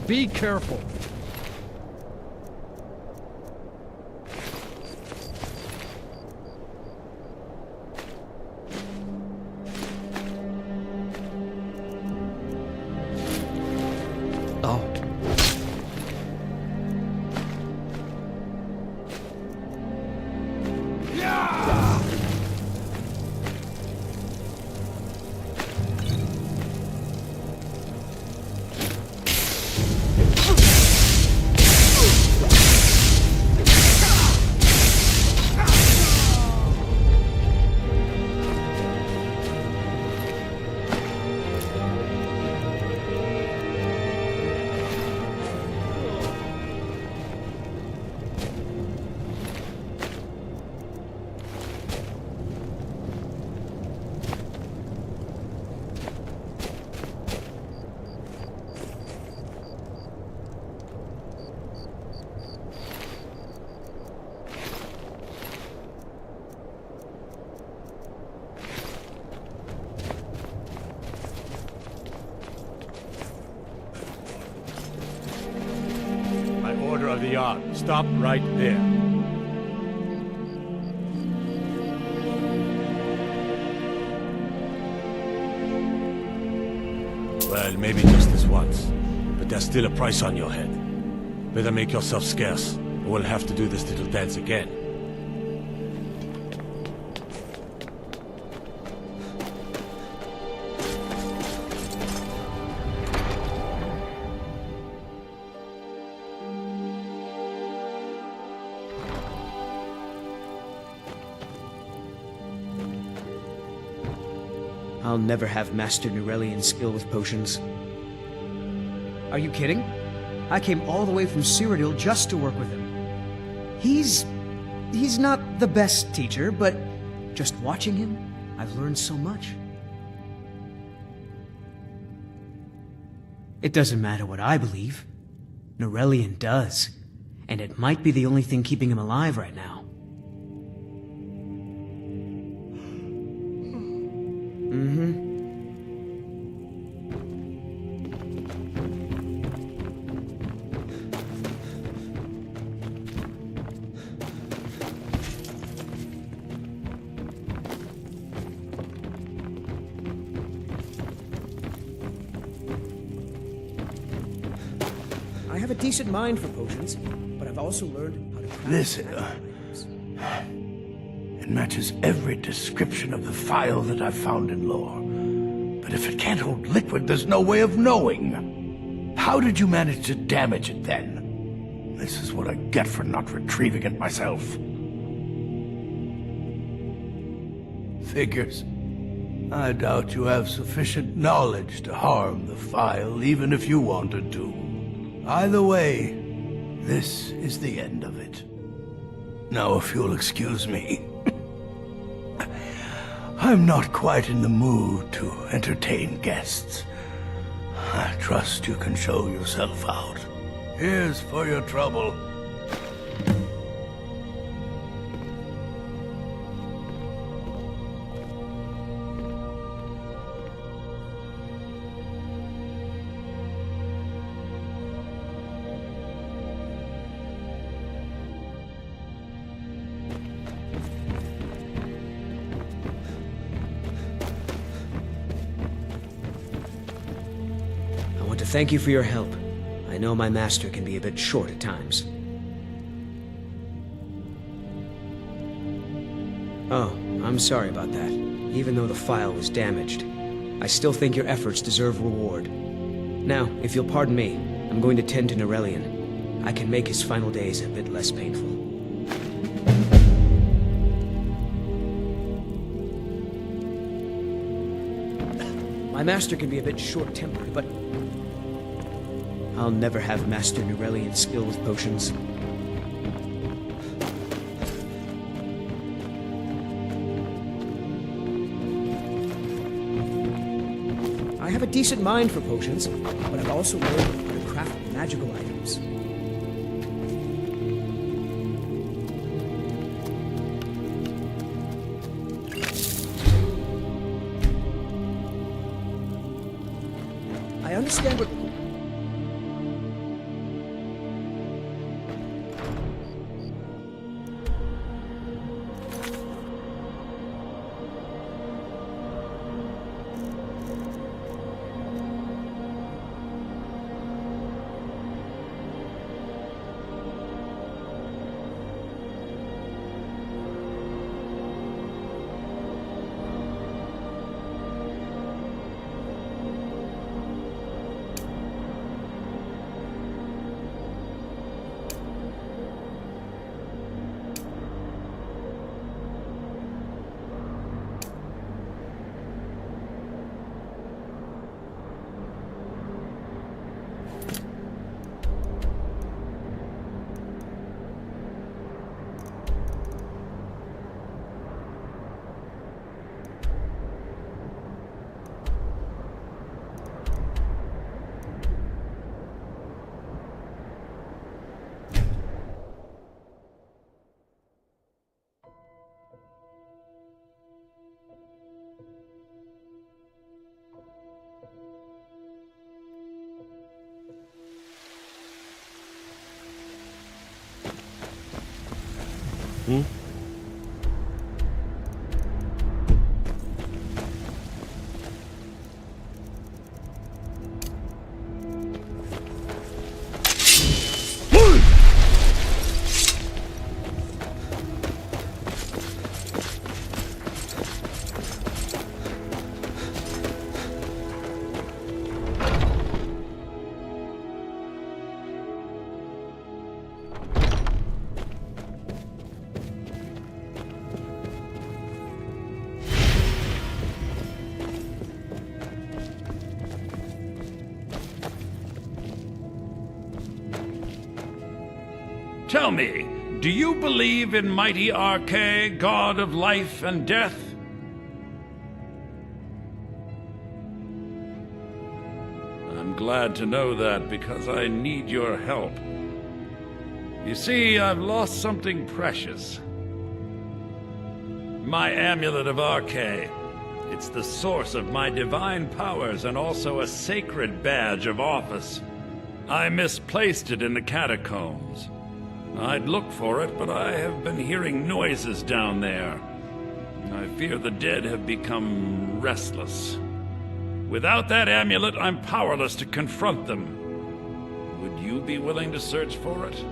Be careful. Oh. of the yard. Stop right there. Well, maybe just this once. But there's still a price on your head. Better make yourself scarce, or we'll have to do this little dance again. I'll never have mastered Nurelian's skill with potions. Are you kidding? I came all the way from Cyrodiil just to work with him. He's not the best teacher, but just watching him, I've learned so much. It doesn't matter what I believe. Nurelian does. And it might be the only thing keeping him alive right now. I have a decent mind for potions, but I've also learned how to craft This, magic items. it matches every description of the phial that I've found in lore. But if it can't hold liquid, there's no way of knowing. How did you manage to damage it then? This is what I get for not retrieving it myself. Figures. I doubt you have sufficient knowledge to harm the phial, even if you wanted to. Either way, this is the end of it. Now, if you'll excuse me, I'm not quite in the mood to entertain guests. I trust you can show yourself out. Here's for your trouble. I want to thank you for your help. I know my master can be a bit short at times. Oh, I'm sorry about that. Even though the file was damaged, I still think your efforts deserve reward. Now, if you'll pardon me, I'm going to tend to Nurelian. I can make his final days a bit less painful. My master can be a bit short-tempered, but I'll never have mastered Nurelian's skill with potions. I have a decent mind for potions, but I've also learned how to craft magical items. I understand what... Tell me, do you believe in mighty Arche, god of life and death? I'm glad to know that because I need your help. You see, I've lost something precious. My amulet of Arche. It's the source of my divine powers and also a sacred badge of office. I misplaced it in the catacombs. I'd look for it, but I have been hearing noises down there. I fear the dead have become restless. Without that amulet, I'm powerless to confront them. Would you be willing to search for it?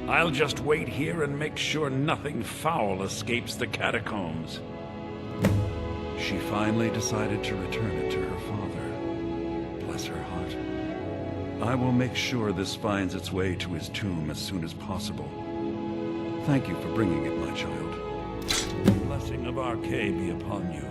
I'll just wait here and make sure nothing foul escapes the catacombs. She finally decided to return it to her father. Bless her heart. I will make sure this finds its way to his tomb as soon as possible. Thank you for bringing it, my child. The blessing of Arche be upon you.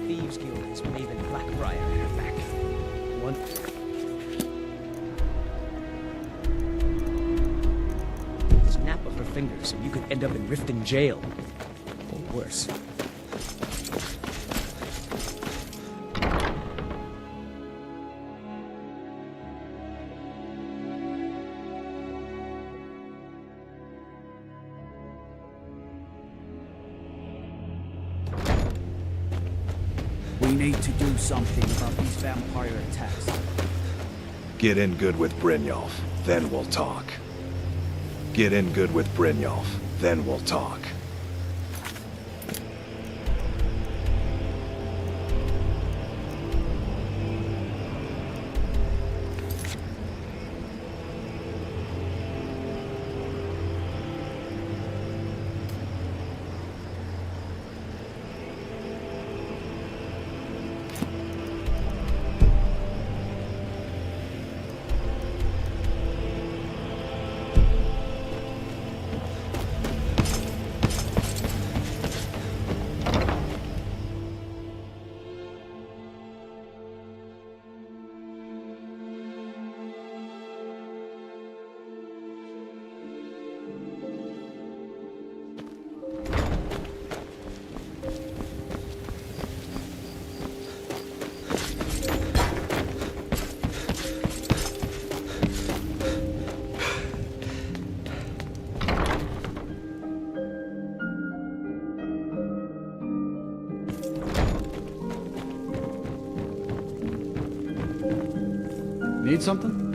Thieves Guild has Maven Blackbriar at her back. One... Snap of her fingers and you could end up in Riften jail. Or worse. We need to do something about these vampire attacks. Get in good with Brynjolf, then we'll talk. Get in good with Brynjolf, then we'll talk. Need something?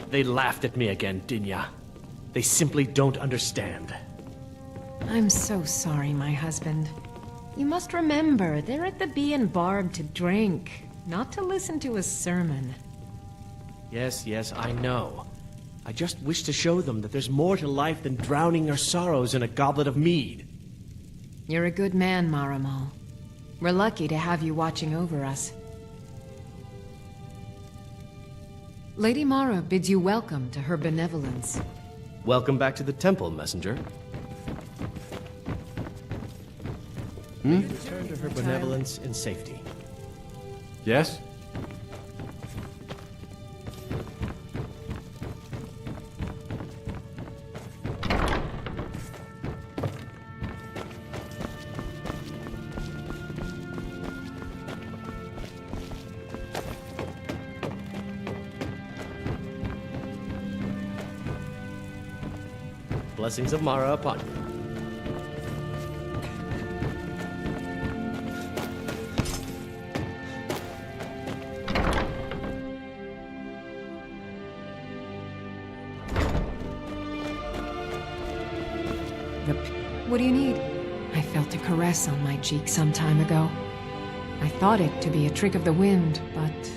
They laughed at me again, Dinya. They simply don't understand. I'm so sorry, my husband. You must remember, they're at the Bee and Barb to drink, not to listen to a sermon. Yes, I know. I just wish to show them that there's more to life than drowning our sorrows in a goblet of mead. You're a good man, Maramal. We're lucky to have you watching over us. Lady Mara bids you welcome to her benevolence. Welcome back to the temple, messenger. Return to her benevolence in safety. Yes? Blessings of Mara upon you. What do you need? I felt a caress on my cheek some time ago. I thought it to be a trick of the wind, but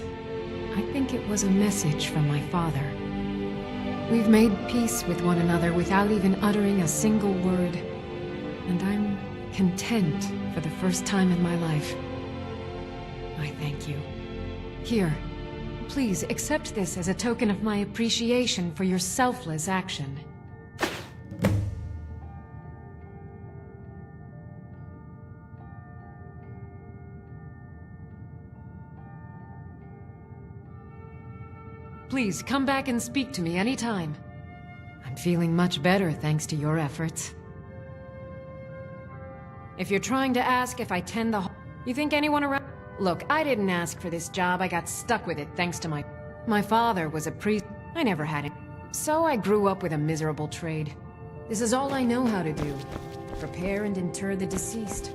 I think it was a message from my father. We've made peace with one another without even uttering a single word, and I'm content for the first time in my life. I thank you. Here, please accept this as a token of my appreciation for your selfless action. Please, come back and speak to me anytime. I'm feeling much better thanks to your efforts. If you're trying to ask if I tend the... You think anyone around... Look, I didn't ask for this job. I got stuck with it thanks to my... My father was a priest. I never had it. So I grew up with a miserable trade. This is all I know how to do. Prepare and inter the deceased.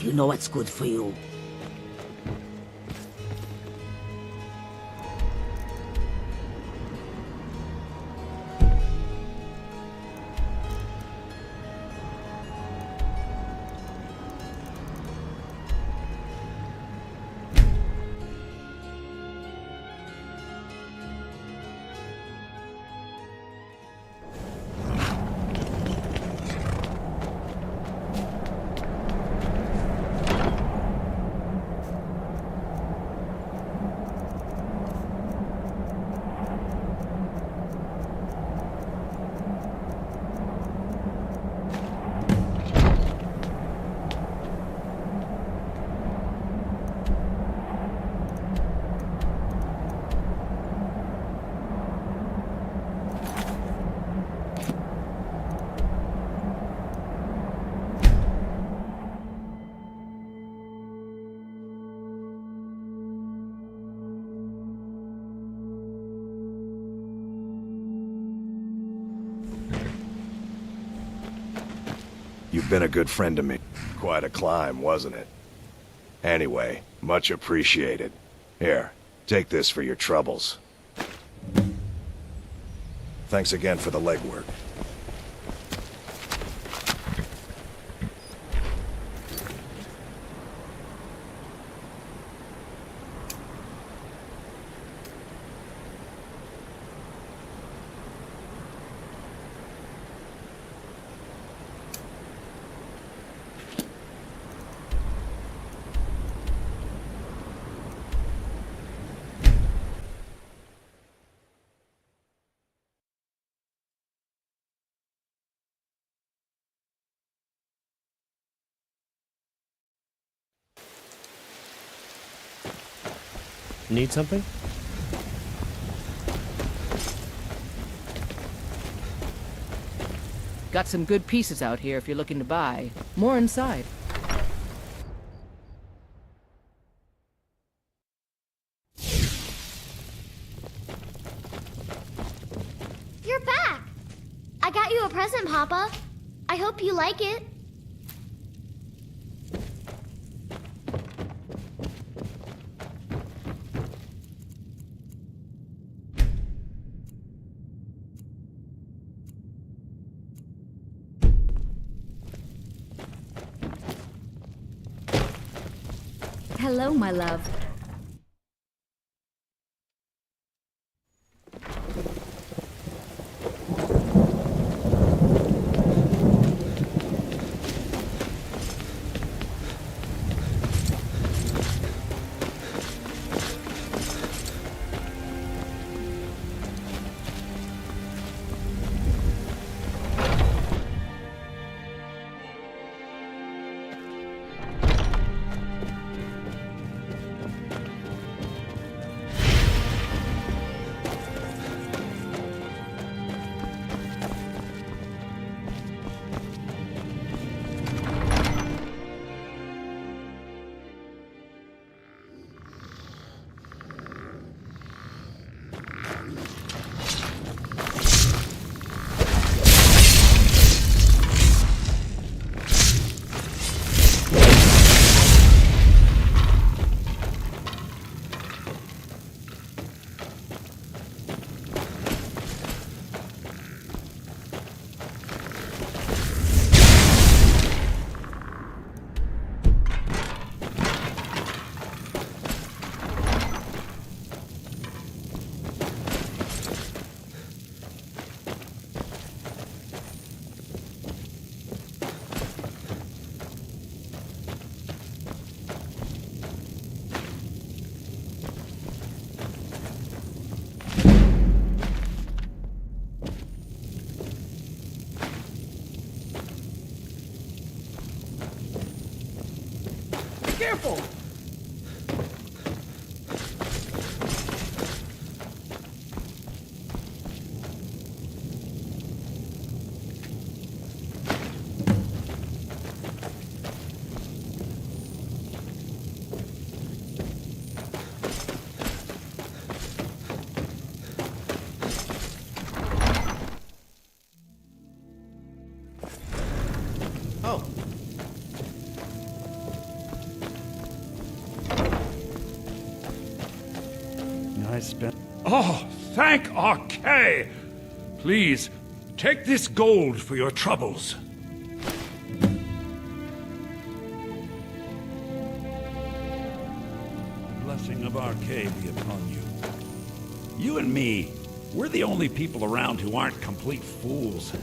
You know what's good for you. You've been a good friend to me. Quite a climb, wasn't it? Anyway, much appreciated. Here, take this for your troubles. Thanks again for the legwork. Need something? Got some good pieces out here if you're looking to buy. More inside. You're back! I got you a present, Papa. I hope you like it. Hello, my love. Careful! I spent... Oh, thank Arkay! Please, take this gold for your troubles. The blessing of Arkay be upon you. You and me, we're the only people around who aren't complete fools.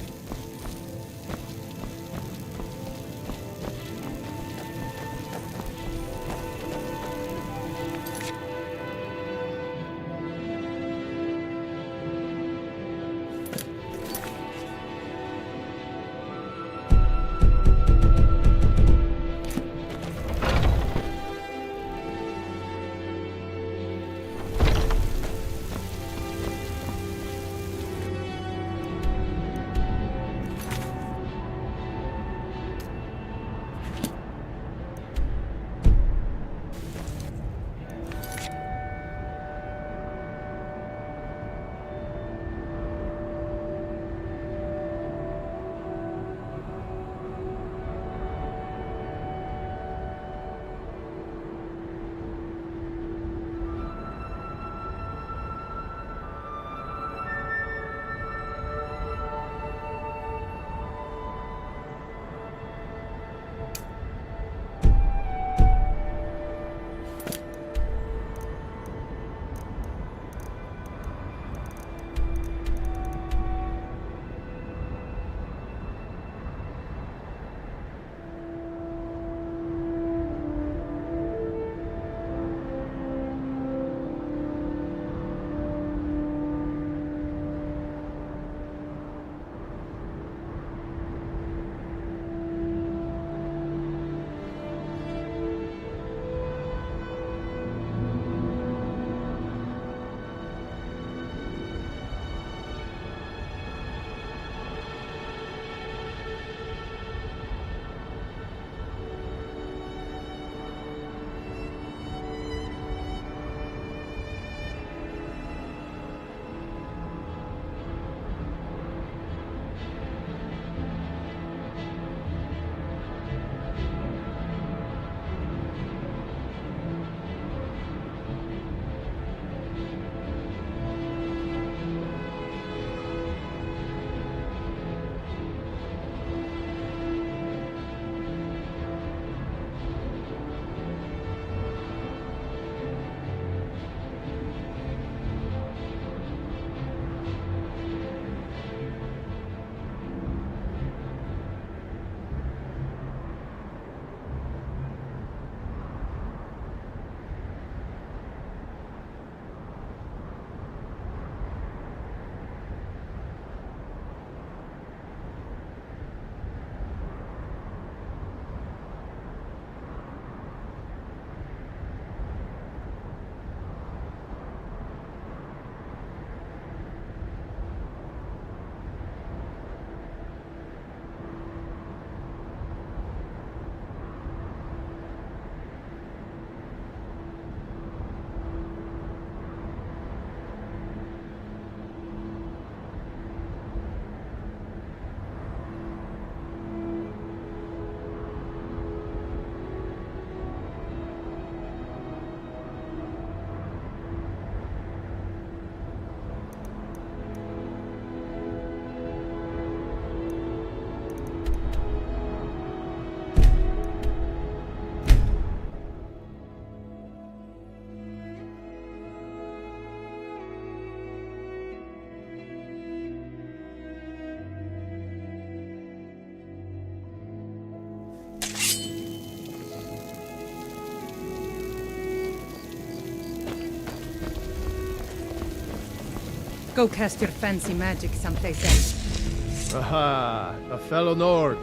Go cast your fancy magic someplace else. Aha! A fellow Nord.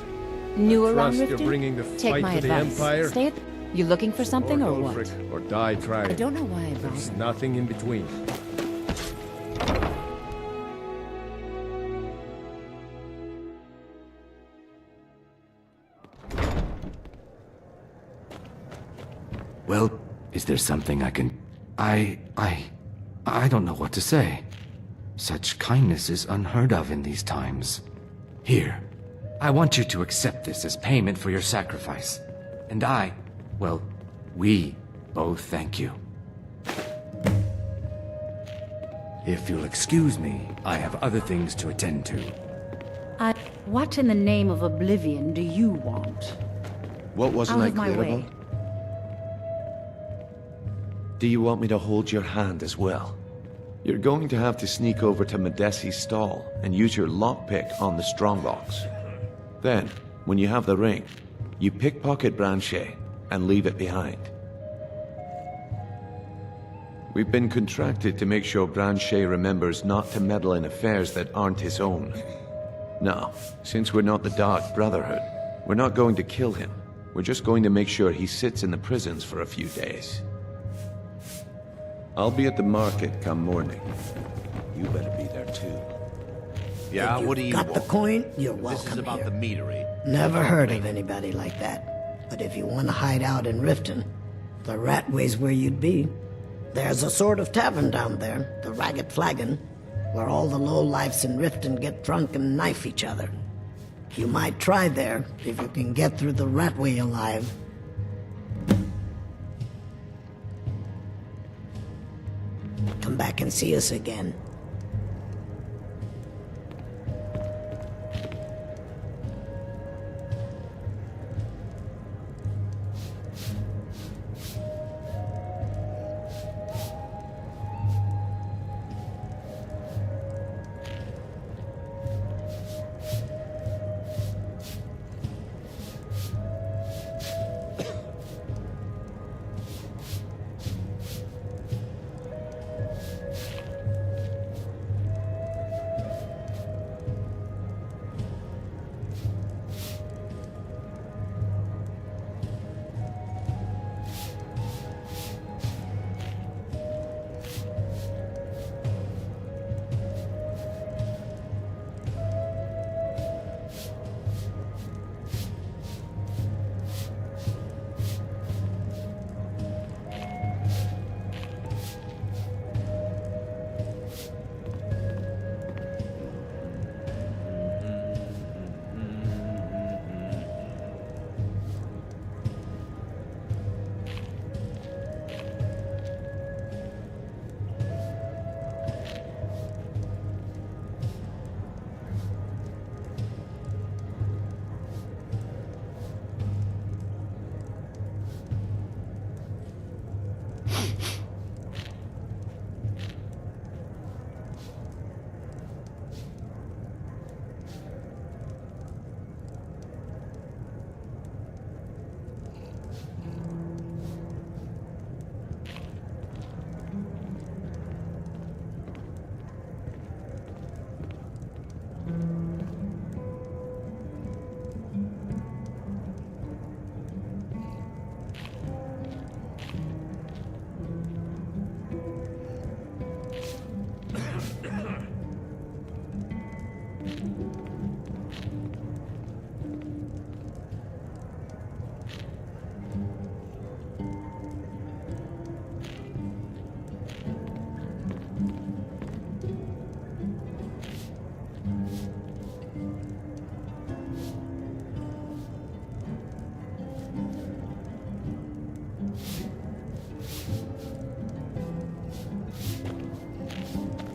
New I around trust you're Riften? bringing the Take fight my to the advice. Empire. Stay at You looking for something or what? Ulfric, or die trying. I don't know why I There's bother. nothing in between. Well, is there something I can... I don't know what to say. Such kindness is unheard of in these times. Here, I want you to accept this as payment for your sacrifice. And we both thank you. If you'll excuse me, I have other things to attend to. What in the name of oblivion do you want? What wasn't Out I of my clear way. about? Do you want me to hold your hand as well? You're going to have to sneak over to Medesi's stall and use your lockpick on the strongbox. Then, when you have the ring, you pickpocket Branchet and leave it behind. We've been contracted to make sure Branchet remembers not to meddle in affairs that aren't his own. Now, since we're not the Dark Brotherhood, we're not going to kill him. We're just going to make sure he sits in the prisons for a few days. I'll be at the market come morning. You better be there too. Yeah, If what do you got want? the coin, you're welcome This is about here. the meadery. Never heard of anybody like that. But if you want to hide out in Riften, the Ratway's where you'd be. There's a sort of tavern down there, the Ragged Flagon, where all the lowlifes in Riften get drunk and knife each other. You might try there, if you can get through the Ratway alive. Come back and see us again.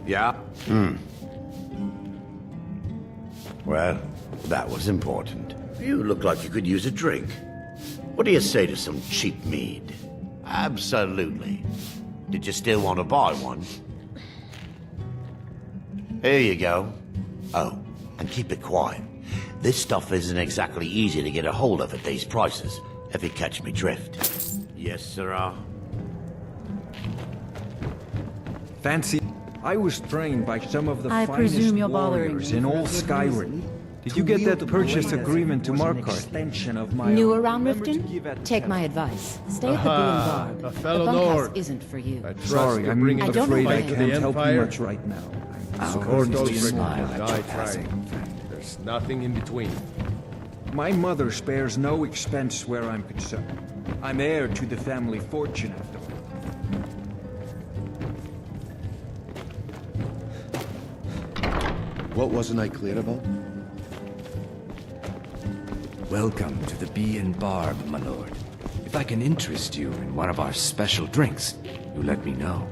Yeah? Well, that was important. You look like you could use a drink. What do you say to some cheap mead? Absolutely. Did you still want to buy one? Here you go. Oh, and keep it quiet. This stuff isn't exactly easy to get a hold of at these prices, if you catch me drift. Yes, sirrah. Fancy. I was trained by some of the I finest presume you're bothering warriors me in for all a good Skyrim. reason. Did you get that purchase agreement to Markarth? New around Riften? Take my advice. Stay at the Boo and Barb. a fellow the bunkhouse Lord. isn't for you. Sorry, I'm I don't afraid know I when. can't help you much right now. I'll Accordingly smile smile at your passing. There's nothing in between. My mother spares no expense where I'm concerned. I'm heir to the family fortune after all. What wasn't I clear about? Welcome to the Bee and Barb, my lord. If I can interest you in one of our special drinks, you let me know.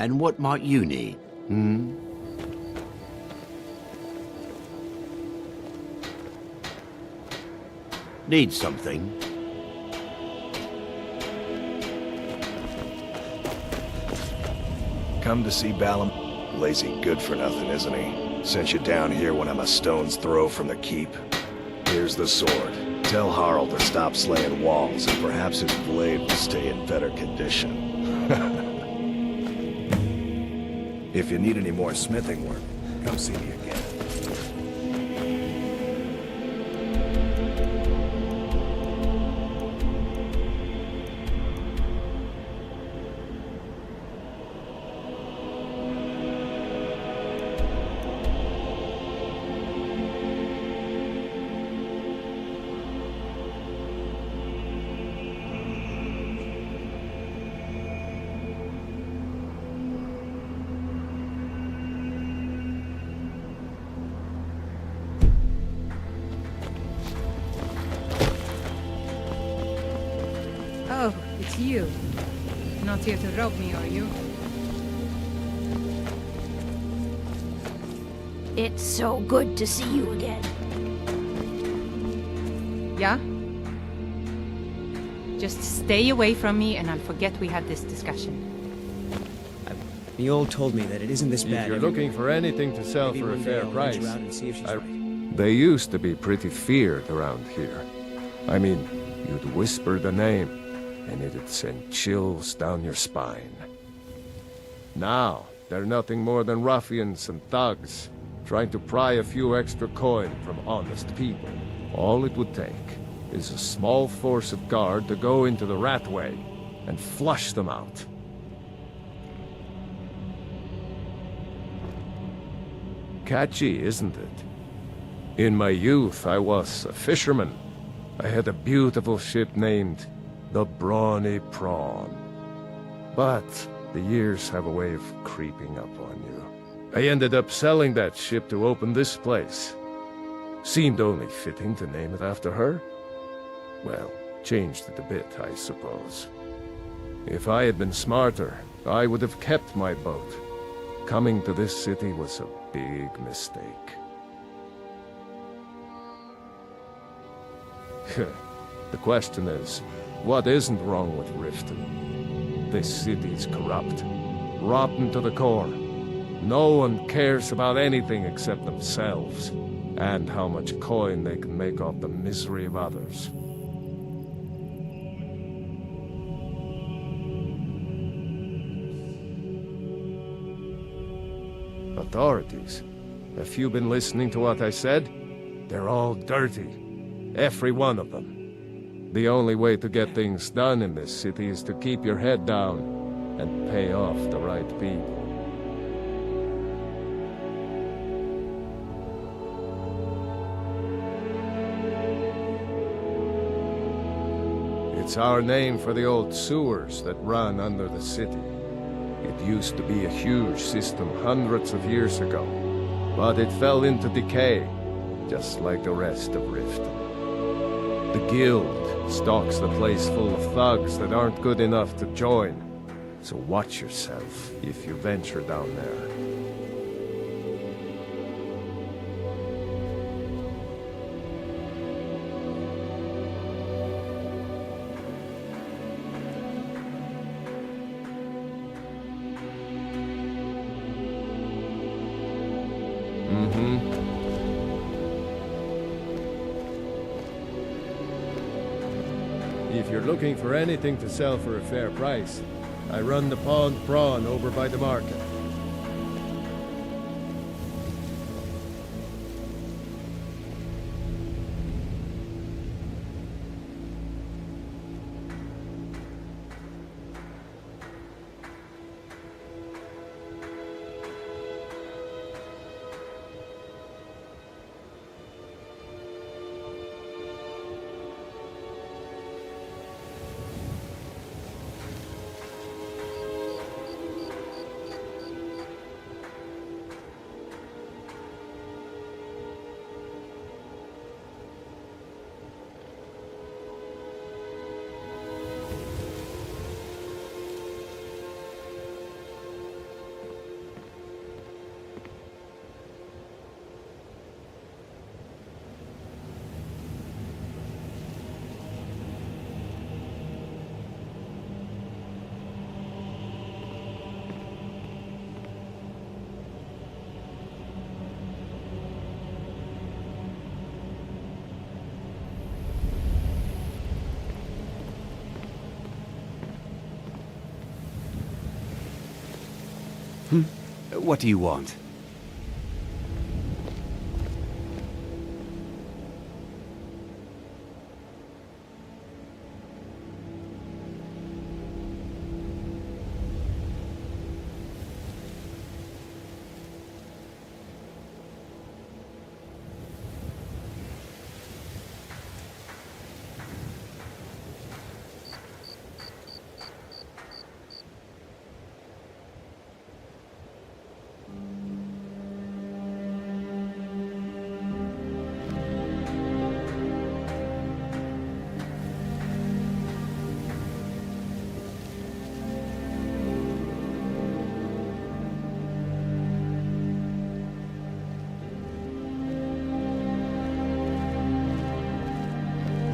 And what might you need, hmm? Need something? Come to see Balam? Lazy good for nothing, isn't he? Sent you down here when I'm a stone's throw from the keep. Here's the sword. Tell Harald to stop slaying walls, and perhaps his blade will stay in better condition. If you need any more smithing work, come see me again. Oh, it's you. Not here to rob me, are you? It's so good to see you again. Yeah? Just stay away from me and I'll forget we had this discussion. The old told me that it isn't this bad. If you're looking for anything to sell Maybe for a one day fair I'll price, venture out and see if she's right. they used to be pretty feared around here. I mean, you'd whisper the name, and it'd send chills down your spine. Now, they're nothing more than ruffians and thugs, trying to pry a few extra coin from honest people. All it would take is a small force of guard to go into the Ratway and flush them out. Catchy, isn't it? In my youth, I was a fisherman. I had a beautiful ship named the Brawny Prawn. But the years have a way of creeping up on you. I ended up selling that ship to open this place. Seemed only fitting to name it after her. Well, changed it a bit, I suppose. If I had been smarter, I would have kept my boat. Coming to this city was a big mistake. The question is, what isn't wrong with Riften? This city's corrupt, rotten to the core. No one cares about anything except themselves, and how much coin they can make off the misery of others. Authorities, have you been listening to what I said? They're all dirty, every one of them. The only way to get things done in this city is to keep your head down and pay off the right people. It's our name for the old sewers that run under the city. It used to be a huge system hundreds of years ago, but it fell into decay, just like the rest of Riften. The Guild stocks the place full of thugs that aren't good enough to join, so watch yourself if you venture down there. If you're looking for anything to sell for a fair price, I run the Pond Prawn over by the market. What do you want?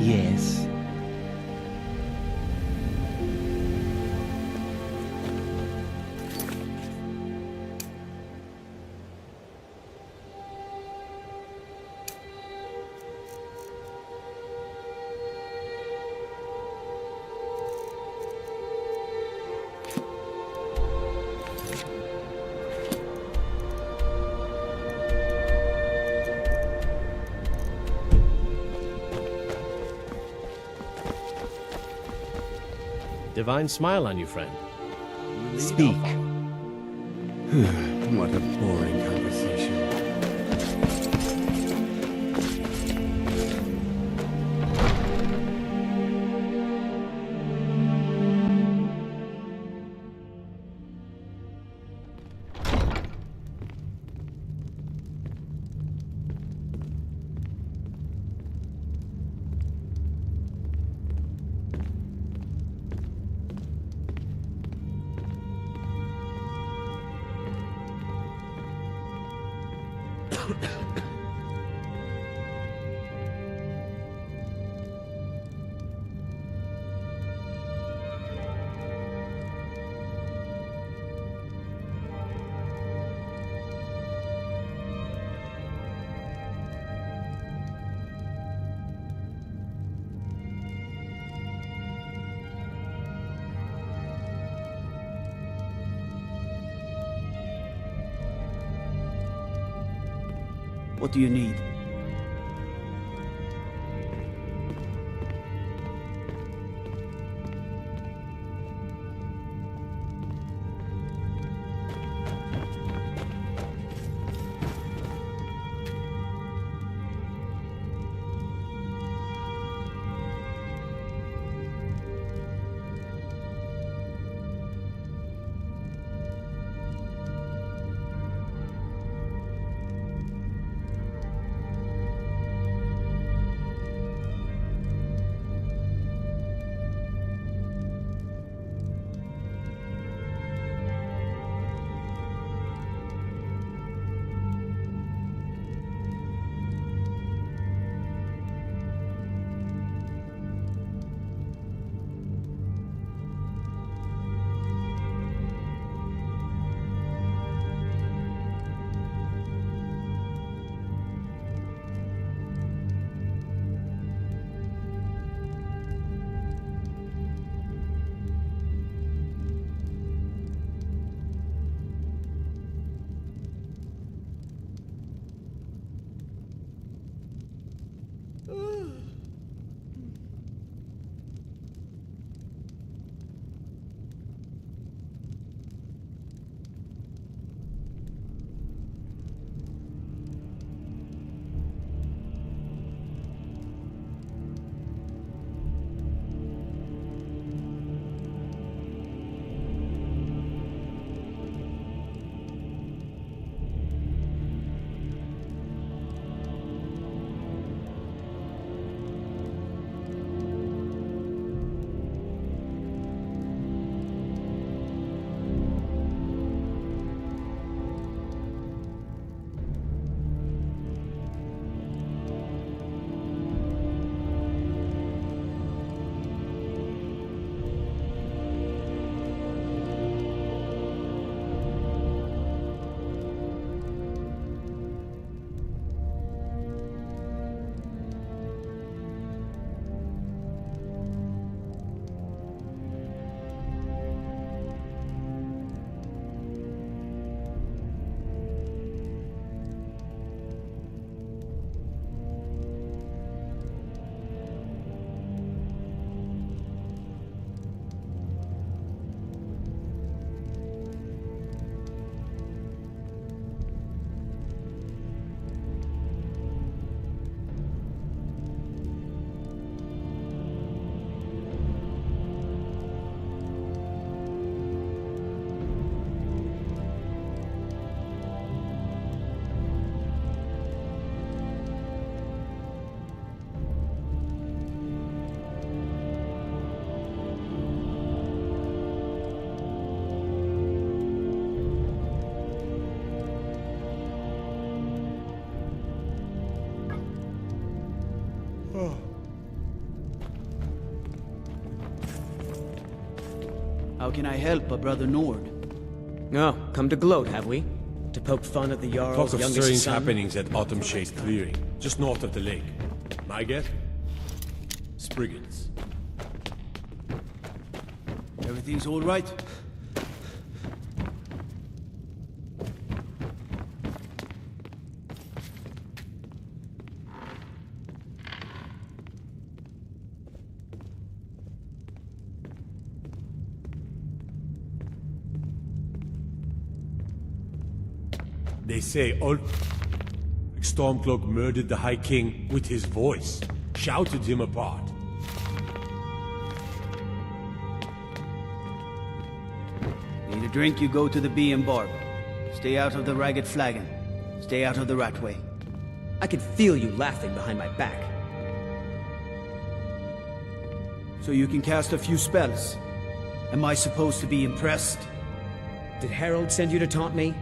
Yes. Divine smile on you, friend. Speak. What a boring conversation. What do you need? How can I help a brother Nord? Oh, come to gloat, have we? To poke fun at the Jarl's Talk of youngest strange son? happenings at Autumn Shade Clearing, just north of the lake. My guess? Spriggans. Everything's all right? They say Stormcloak murdered the High King with his voice, shouted him apart. Need a drink, you go to the Bee and Barb. Stay out of the Ragged Flagon. Stay out of the Ratway. I could feel you laughing behind my back. So you can cast a few spells. Am I supposed to be impressed? Did Harold send you to taunt me?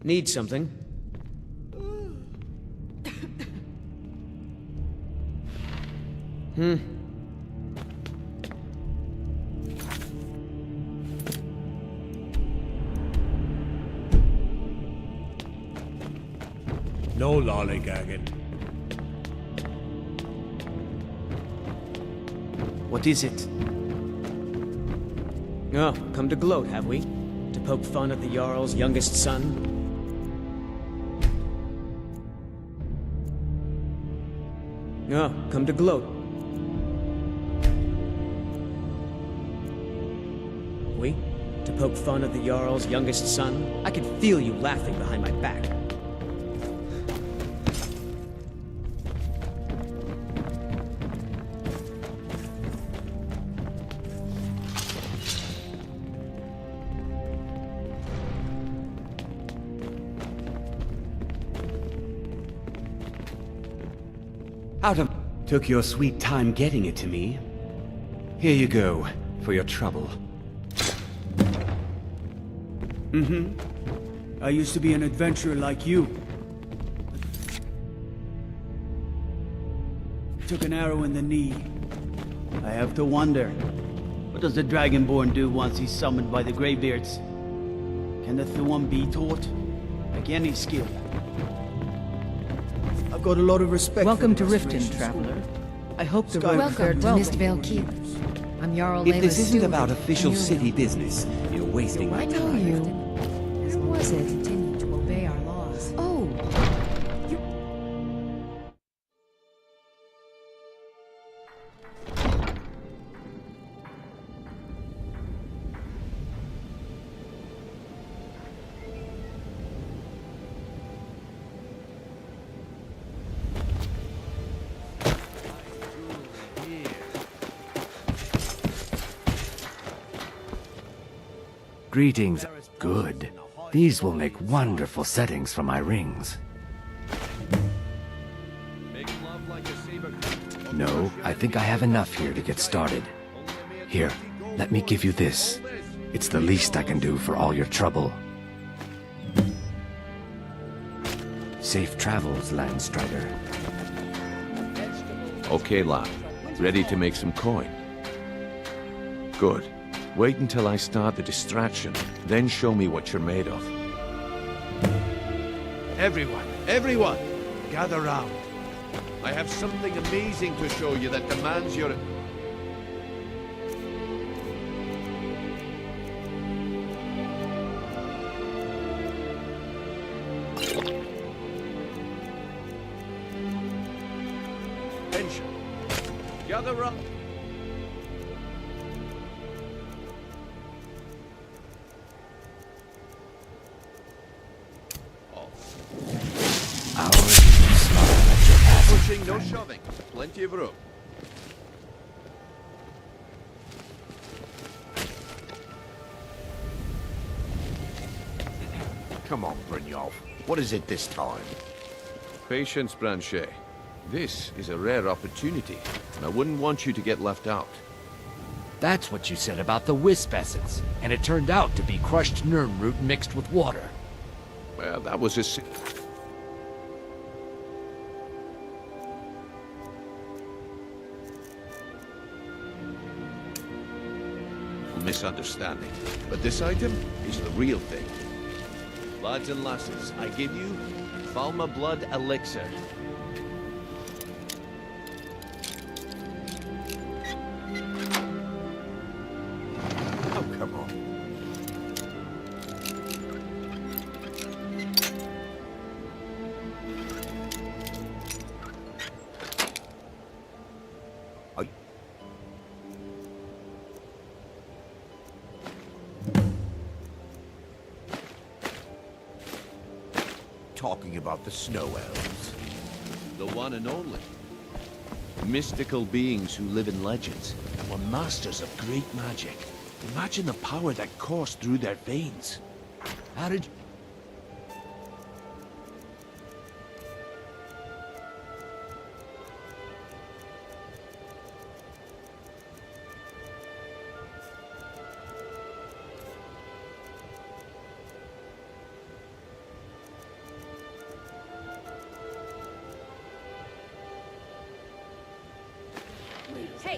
Need something? No lollygagging. What is it? Oh, come to gloat, have we? To poke fun at the Jarl's youngest son? Oh, come to gloat. We? To poke fun at the Jarl's youngest son? I could feel you laughing behind my back. Took your sweet time getting it to me. Here you go, for your trouble. I used to be an adventurer like you. Took an arrow in the knee. I have to wonder, what does the Dragonborn do once he's summoned by the Greybeards? Can the Thuan be taught? Like any skill? I've got a lot of respect Welcome for to the Riften, Restoration traveler. School. I hope the Skyrim road Welcome fared to well. Mistvale Keep. I'm Jarl If this Layla's isn't about steward. official Near city them. business, you're wasting my I know time. you. Where was it? Continue to obey our laws. Oh, Greetings. Good. These will make wonderful settings for my rings. No, I think I have enough here to get started. Here, let me give you this. It's the least I can do for all your trouble. Safe travels, Landstrider. Okay, lad. Ready to make some coin? Good. Wait until I start the distraction, then show me what you're made of. Everyone, gather round. I have something amazing to show you that demands your... attention. Gather round. Pushing, no shoving. Plenty of room. Come on, Brynjolf. What is it this time? Patience, Branchet. This is a rare opportunity, and I wouldn't want you to get left out. That's what you said about the wisp essence, and it turned out to be crushed Nirnroot mixed with water. Well, that was a... misunderstanding. But this item is the real thing. Lads and lasses, I give you Falma Blood Elixir. Oh, come on. Talking about the snow elves. The one and only. Mystical beings who live in legends and were masters of great magic. Imagine the power that coursed through their veins. How did...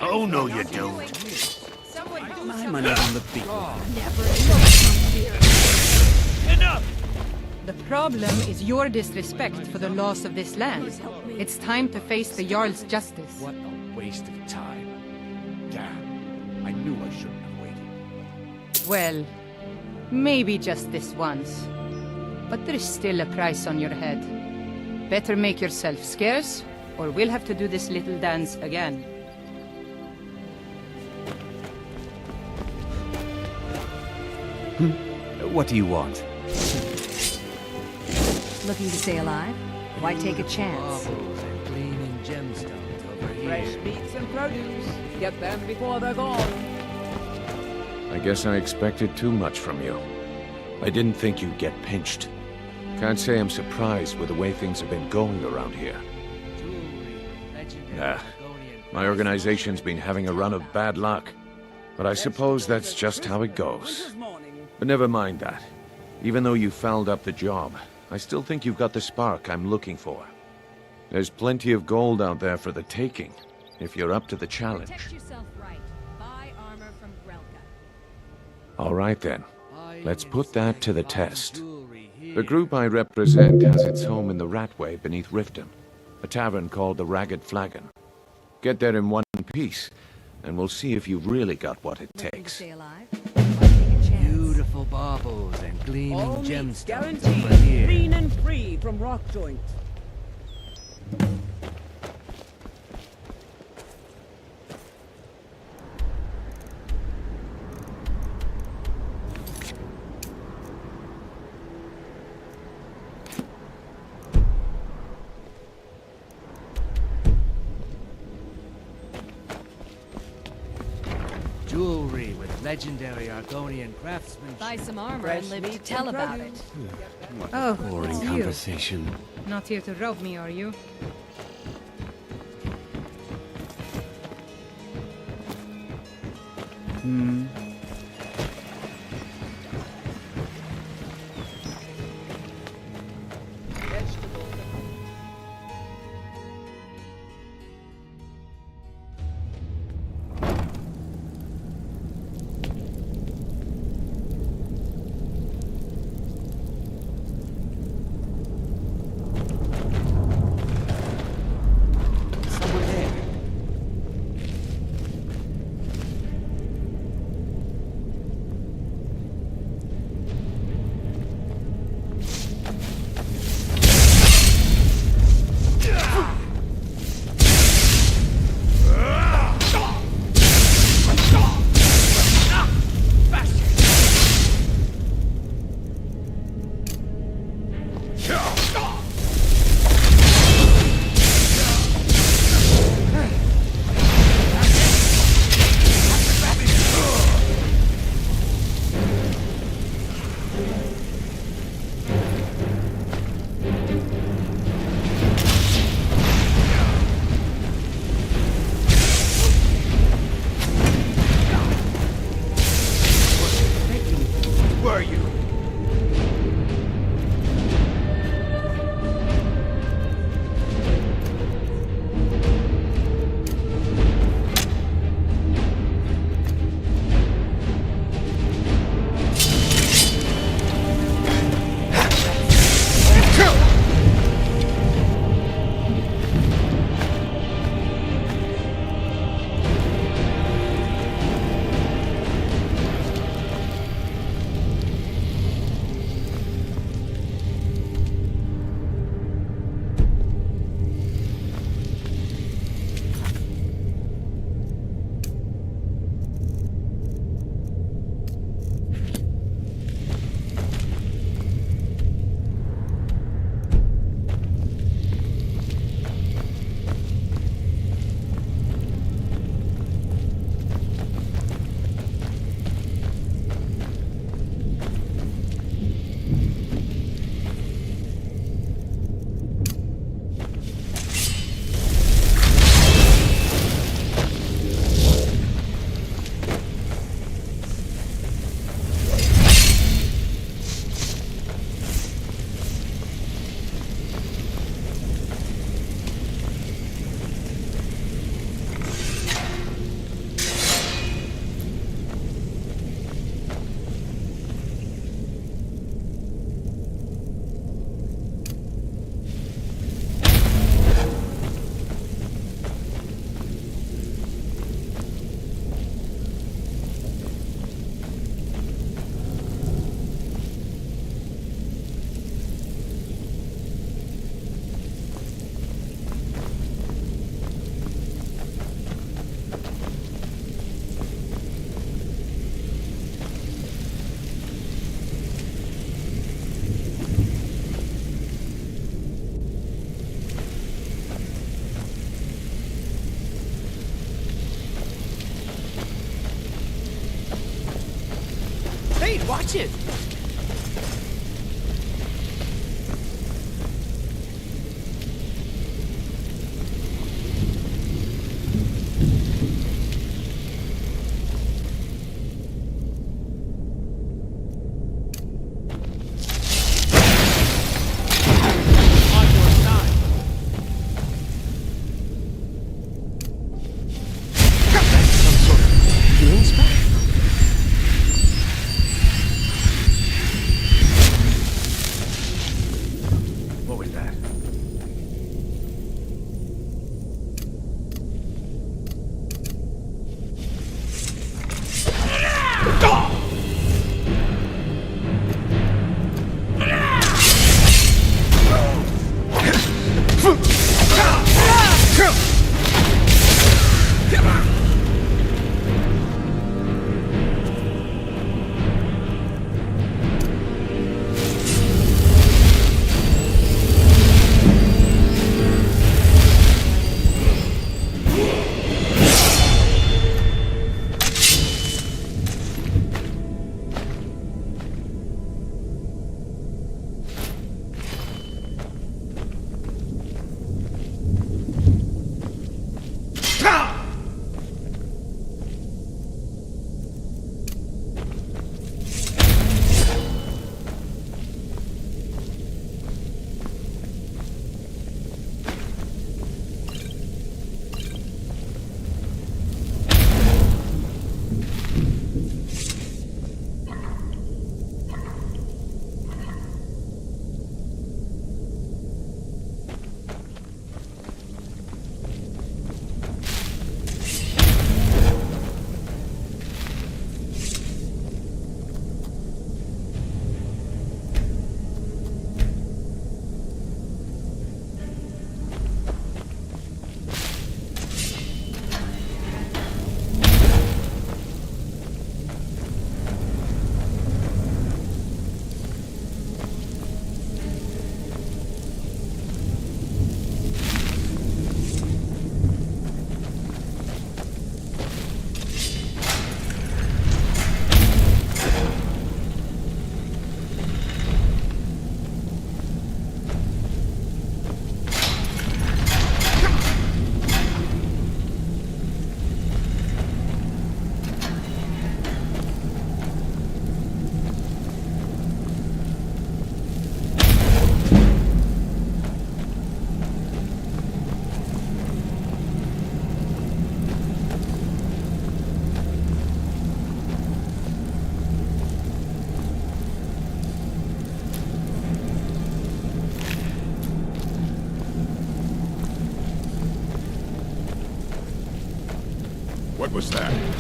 Oh, no, you don't. My money's on the big one. Enough! The problem is your disrespect for the laws of this land. It's time to face the Jarl's justice. What a waste of time. Damn. I knew I shouldn't have waited. Well, maybe just this once. But there's still a price on your head. Better make yourself scarce, or we'll have to do this little dance again. What do you want? Looking to stay alive? Why take a chance? Gleaming gemstones over here. Fresh meats and produce. Get them before they're gone. I guess I expected too much from you. I didn't think you'd get pinched. Can't say I'm surprised with the way things have been going around here. Nah, my organization's been having a run of bad luck. But I suppose that's just how it goes. But never mind that. Even though you fouled up the job, I still think you've got the spark I'm looking for. There's plenty of gold out there for the taking, if you're up to the challenge. Protect yourself right. Buy armor from Grelka. All right then. Let's put that to the test. The group I represent has its home in the Ratway beneath Riften, a tavern called the Ragged Flagon. Get there in one piece, and we'll see if you've really got what it takes. Beautiful baubles and gleaming All meats gemstones guaranteed, over here. clean and free from rock joints. Jewelry with legendary Argonian craftsmanship. Buy some armor Fresh and live to meats tell and about produce. it. Oh, Boring it's you. conversation. Not here to rob me, are you? Watch it! What was that? What was that?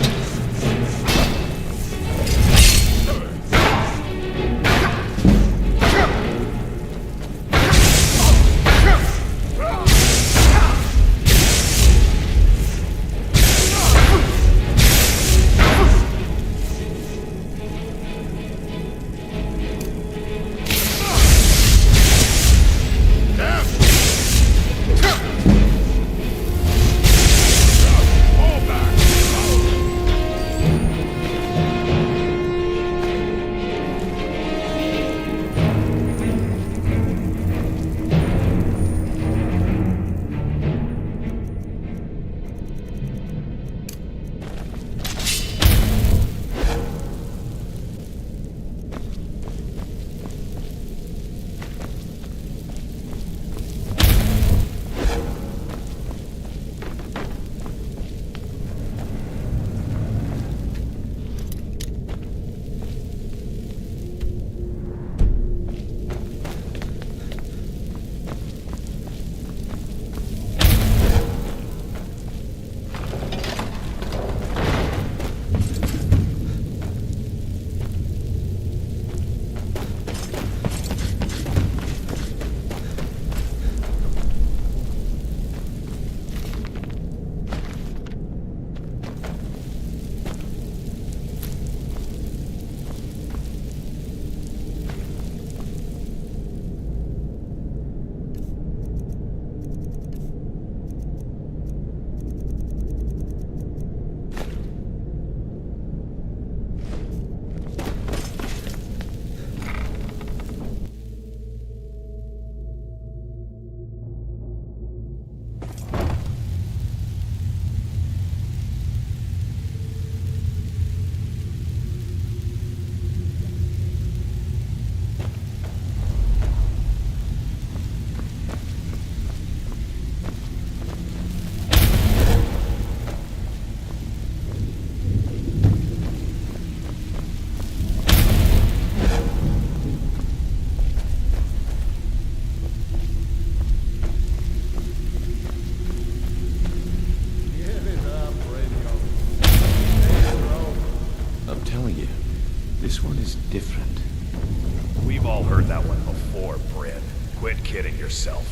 for, Bryn? Quit kidding yourself.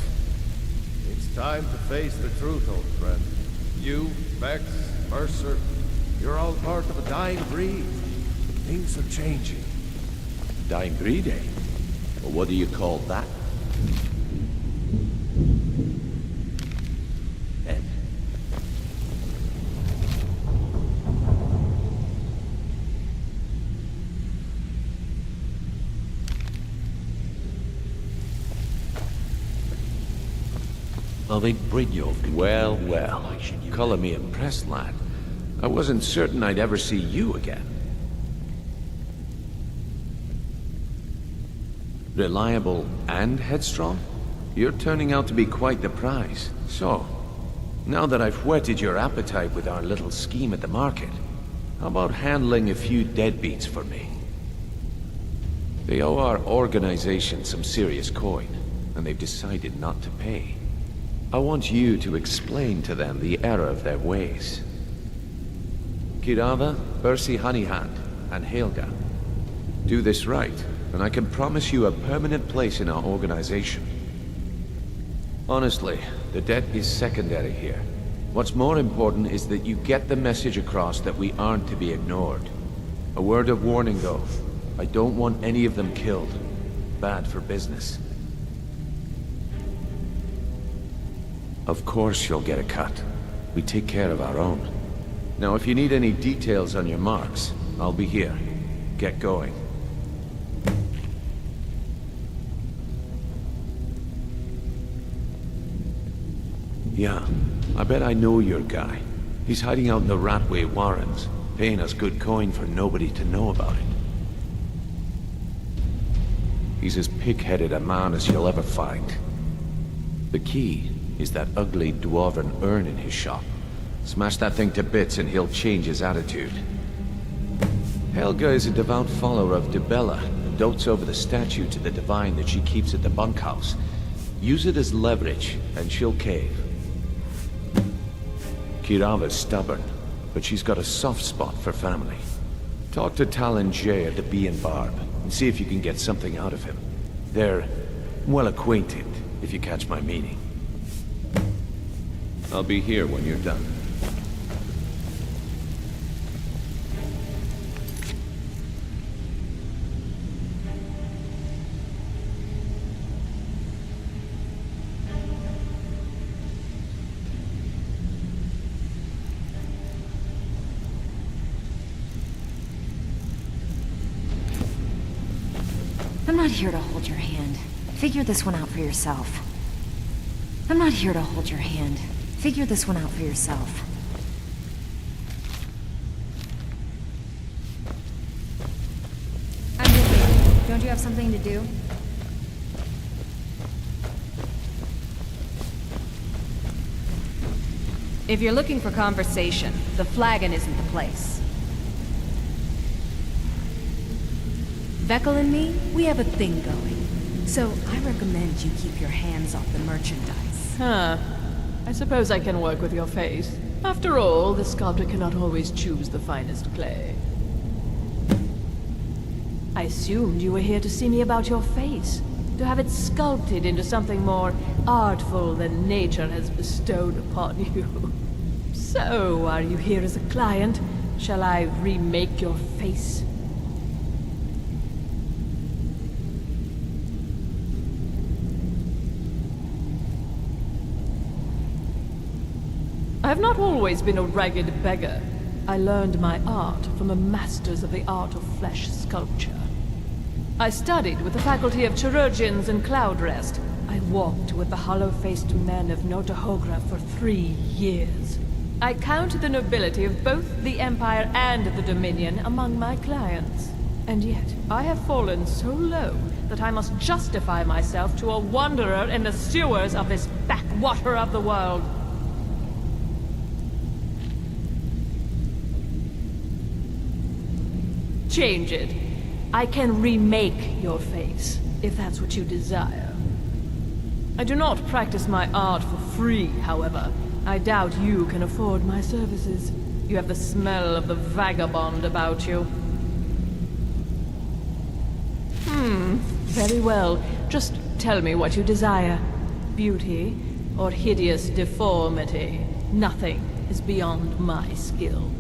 It's time to face the truth, old friend. You, Vex, Mercer, you're all part of a dying breed. Things are changing. Dying breed, eh? Well, what do you call that? Ed. Well, they bring you. Well, well. Color me impressed, lad. I wasn't certain I'd ever see you again. Reliable and headstrong? You're turning out to be quite the prize. So, now that I've whetted your appetite with our little scheme at the market, how about handling a few deadbeats for me? They owe our organization some serious coin, and they've decided not to pay. I want you to explain to them the error of their ways. Kirava, Percy Honeyhand, and Helga. Do this right, and I can promise you a permanent place in our organization. Honestly, the debt is secondary here. What's more important is that you get the message across that we aren't to be ignored. A word of warning, though. I don't want any of them killed. Bad for business. Of course you'll get a cut. We take care of our own. Now, if you need any details on your marks, I'll be here. Get going. Yeah, I bet I know your guy. He's hiding out in the Ratway Warrens, paying us good coin for nobody to know about it. He's as pig-headed a man as you'll ever find. The key is that ugly dwarven urn in his shop. Smash that thing to bits and he'll change his attitude. Helga is a devout follower of Dibella and dotes over the statue to the divine that she keeps at the bunkhouse. Use it as leverage and she'll cave. Kirava's stubborn, but she's got a soft spot for family. Talk to Talon Jay at the Bee and Barb and see if you can get something out of him. They're well acquainted, if you catch my meaning. I'll be here when you're done. I'm not here to hold your hand. Figure this one out for yourself. I'm not here to hold your hand. Figure this one out for yourself. I'm busy. Don't you have something to do? If you're looking for conversation, the flagon isn't the place. Vekel and me, we have a thing going. So I recommend you keep your hands off the merchandise. Huh. I suppose I can work with your face. After all, the sculptor cannot always choose the finest clay. I assumed you were here to see me about your face. To have it sculpted into something more artful than nature has bestowed upon you. So, are you here as a client? Shall I remake your face? I have not always been a ragged beggar. I learned my art from the masters of the art of flesh sculpture. I studied with the faculty of chirurgeons and Cloudrest. I walked with the hollow-faced men of Notahogra for 3 years. I count the nobility of both the Empire and the Dominion among my clients. And yet, I have fallen so low that I must justify myself to a wanderer in the sewers of this backwater of the world. Change it. I can remake your face, if that's what you desire. I do not practice my art for free, however. I doubt you can afford my services. You have the smell of the vagabond about you. Very well. Just tell me what you desire. Beauty or hideous deformity. Nothing is beyond my skill.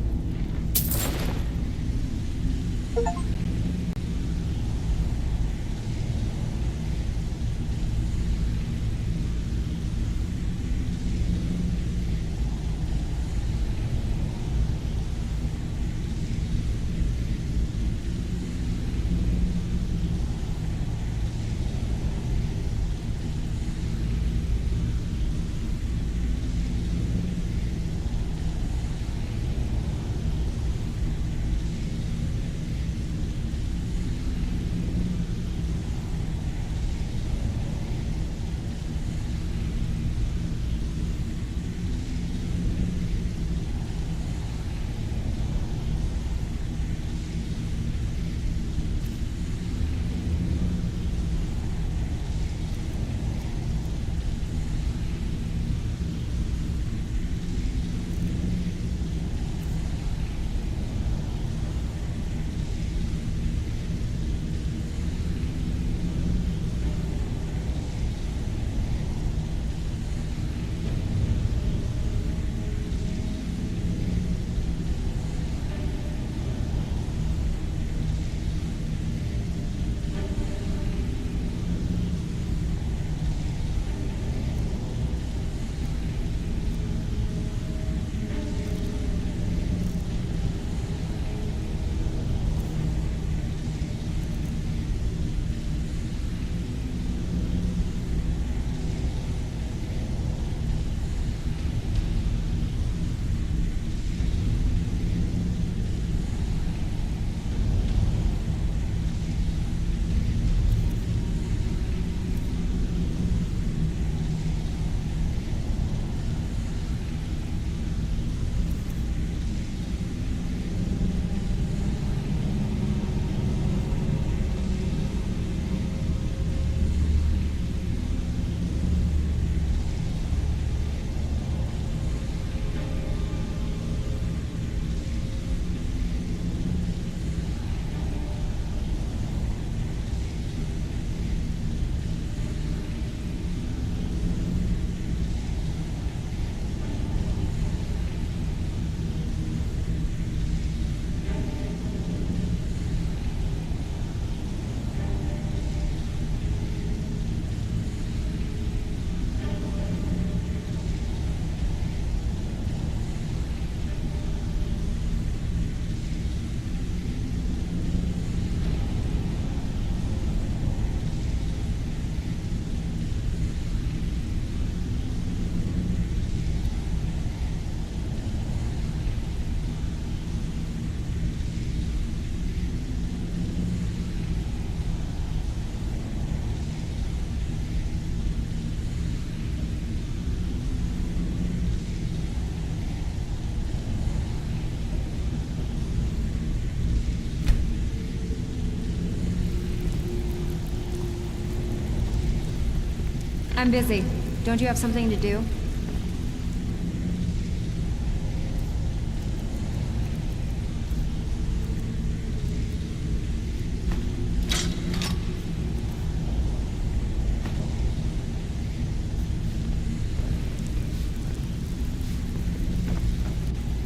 I'm busy. Don't you have something to do?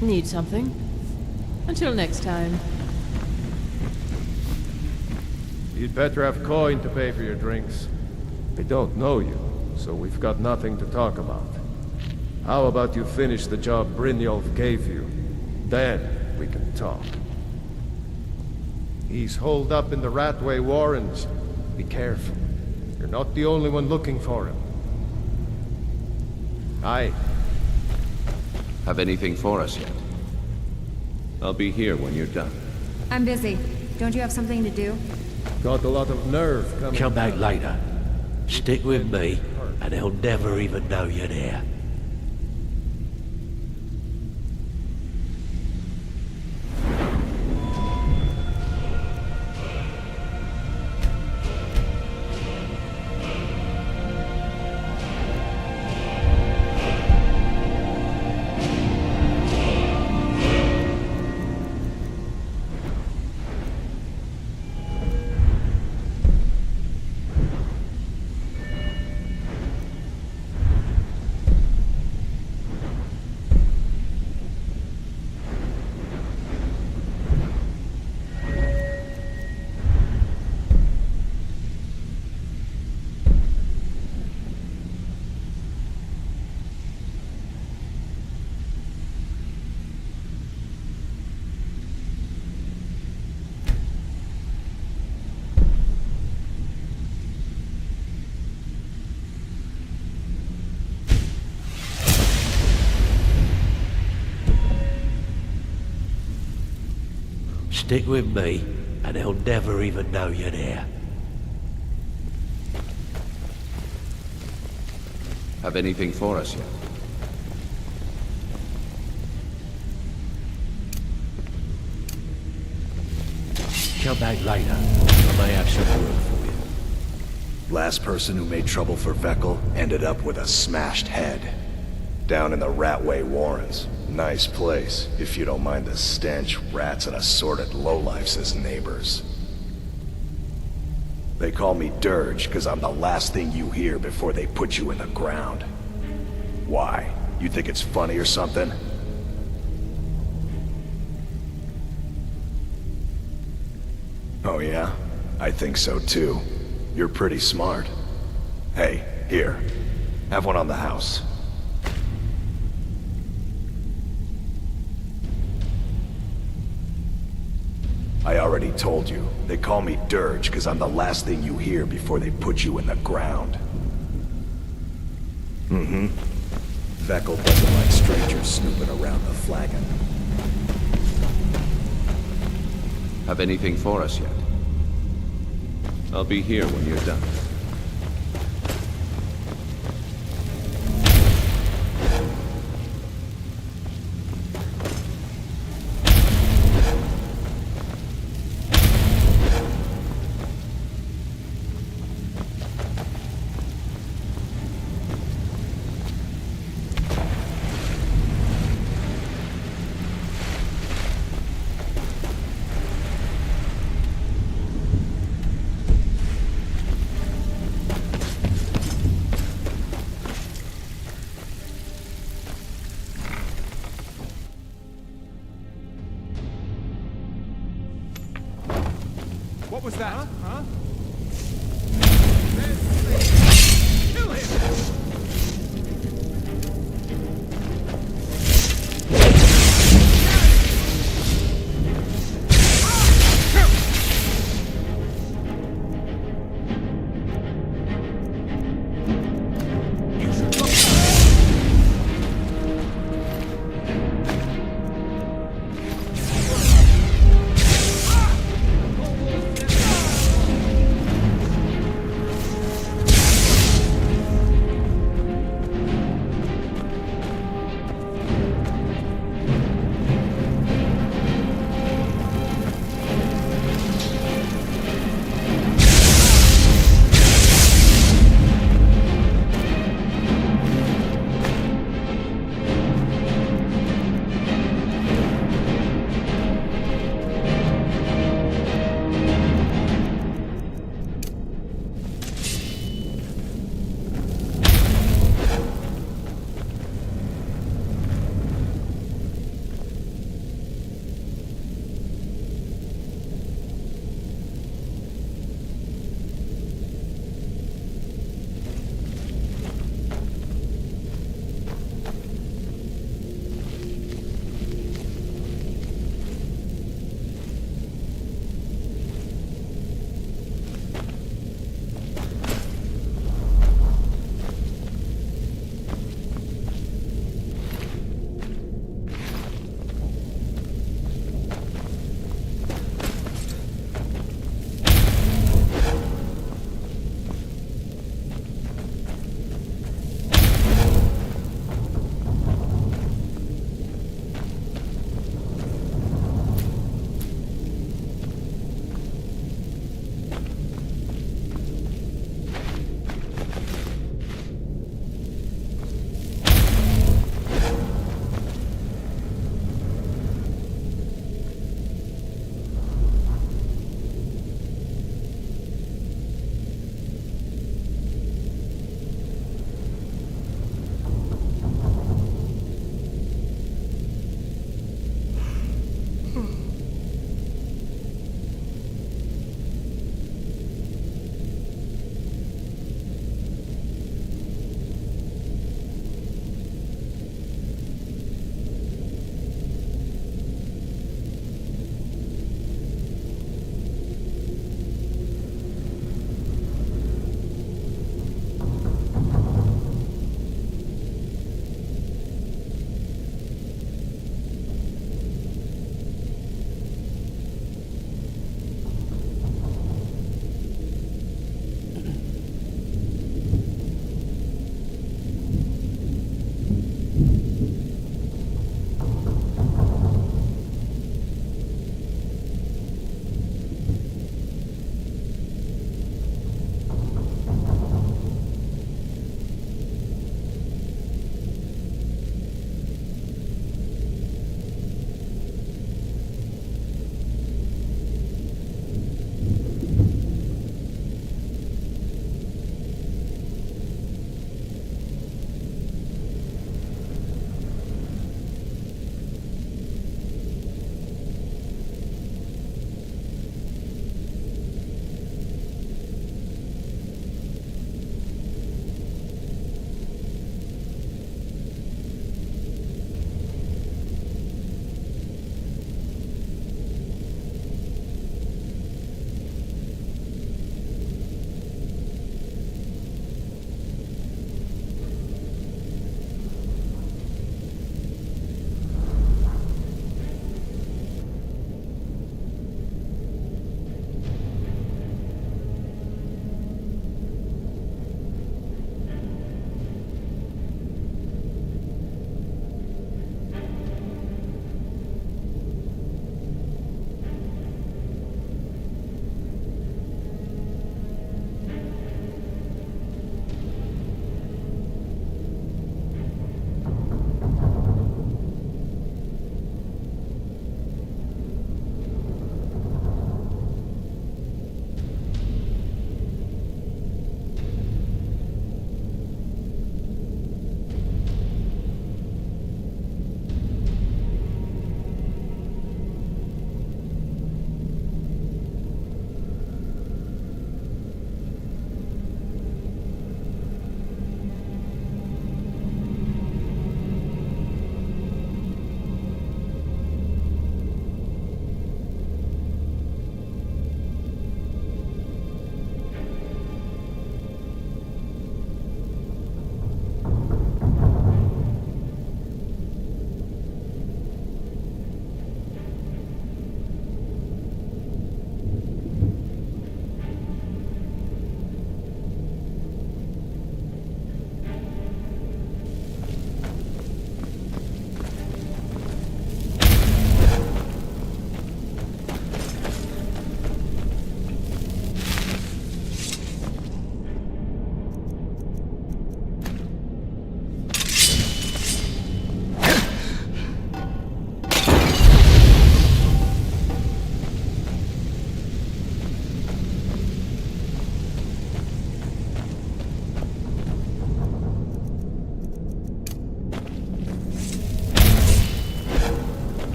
Need something? Until next time. You'd better have coin to pay for your drinks. They don't know you, so we've got nothing to talk about. How about you finish the job Brynjolf gave you? Then we can talk. He's holed up in the Ratway Warrens. Be careful. You're not the only one looking for him. Aye. Have anything for us yet? I'll be here when you're done. I'm busy. Don't you have something to do? Got a lot of nerve coming. Come back later. Stick with me, and they'll never even know you're there. Stick with me, and they'll never even know you're there. Have anything for us yet? Come back later. I may have some work for you. Last person who made trouble for Vekel ended up with a smashed head. Down in the Ratway Warrens. Nice place, if you don't mind the stench, rats, and assorted lowlifes as neighbors. They call me Dirge because I'm the last thing you hear before they put you in the ground. Why? You think it's funny or something? Oh yeah? I think so too. You're pretty smart. Hey, here. Have one on the house. I already told you. They call me Dirge because I'm the last thing you hear before they put you in the ground. Mm-hmm. Vekel doesn't like strangers snooping around the flagon. Have anything for us yet? I'll be here when you're done. What was that? Huh? Kill him!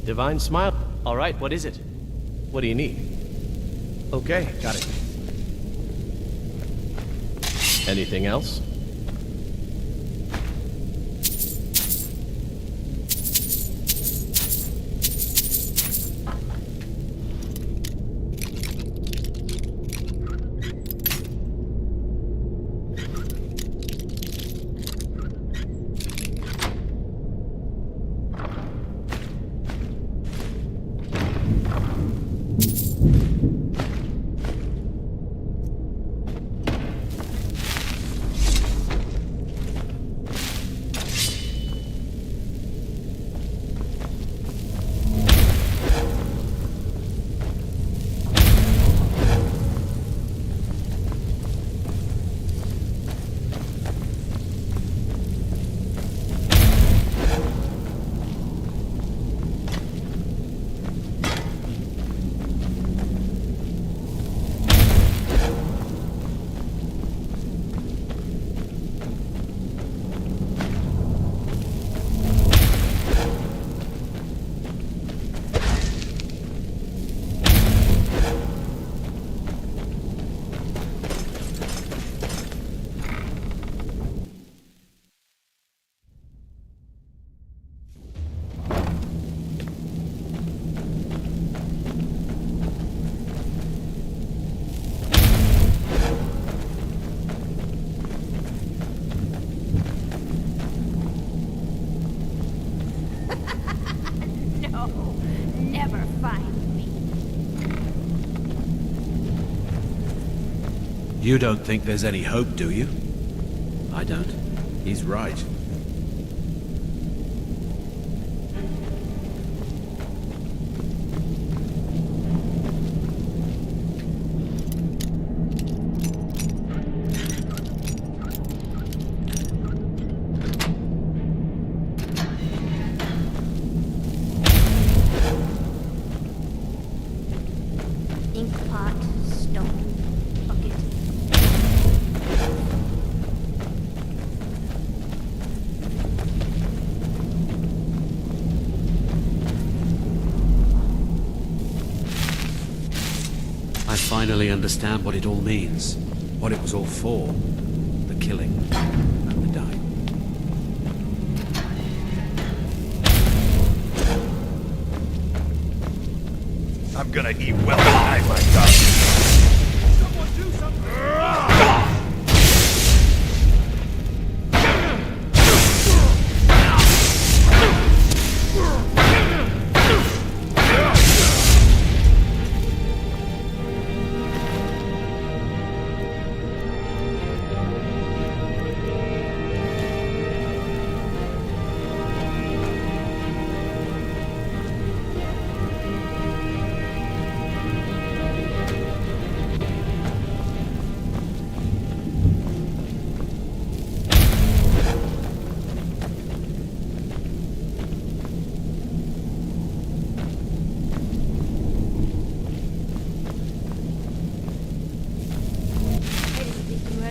Divine smile. All right, what is it? What do you need? Okay, got it. Anything else? Never find me. You don't think there's any hope, do you? I don't. He's right. I finally understand what it all means. What it was all for. The killing and the dying. I'm gonna eat well tonight, my son. Someone do something!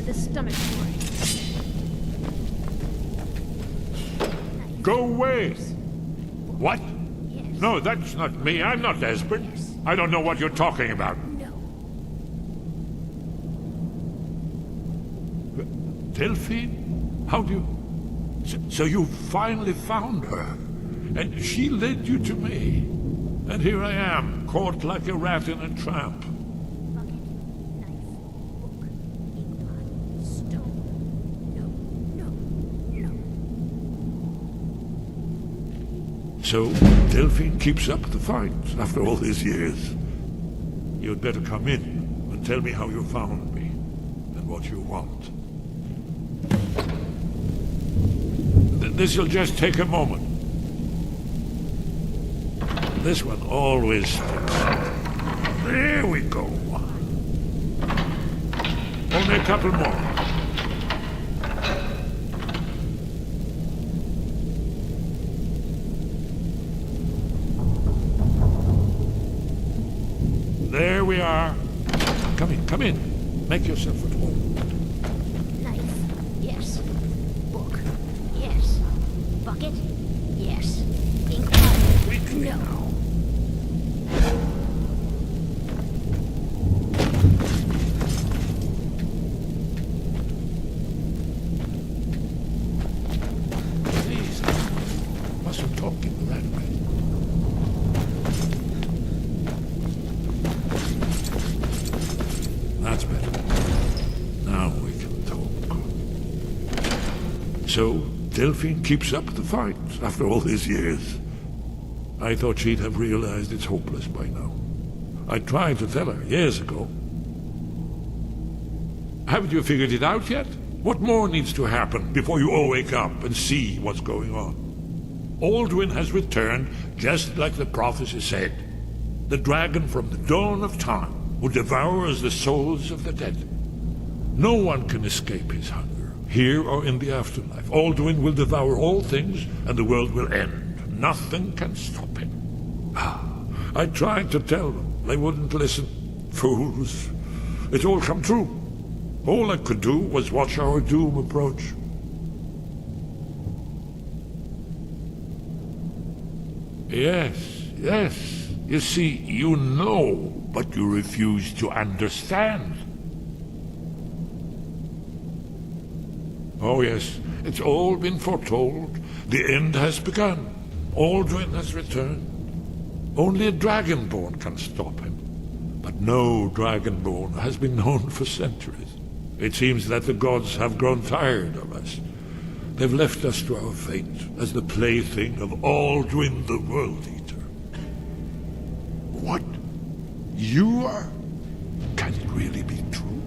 The stomach for it. Go away! What? No, that's not me. I'm not Esbern. I don't know what you're talking about. No. Delphine? How do you... So you finally found her. And she led you to me. And here I am, caught like a rat in a trap. So, Delphine keeps up the fight after all these years. You'd better come in and tell me how you found me and what you want. This'll just take a moment. This one always sticks. There we go. Only a couple more. There we are. Come in, come in. Make yourself at home. Knife, yes. Book, yes. Bucket, yes. Ink pot, Quickly no. now. talking that way. That's better. Now we can talk. So, Delphine keeps up the fight after all these years. I thought she'd have realized it's hopeless by now. I tried to tell her years ago. Haven't you figured it out yet? What more needs to happen before you all wake up and see what's going on? Alduin has returned just like the prophecy said. The dragon from the dawn of time who devours the souls of the dead. No one can escape his hunger, here or in the afterlife. Alduin will devour all things and the world will end. Nothing can stop him. I tried to tell them. They wouldn't listen. Fools. It's all come true. All I could do was watch our doom approach. Yes, yes. You see, you know, but you refuse to understand. Oh yes, it's all been foretold. The end has begun. Alduin has returned. Only a Dragonborn can stop him. But no Dragonborn has been known for centuries. It seems that the gods have grown tired of us. They've left us to our fate as the plaything of Alduin the World Eater. What? You are? Can it really be true?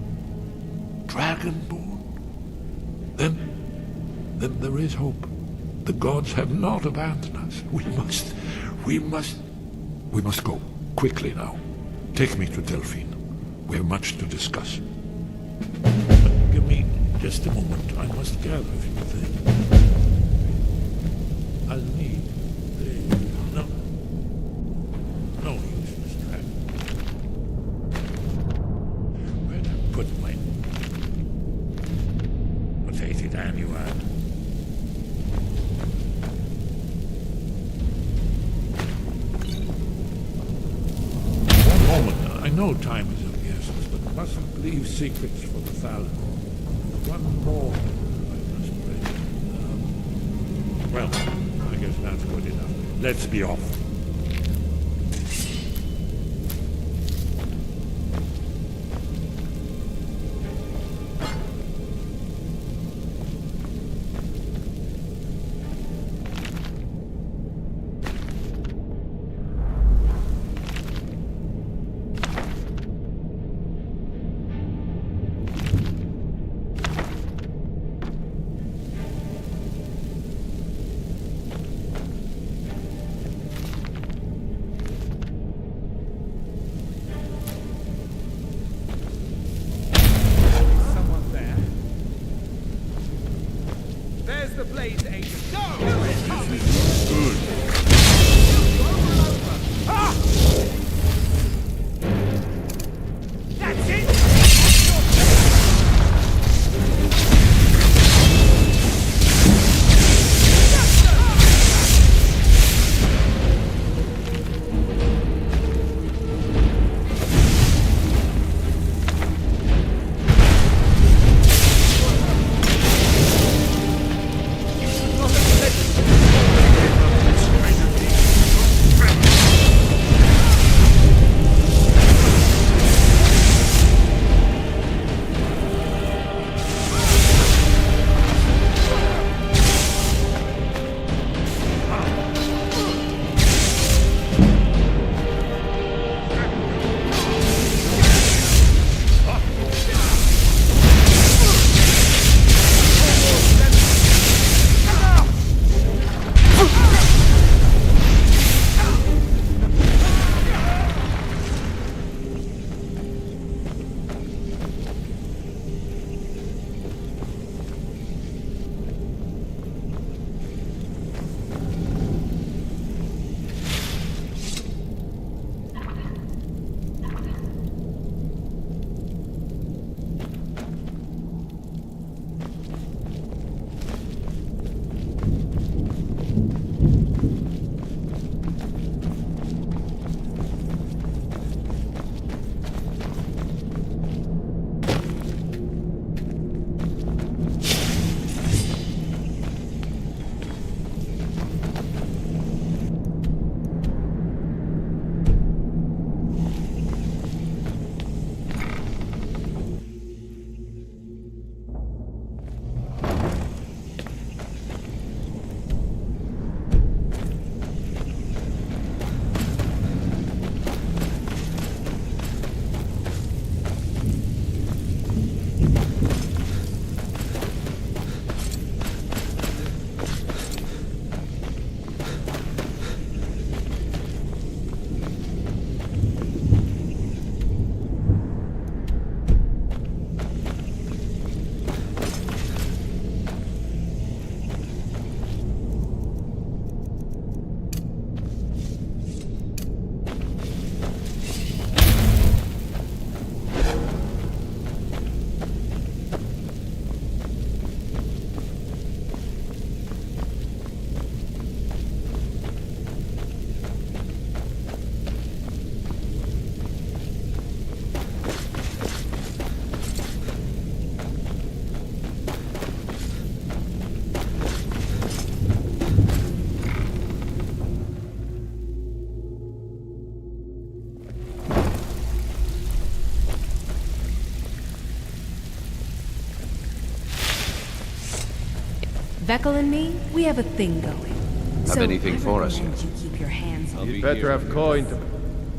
Dragonborn? Then there is hope. The gods have not abandoned us. We must go. Quickly now. Take me to Delphine. We have much to discuss. Give me just a moment. I must gather a few things. I'll need the... No use, Miss Dragon. Where'd I put my... What's 80 damn you at? I know time is of the essence, but mustn't leave secrets for the Falcon. One more I must break. Well, I guess that's good enough. Let's be off. Vekel and me, we have a thing going. Have So anything I for us recommend yet? you keep your hands on. You'd better have coin to...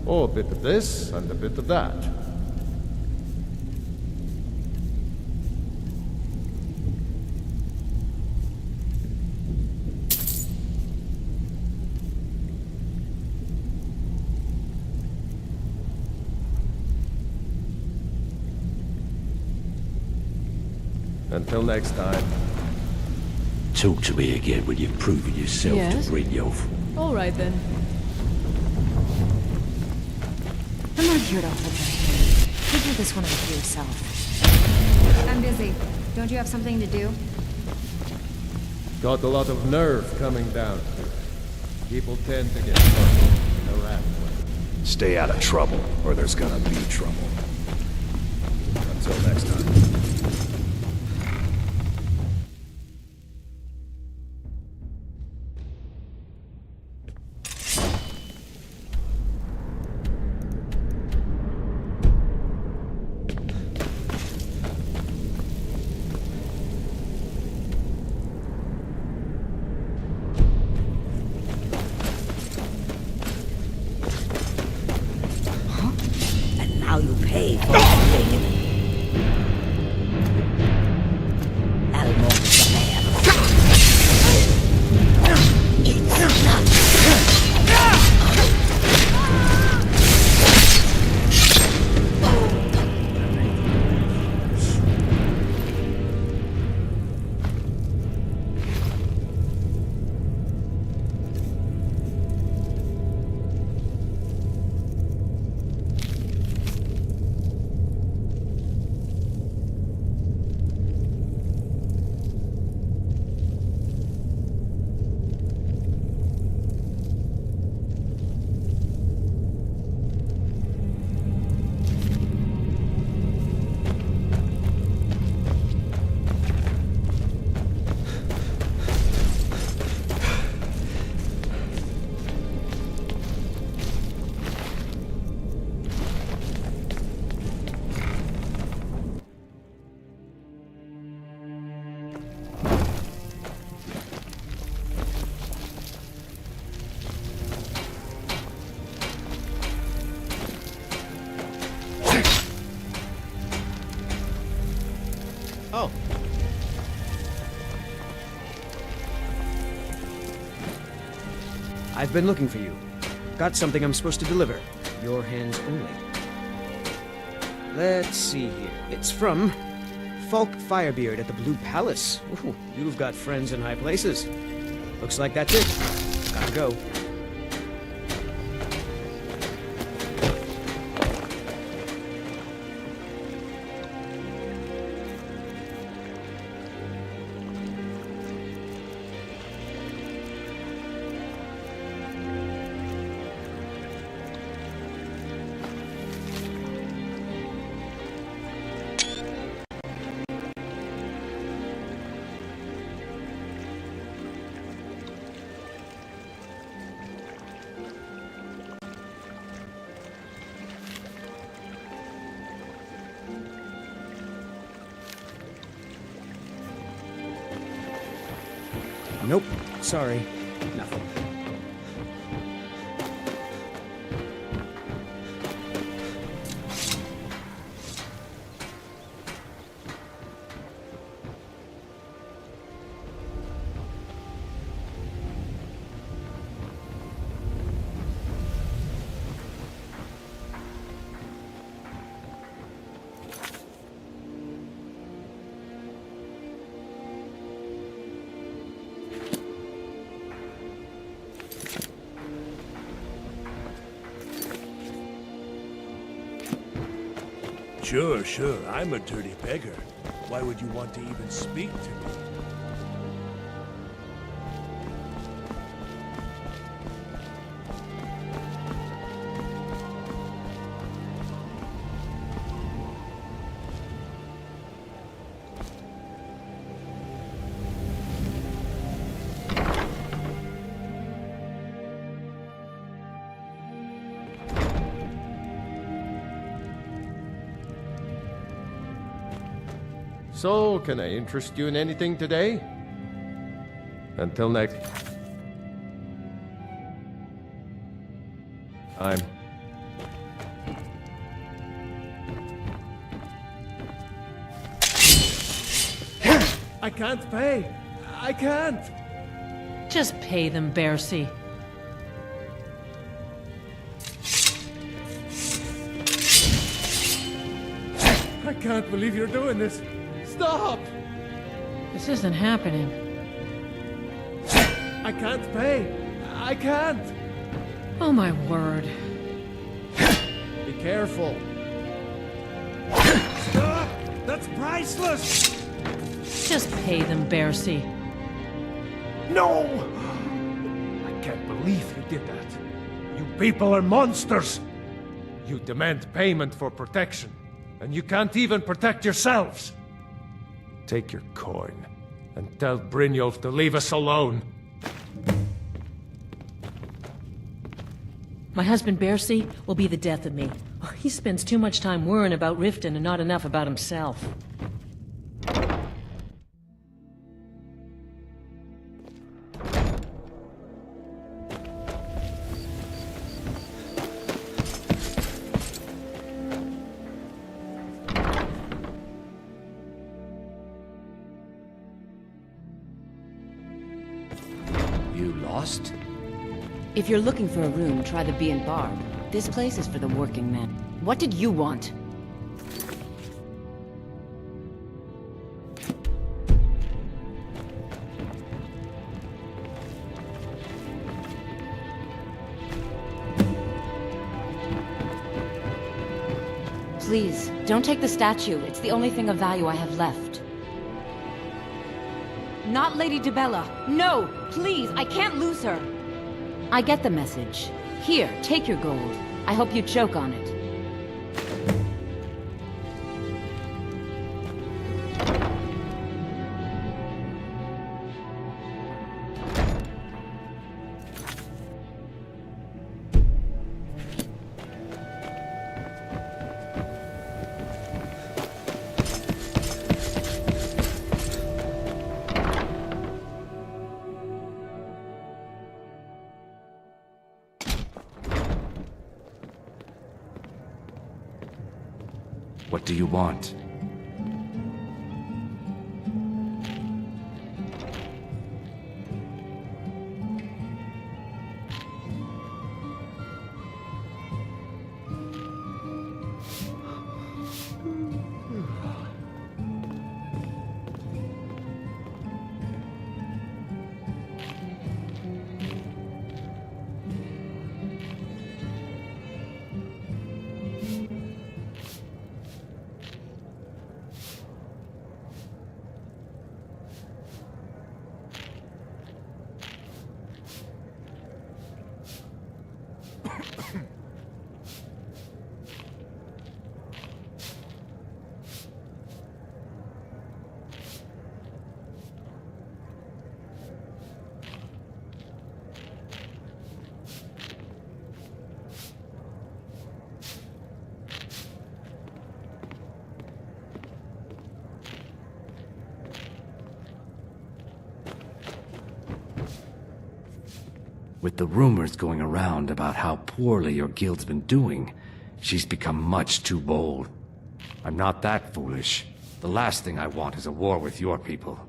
Oh, a bit of this and a bit of that. Until next time. Talk to me again when you've proven yourself Yes? to Brynjolf. All right then. I'm not here to hold your hand. Figure this one out for yourself. I'm busy. Don't you have something to do? Got a lot of nerve coming down here. People tend to get fucked in a rat way. Stay out of trouble, or there's gonna be trouble. Until next time. And now you pay for it. Almond the man. It's not. Oh. I've been looking for you. Got something I'm supposed to deliver. Your hands only. Let's see here. It's from Falk Firebeard at the Blue Palace. Ooh, you've got friends in high places. Looks like that's it. Gotta go. Nope. Sorry. Nothing. Sure, I'm a dirty beggar. Why would you want to even speak to me? So, can I interest you in anything today? Until next time. I can't pay. I can't. Just pay them, Bercy. I can't believe you're doing this. Stop! This isn't happening. I can't pay. I can't. Oh my word. Be careful. Stop! That's priceless! Just pay them, Bercy. No! I can't believe you did that. You people are monsters! You demand payment for protection, and you can't even protect yourselves! Take your coin, and tell Brynjolf to leave us alone. My husband Bercy will be the death of me. He spends too much time worrying about Riften and not enough about himself. You lost? If you're looking for a room, try the Bee and Barb. This place is for the working men. What did you want? Please, don't take the statue. It's the only thing of value I have left. Not Lady Dibella. No! Please, I can't lose her! I get the message. Here, take your gold. I hope you choke on it. What do you want? With the rumors going around about how poorly your guild's been doing, she's become much too bold. I'm not that foolish. The last thing I want is a war with your people.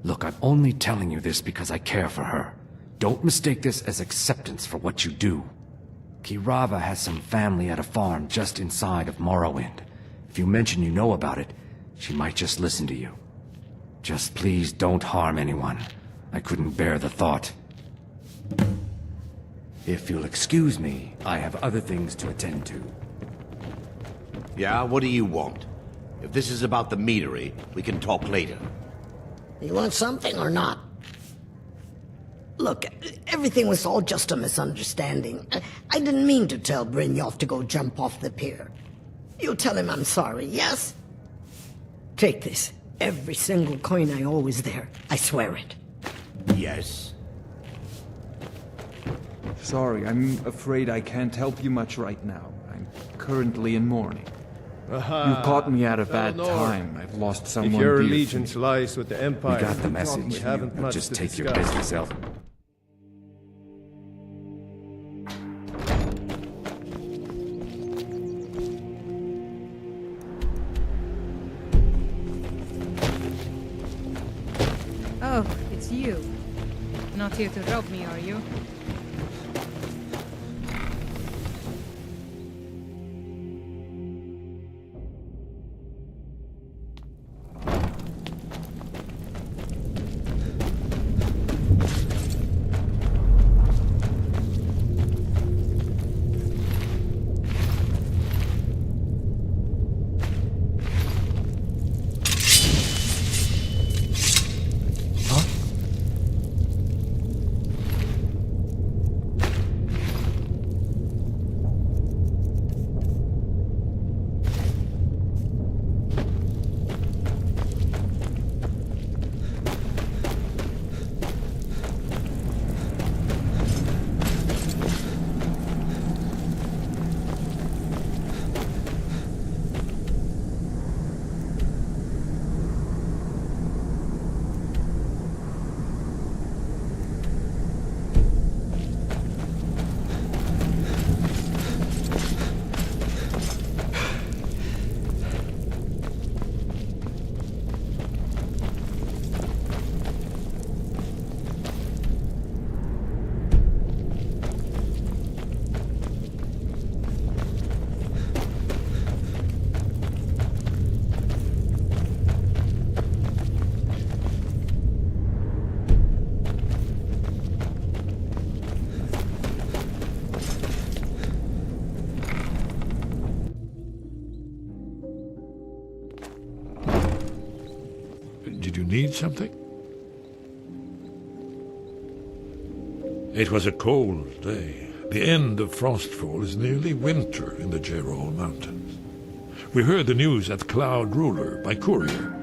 Look, I'm only telling you this because I care for her. Don't mistake this as acceptance for what you do. Kirava has some family at a farm just inside of Morrowind. If you mention you know about it, she might just listen to you. Just please don't harm anyone. I couldn't bear the thought. If you'll excuse me, I have other things to attend to. Yeah, what do you want? If this is about the meadery, we can talk later. You want something or not? Look, everything was all just a misunderstanding. I didn't mean to tell Brynjolf to go jump off the pier. You tell him I'm sorry, yes? Take this. Every single coin I owe is there. I swear it. Yes. Sorry, I'm afraid I can't help you much right now. I'm currently in mourning. You caught me at a bad Eleanor. time. I've lost someone. If your dear to allegiance me. lies with the Empire, We got the message. we haven't Now much just to take your discuss. business elsewhere. Oh, it's you. Not here to rob me, are you? Did you need something? It was a cold day. The end of Frostfall is nearly winter in the Gerol Mountains. We heard the news at Cloud Ruler by courier,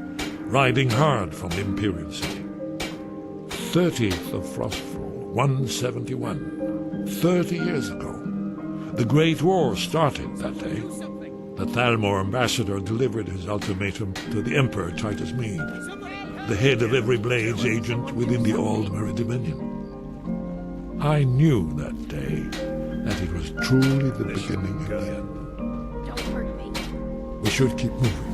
riding hard from the Imperial City. 30th of Frostfall, 171. 30 years ago. The Great War started that day. The Thalmor ambassador delivered his ultimatum to the Emperor Titus Meade, the head of every Blades agent within the Aldmeri Dominion. I knew that day that it was truly the beginning of the end. Don't hurt me. We should keep moving.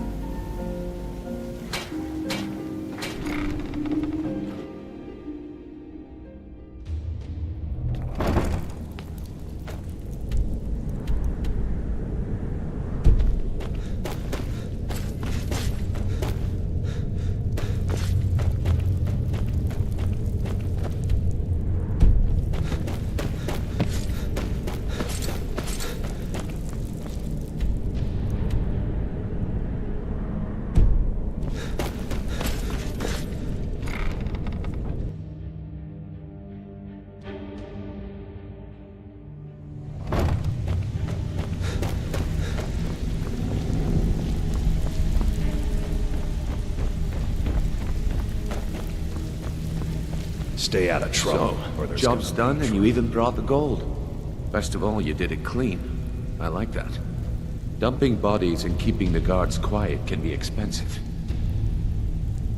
Stay out of trouble. So, job's done and you even brought the gold. Best of all, you did it clean. I like that. Dumping bodies and keeping the guards quiet can be expensive.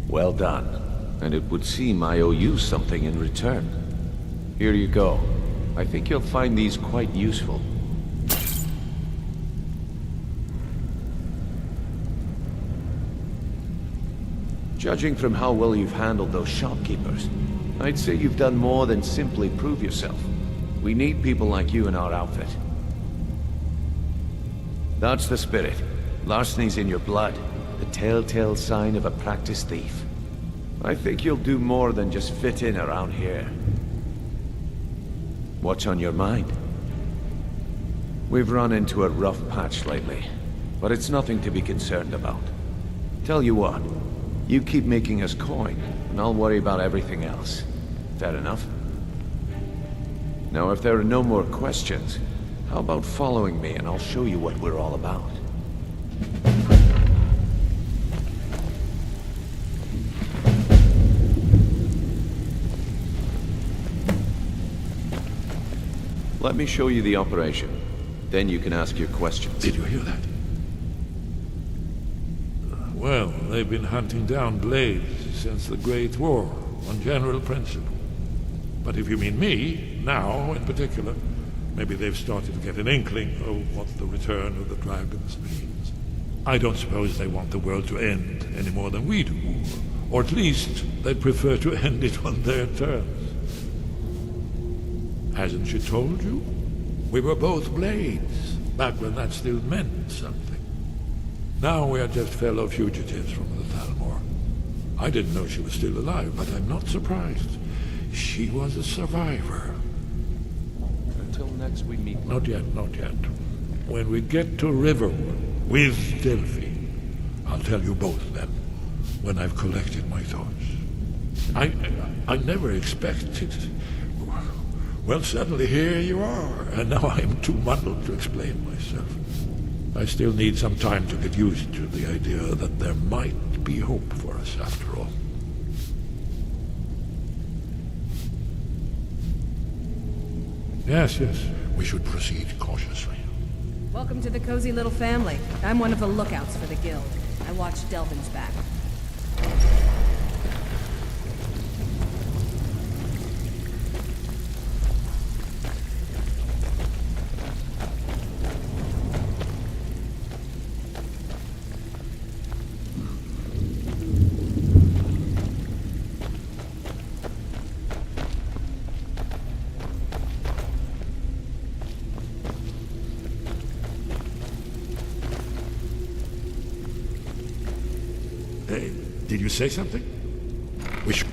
Well done. And it would seem I owe you something in return. Here you go. I think you'll find these quite useful. Judging from how well you've handled those shopkeepers, I'd say you've done more than simply prove yourself. We need people like you in our outfit. That's the spirit. Larceny's in your blood. The telltale sign of a practiced thief. I think you'll do more than just fit in around here. What's on your mind? We've run into a rough patch lately, but it's nothing to be concerned about. Tell you what, you keep making us coin, and I'll worry about everything else. Fair enough? Now, if there are no more questions, how about following me and I'll show you what we're all about? Let me show you the operation. Then you can ask your questions. Did you hear that? Well, they've been hunting down blades since the Great War, on general principle. But if you mean me, now in particular, maybe they've started to get an inkling of what the return of the dragons means. I don't suppose they want the world to end any more than we do. Or at least, they'd prefer to end it on their terms. Hasn't she told you? We were both blades, back when that still meant something. Now we are just fellow fugitives from the Thalmor. I didn't know she was still alive, but I'm not surprised. She was a survivor. Until next we meet. Not yet, not yet. When we get to Riverwood, with Delphi, I'll tell you both then, when I've collected my thoughts. I never expected... Well, suddenly here you are, and now I'm too muddled to explain myself. I still need some time to get used to the idea that there might be hope for us after all. Yes, we should proceed cautiously. Welcome to the cozy little family. I'm one of the lookouts for the guild. I watch Delvin's back. Hey, did you say something? We should...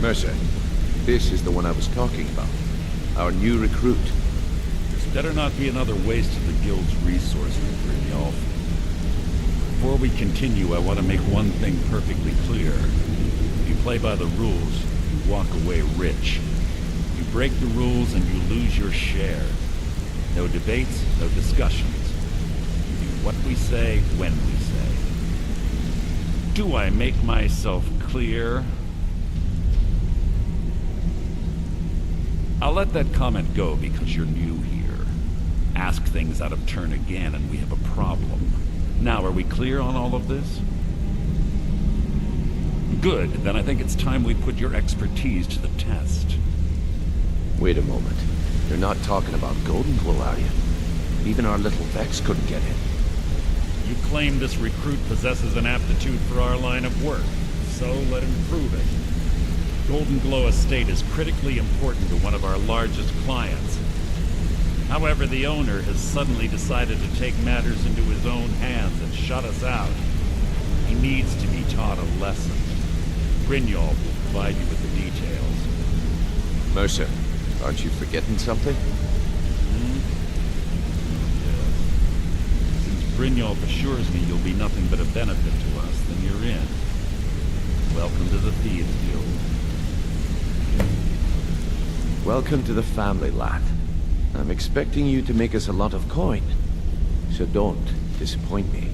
Mercer, this is the one I was talking about. Our new recruit. This better not be another waste of the guild's resources, Brynjolf. Before we continue, I want to make one thing perfectly clear. If you play by the rules, you walk away rich. You break the rules and you lose your share. No debates, no discussions. We do what we say, when we say. Do I make myself clear? I'll let that comment go because you're new here. Ask things out of turn again and we have a problem. Now, are we clear on all of this? Good, then I think it's time we put your expertise to the test. Wait a moment. You're not talking about Golden Glow, are you? Even our little Vex couldn't get in. You claim this recruit possesses an aptitude for our line of work, so let him prove it. Golden Glow Estate is critically important to one of our largest clients. However, the owner has suddenly decided to take matters into his own hands and shut us out. He needs to be taught a lesson. Brynjolf will provide you with the details. Mercer, aren't you forgetting something? Yes. Since Brynjolf assures me you'll be nothing but a benefit to us, then you're in. Welcome to the Thieves Guild. Welcome to the family, lad. I'm expecting you to make us a lot of coin. So don't. disappoint me.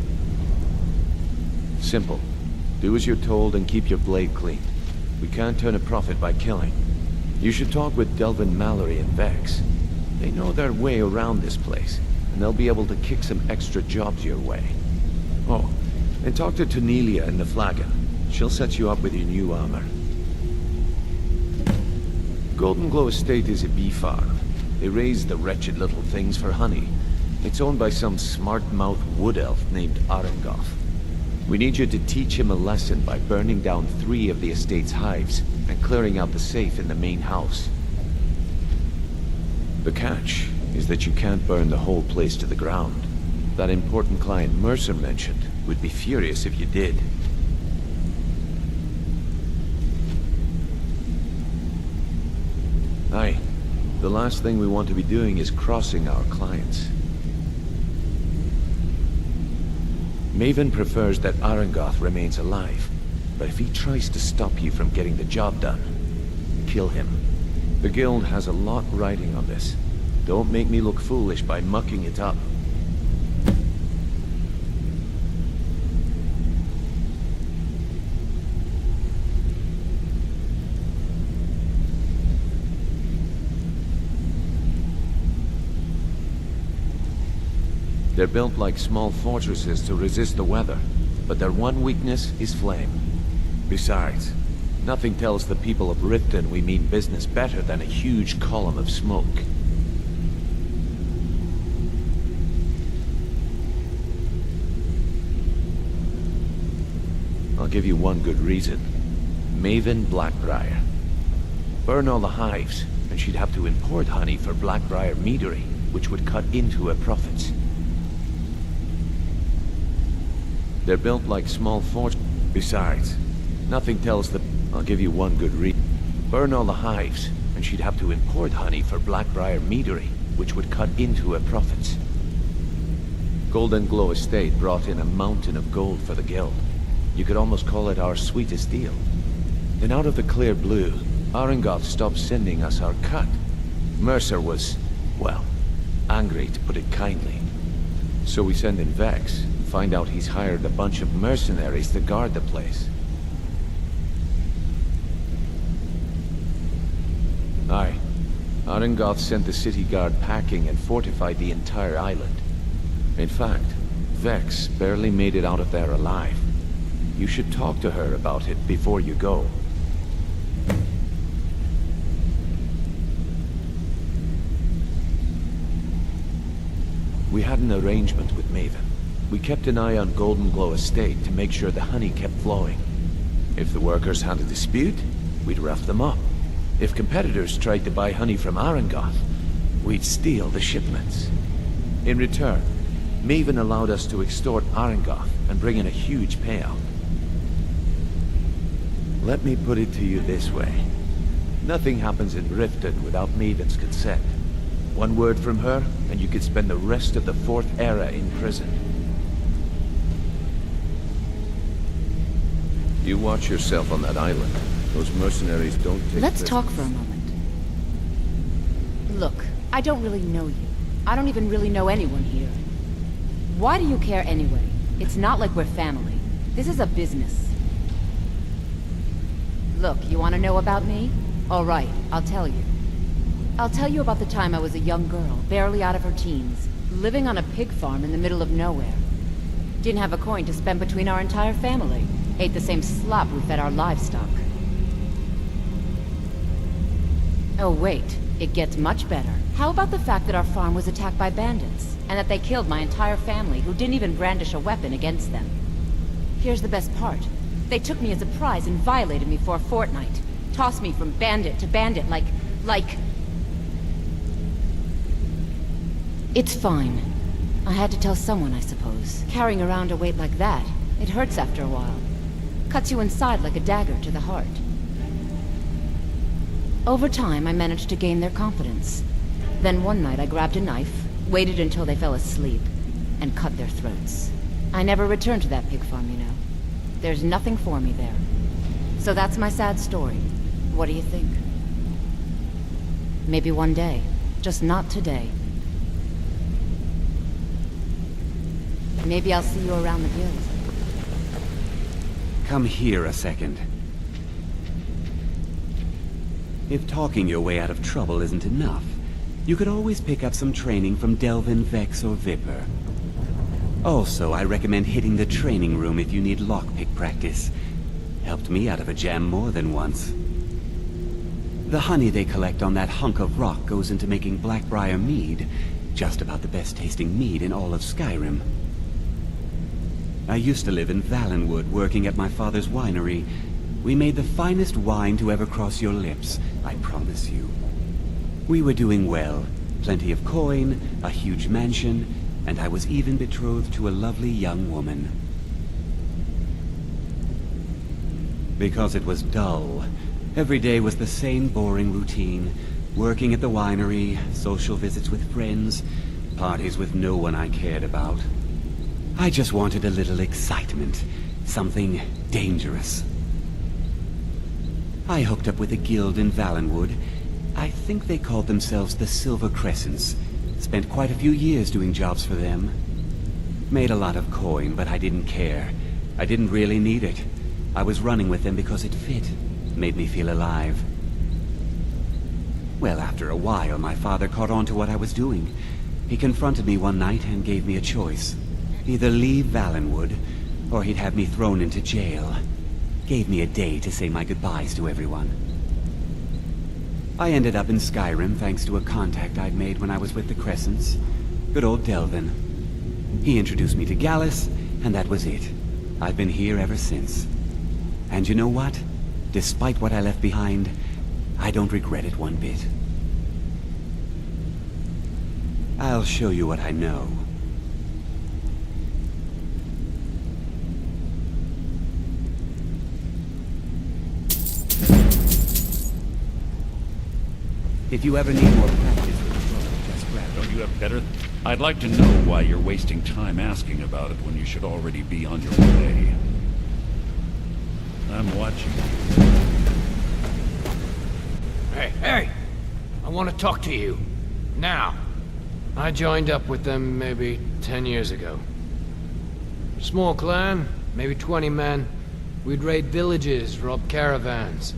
Simple. Do as you're told and keep your blade clean. We can't turn a profit by killing. You should talk with Delvin Mallory and Vex. They know their way around this place, and they'll be able to kick some extra jobs your way. Oh, and talk to Cornelia in the Flagon. She'll set you up with your new armor. Golden Glow Estate is a bee farm. They raise the wretched little things for honey. It's owned by some smart-mouthed wood elf named Arengoth. We need you to teach him a lesson by burning down 3 of the estate's hives and clearing out the safe in the main house. The catch is that you can't burn the whole place to the ground. That important client Mercer mentioned would be furious if you did. Aye. The last thing we want to be doing is crossing our clients. Maven prefers that Arengoth remains alive, but if he tries to stop you from getting the job done, kill him. The Guild has a lot riding on this. Don't make me look foolish by mucking it up. They're built like small fortresses to resist the weather, but their one weakness is flame. Besides, nothing tells the people of Riften we mean business better than a huge column of smoke. I'll give you one good reason. Maven Blackbriar. Burn all the hives, and she'd have to import honey for Blackbriar meadery, which would cut into her profits. They're built like small forts. Besides, nothing tells the... I'll give you one good reason. Burn all the hives, and she'd have to import honey for Blackbriar meadery, which would cut into her profits. Golden Glow Estate brought in a mountain of gold for the Guild. You could almost call it our sweetest deal. Then out of the clear blue, Arengoth stopped sending us our cut. Mercer was, well, angry to put it kindly. So we send in Vex, and find out he's hired a bunch of mercenaries to guard the place. Aye. Arengoth sent the city guard packing and fortified the entire island. In fact, Vex barely made it out of there alive. You should talk to her about it before you go. We had an arrangement with Maven. We kept an eye on Golden Glow Estate to make sure the honey kept flowing. If the workers had a dispute, we'd rough them up. If competitors tried to buy honey from Arengoth, we'd steal the shipments. In return, Maven allowed us to extort Arengoth and bring in a huge payout. Let me put it to you this way. Nothing happens in Riften without Maven's consent. One word from her, and you could spend the rest of the 4th Era in prison. You watch yourself on that island. Those mercenaries don't take... Let's talk for a moment. Look, I don't really know you. I don't even really know anyone here. Why do you care anyway? It's not like we're family. This is a business. Look, you want to know about me? All right, I'll tell you. I'll tell you about the time I was a young girl, barely out of her teens, living on a pig farm in the middle of nowhere. Didn't have a coin to spend between our entire family. Ate the same slop we fed our livestock. Oh wait, it gets much better. How about the fact that our farm was attacked by bandits, and that they killed my entire family who didn't even brandish a weapon against them? Here's the best part. They took me as a prize and violated me for a fortnight. Tossed me from bandit to bandit like... It's fine. I had to tell someone, I suppose. Carrying around a weight like that, it hurts after a while. Cuts you inside like a dagger to the heart. Over time, I managed to gain their confidence. Then one night I grabbed a knife, waited until they fell asleep, and cut their throats. I never returned to that pig farm, you know. There's nothing for me there. So that's my sad story. What do you think? Maybe one day. Just not today. Maybe I'll see you around the guild. Come here a second. If talking your way out of trouble isn't enough, you could always pick up some training from Delvin, Vex, or Viper. Also, I recommend hitting the training room if you need lockpick practice. Helped me out of a jam more than once. The honey they collect on that hunk of rock goes into making Blackbriar mead, just about the best tasting mead in all of Skyrim. I used to live in Valenwood, working at my father's winery. We made the finest wine to ever cross your lips, I promise you. We were doing well. Plenty of coin, a huge mansion, and I was even betrothed to a lovely young woman. Because it was dull. Every day was the same boring routine. Working at the winery, social visits with friends, parties with no one I cared about. I just wanted a little excitement. Something dangerous. I hooked up with a guild in Valenwood. I think they called themselves the Silver Crescents. Spent quite a few years doing jobs for them. Made a lot of coin, but I didn't care. I didn't really need it. I was running with them because it fit. Made me feel alive. Well, after a while, my father caught on to what I was doing. He confronted me one night and gave me a choice. Either leave Valenwood, or he'd have me thrown into jail. Gave me a day to say my goodbyes to everyone. I ended up in Skyrim thanks to a contact I'd made when I was with the Crescents. Good old Delvin. He introduced me to Gallus, and that was it. I've been here ever since. And you know what? Despite what I left behind, I don't regret it one bit. I'll show you what I know. If you ever need more practice with the bow, just grab it. Don't you have better? I'd like to know why you're wasting time asking about it when you should already be on your way. I'm watching you. Hey! I want to talk to you. Now. I joined up with them maybe 10 years ago. Small clan, maybe 20 men. We'd raid villages, rob caravans.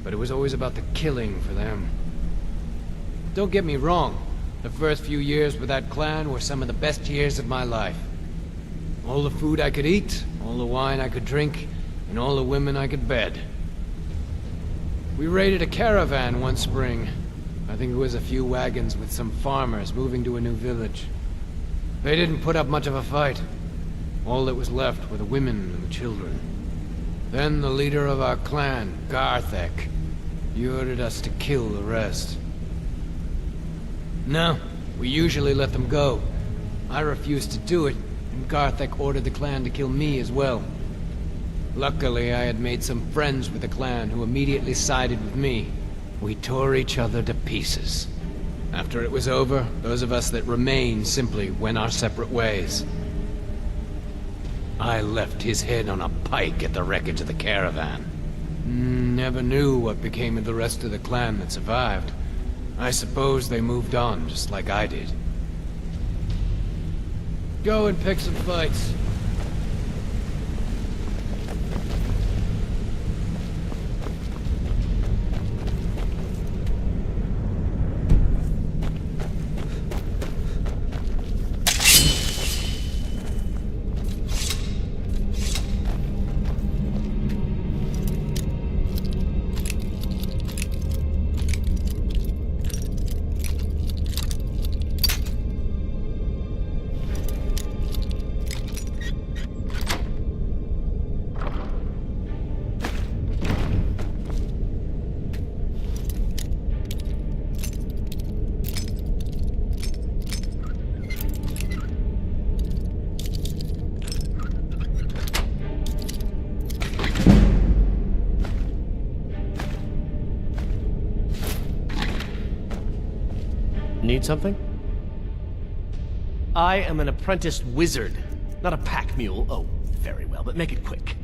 But it was always about the killing for them. Don't get me wrong. The first few years with that clan were some of the best years of my life. All the food I could eat, all the wine I could drink, and all the women I could bed. We raided a caravan one spring. I think it was a few wagons with some farmers moving to a new village. They didn't put up much of a fight. All that was left were the women and the children. Then the leader of our clan, Garthek, he ordered us to kill the rest. No, we usually let them go. I refused to do it, and Garthek ordered the clan to kill me as well. Luckily, I had made some friends with the clan who immediately sided with me. We tore each other to pieces. After it was over, those of us that remained simply went our separate ways. I left his head on a pike at the wreckage of the caravan. Never knew what became of the rest of the clan that survived. I suppose they moved on, just like I did. Go and pick some fights. Need something? I am an apprenticed wizard, not a pack mule. Oh, very well, but make it quick.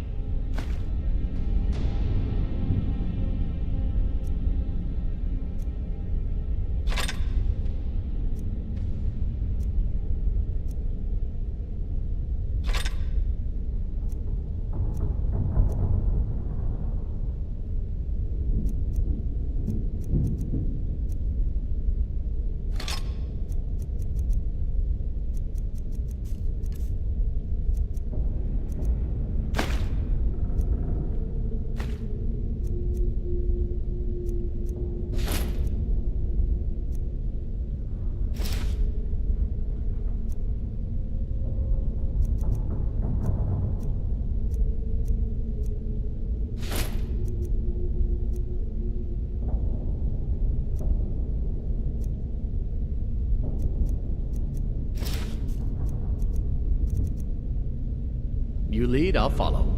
lead, I'll follow.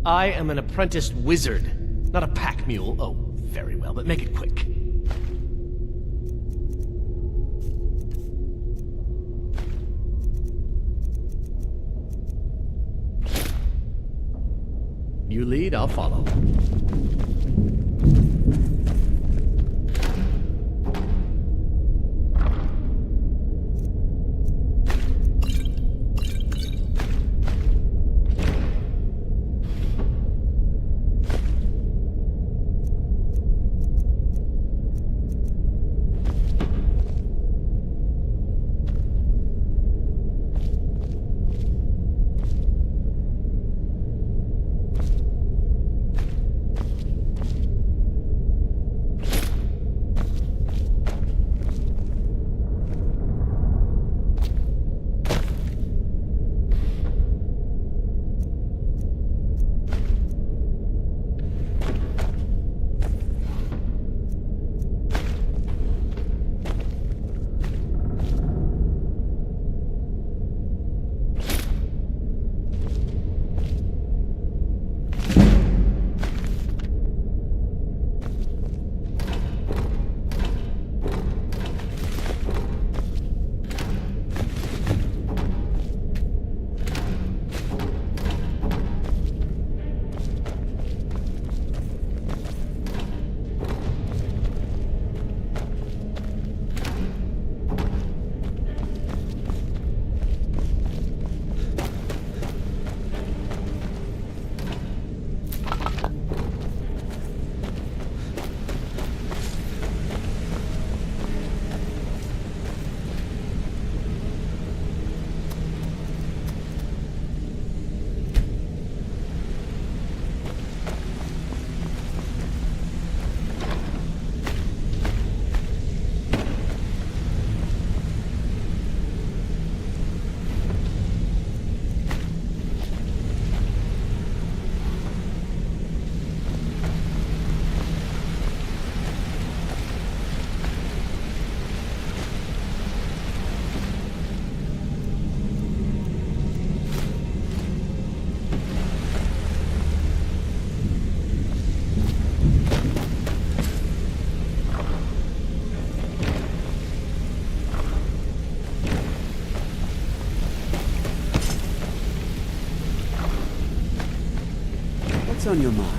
I am an apprenticed wizard, not a pack mule. Oh, very well, but make it quick. You lead, I'll follow. What's on your mind?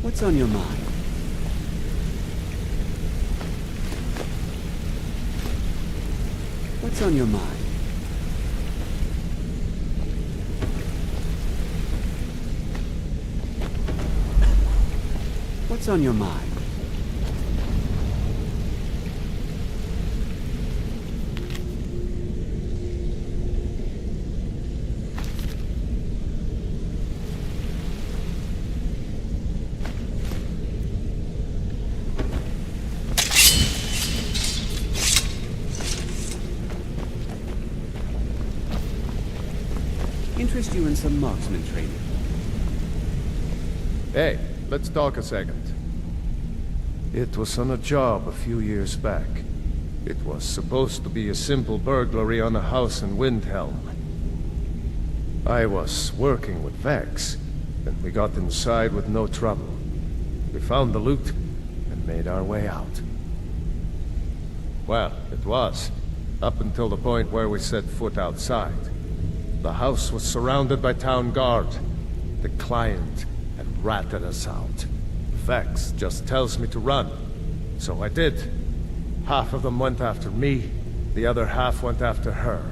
What's on your mind? What's on your mind? What's on your mind? Interest you in some marksman training? Hey, let's talk a second. It was on a job a few years back. It was supposed to be a simple burglary on a house in Windhelm. I was working with Vex, and we got inside with no trouble. We found the loot, and made our way out. Well, it was, up until the point where we set foot outside. The house was surrounded by town guard. The client had ratted us out. Vex just tells me to run, so I did. Half of them went after me, the other half went after her.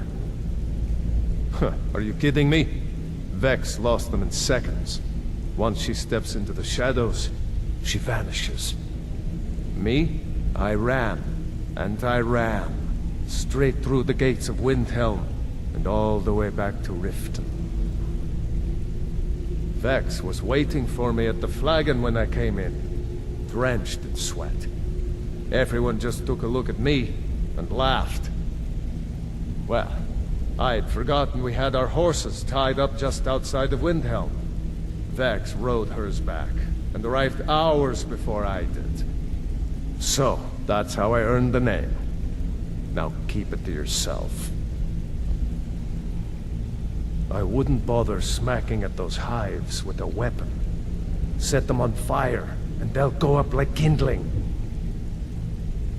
Huh, are you kidding me? Vex lost them in seconds. Once she steps into the shadows, she vanishes. Me? I ran, and I ran, straight through the gates of Windhelm, and all the way back to Riften. Vex was waiting for me at the flagon when I came in, drenched in sweat. Everyone just took a look at me and laughed. Well, I had forgotten we had our horses tied up just outside of Windhelm. Vex rode hers back and arrived hours before I did. So, that's how I earned the name. Now keep it to yourself. I wouldn't bother smacking at those hives with a weapon. Set them on fire, and they'll go up like kindling.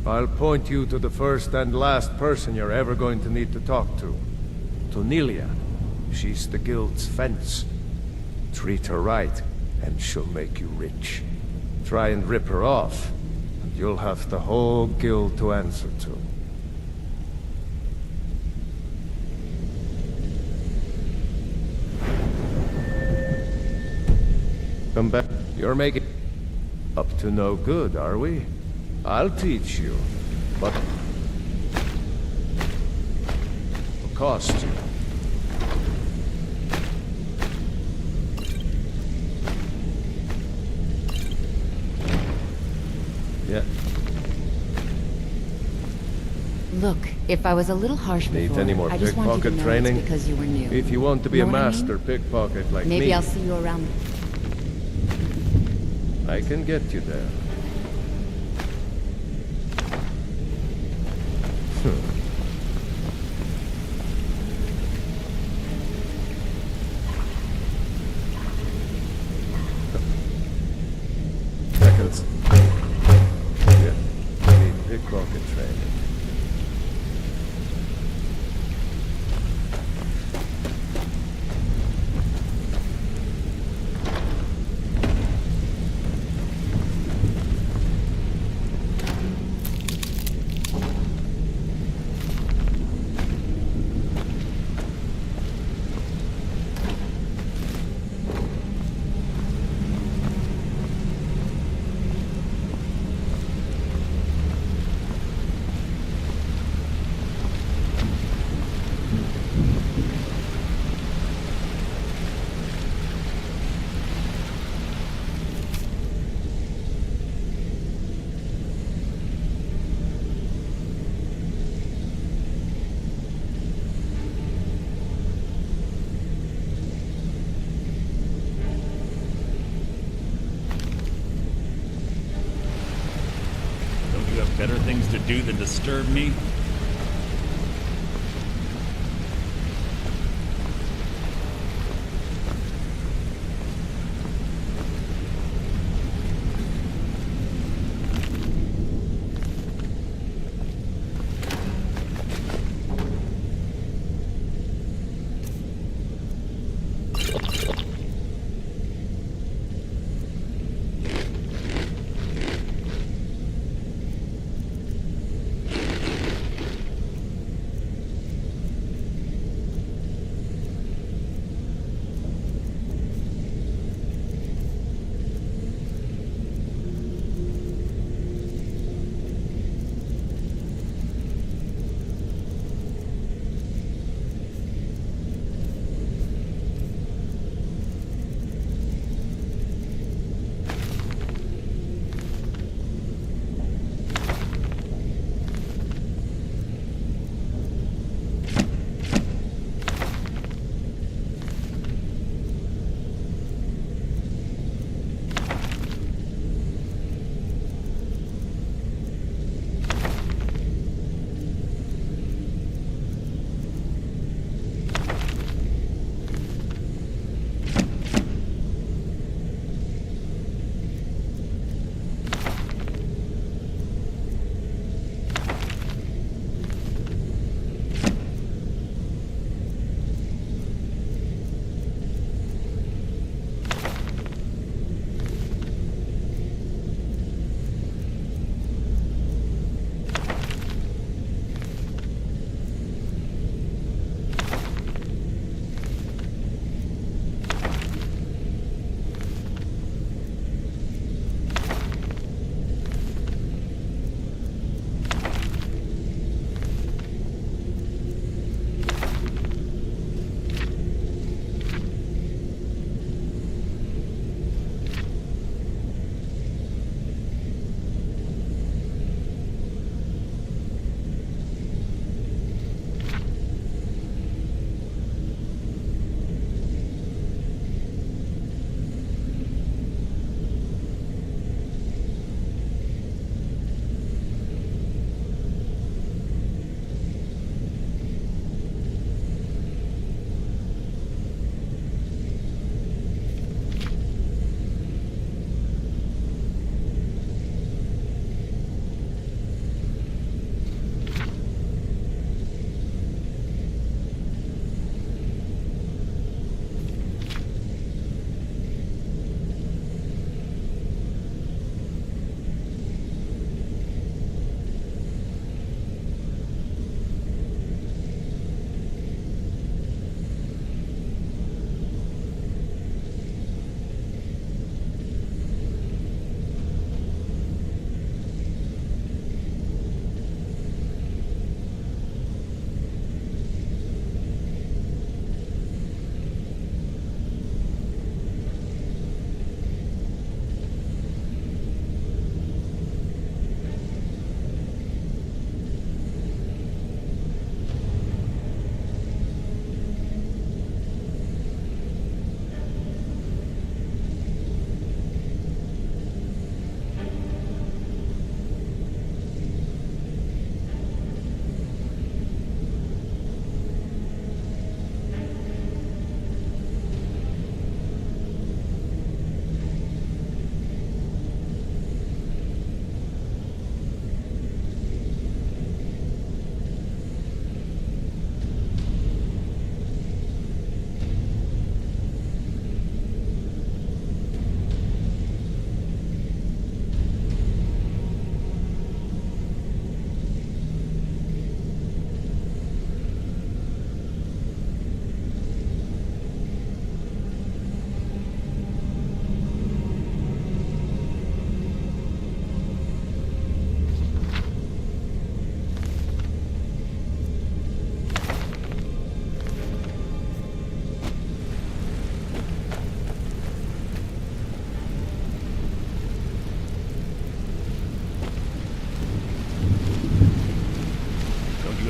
I'll point you to the first and last person you're ever going to need to talk to. Nelia. She's the guild's fence. Treat her right, and she'll make you rich. Try and rip her off, and you'll have the whole guild to answer to. Come back. You're making... Up to no good, are we? I'll teach you, but... it'll cost you. Yeah. Look, if I was a little harsh Need before, any more I just want you to pickpocket know training? it's because you were new. If you want to be Know a what I mean? master pickpocket like Maybe me... I'll see you around. I can get you there. Seconds. Yeah, I need pickpocket training. Better things to do than disturb me?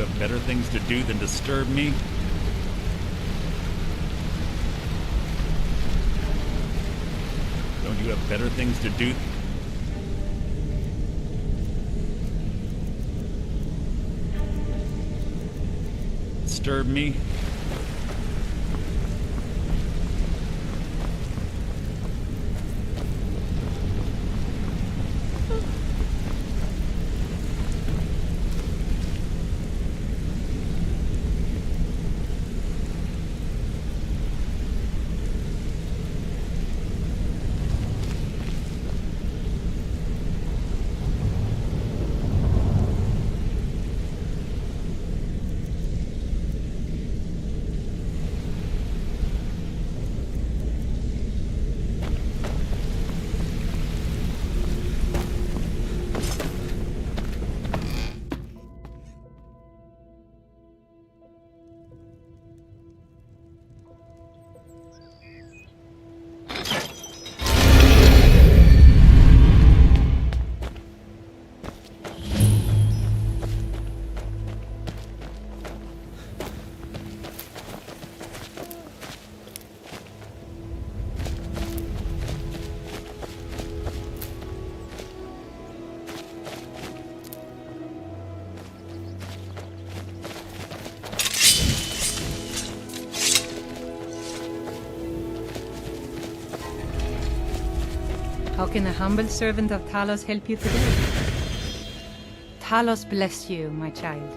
you have better things to do than disturb me? Don't you have better things to do? Disturb me? How can a humble servant of Talos help you today? Talos bless you, my child.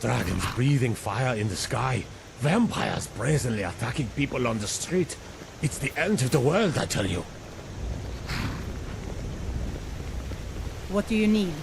Dragons breathing fire in the sky. Vampires brazenly attacking people on the street. It's the end of the world, I tell you. What do you need?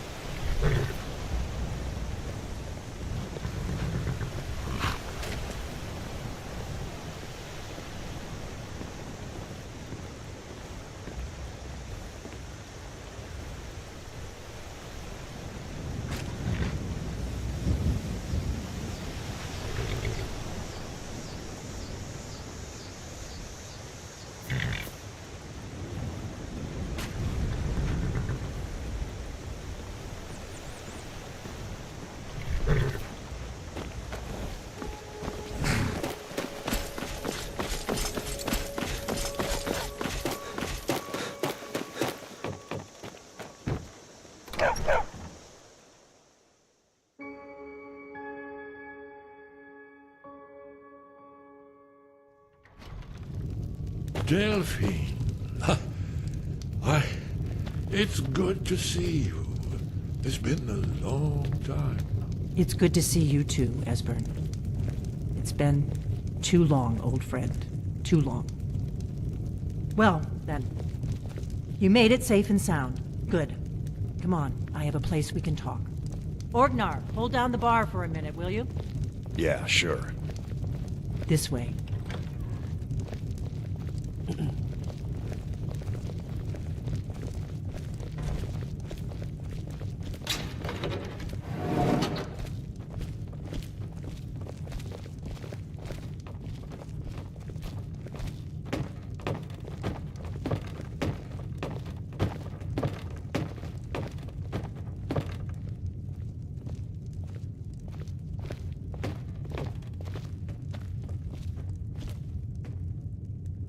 Delphine. Why, it's good to see you. It's been a long time. It's good to see you too, Esbern. It's been too long, old friend. Too long. Well, then. You made it safe and sound. Good. Come on, I have a place we can talk. Orgnar, hold down the bar for a minute, will you? Yeah, sure. This way.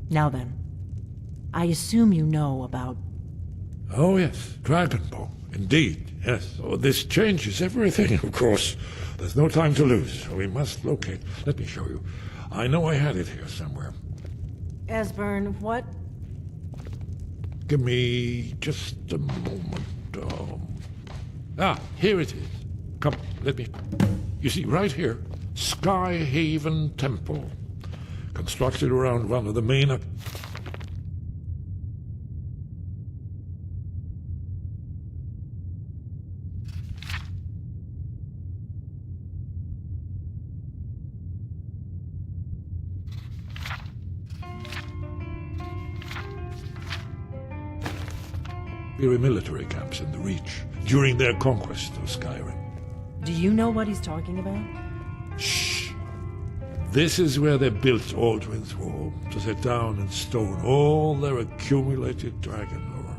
Now then, I assume you know about... Oh yes, Dragonbone. Indeed, yes. Oh, this changes everything, of course. There's no time to lose. We must locate. Let me show you. I know I had it here somewhere. Esbern, what? Give me just a moment. Here it is. Come, let me... You see, right here, Skyhaven Temple. Constructed around one of the main... military camps in the Reach during their conquest of Skyrim. Do you know what he's talking about? Shh! This is where they built Aldrin's Wall, to set down in stone all their accumulated dragon lore.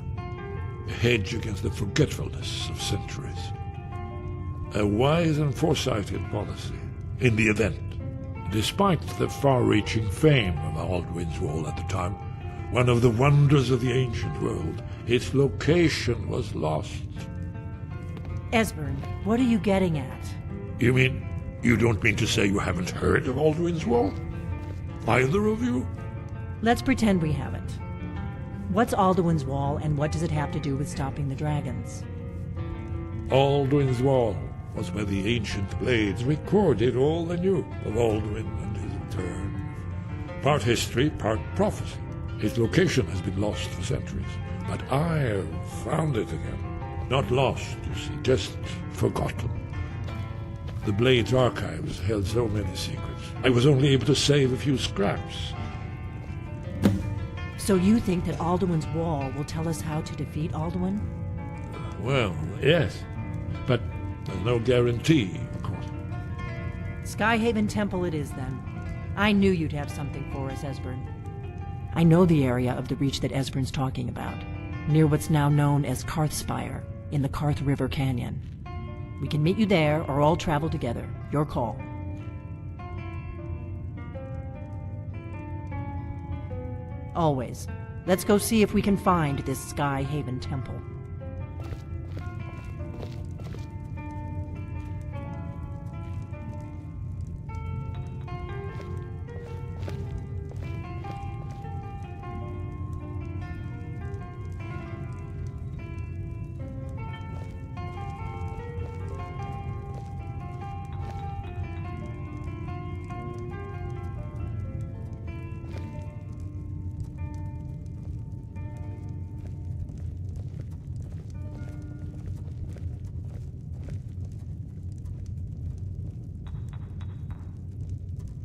A hedge against the forgetfulness of centuries. A wise and foresighted policy in the event. Despite the far-reaching fame of Aldrin's Wall at the time, one of the wonders of the ancient world, its location was lost. Esbern, what are you getting at? You mean, you don't mean to say you haven't heard of Aldrin's Wall? Either of you? Let's pretend we haven't. What's Alduin's Wall, and what does it have to do with stopping the dragons? Alduin's Wall was where the ancient blades recorded all they knew of Alduin and his return. Part history, part prophecy. Its location has been lost for centuries, but I've found it again. Not lost, you see, just forgotten. The Blade's archives held so many secrets. I was only able to save a few scraps. So you think that Alduin's Wall will tell us how to defeat Alduin? Well, yes, but there's no guarantee, of course. Skyhaven Temple it is, then. I knew you'd have something for us, Esbern. I know the area of the Reach that Esbern's talking about, near what's now known as Karthspire, in the Karth River Canyon. We can meet you there, or all travel together. Your call. Always. Let's go see if we can find this Skyhaven Temple.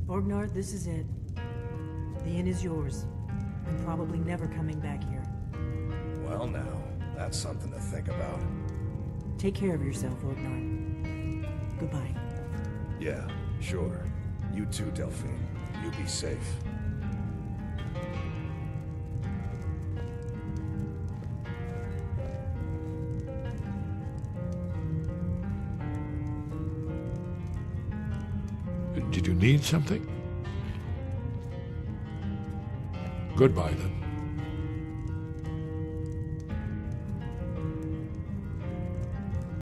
Orgnar, this is it. The inn is yours. I'm probably never coming back here. Well now, that's something to think about. Take care of yourself, Orgnar. Goodbye. Yeah, sure. You too, Delphine. You be safe. Did you need something? Goodbye, then.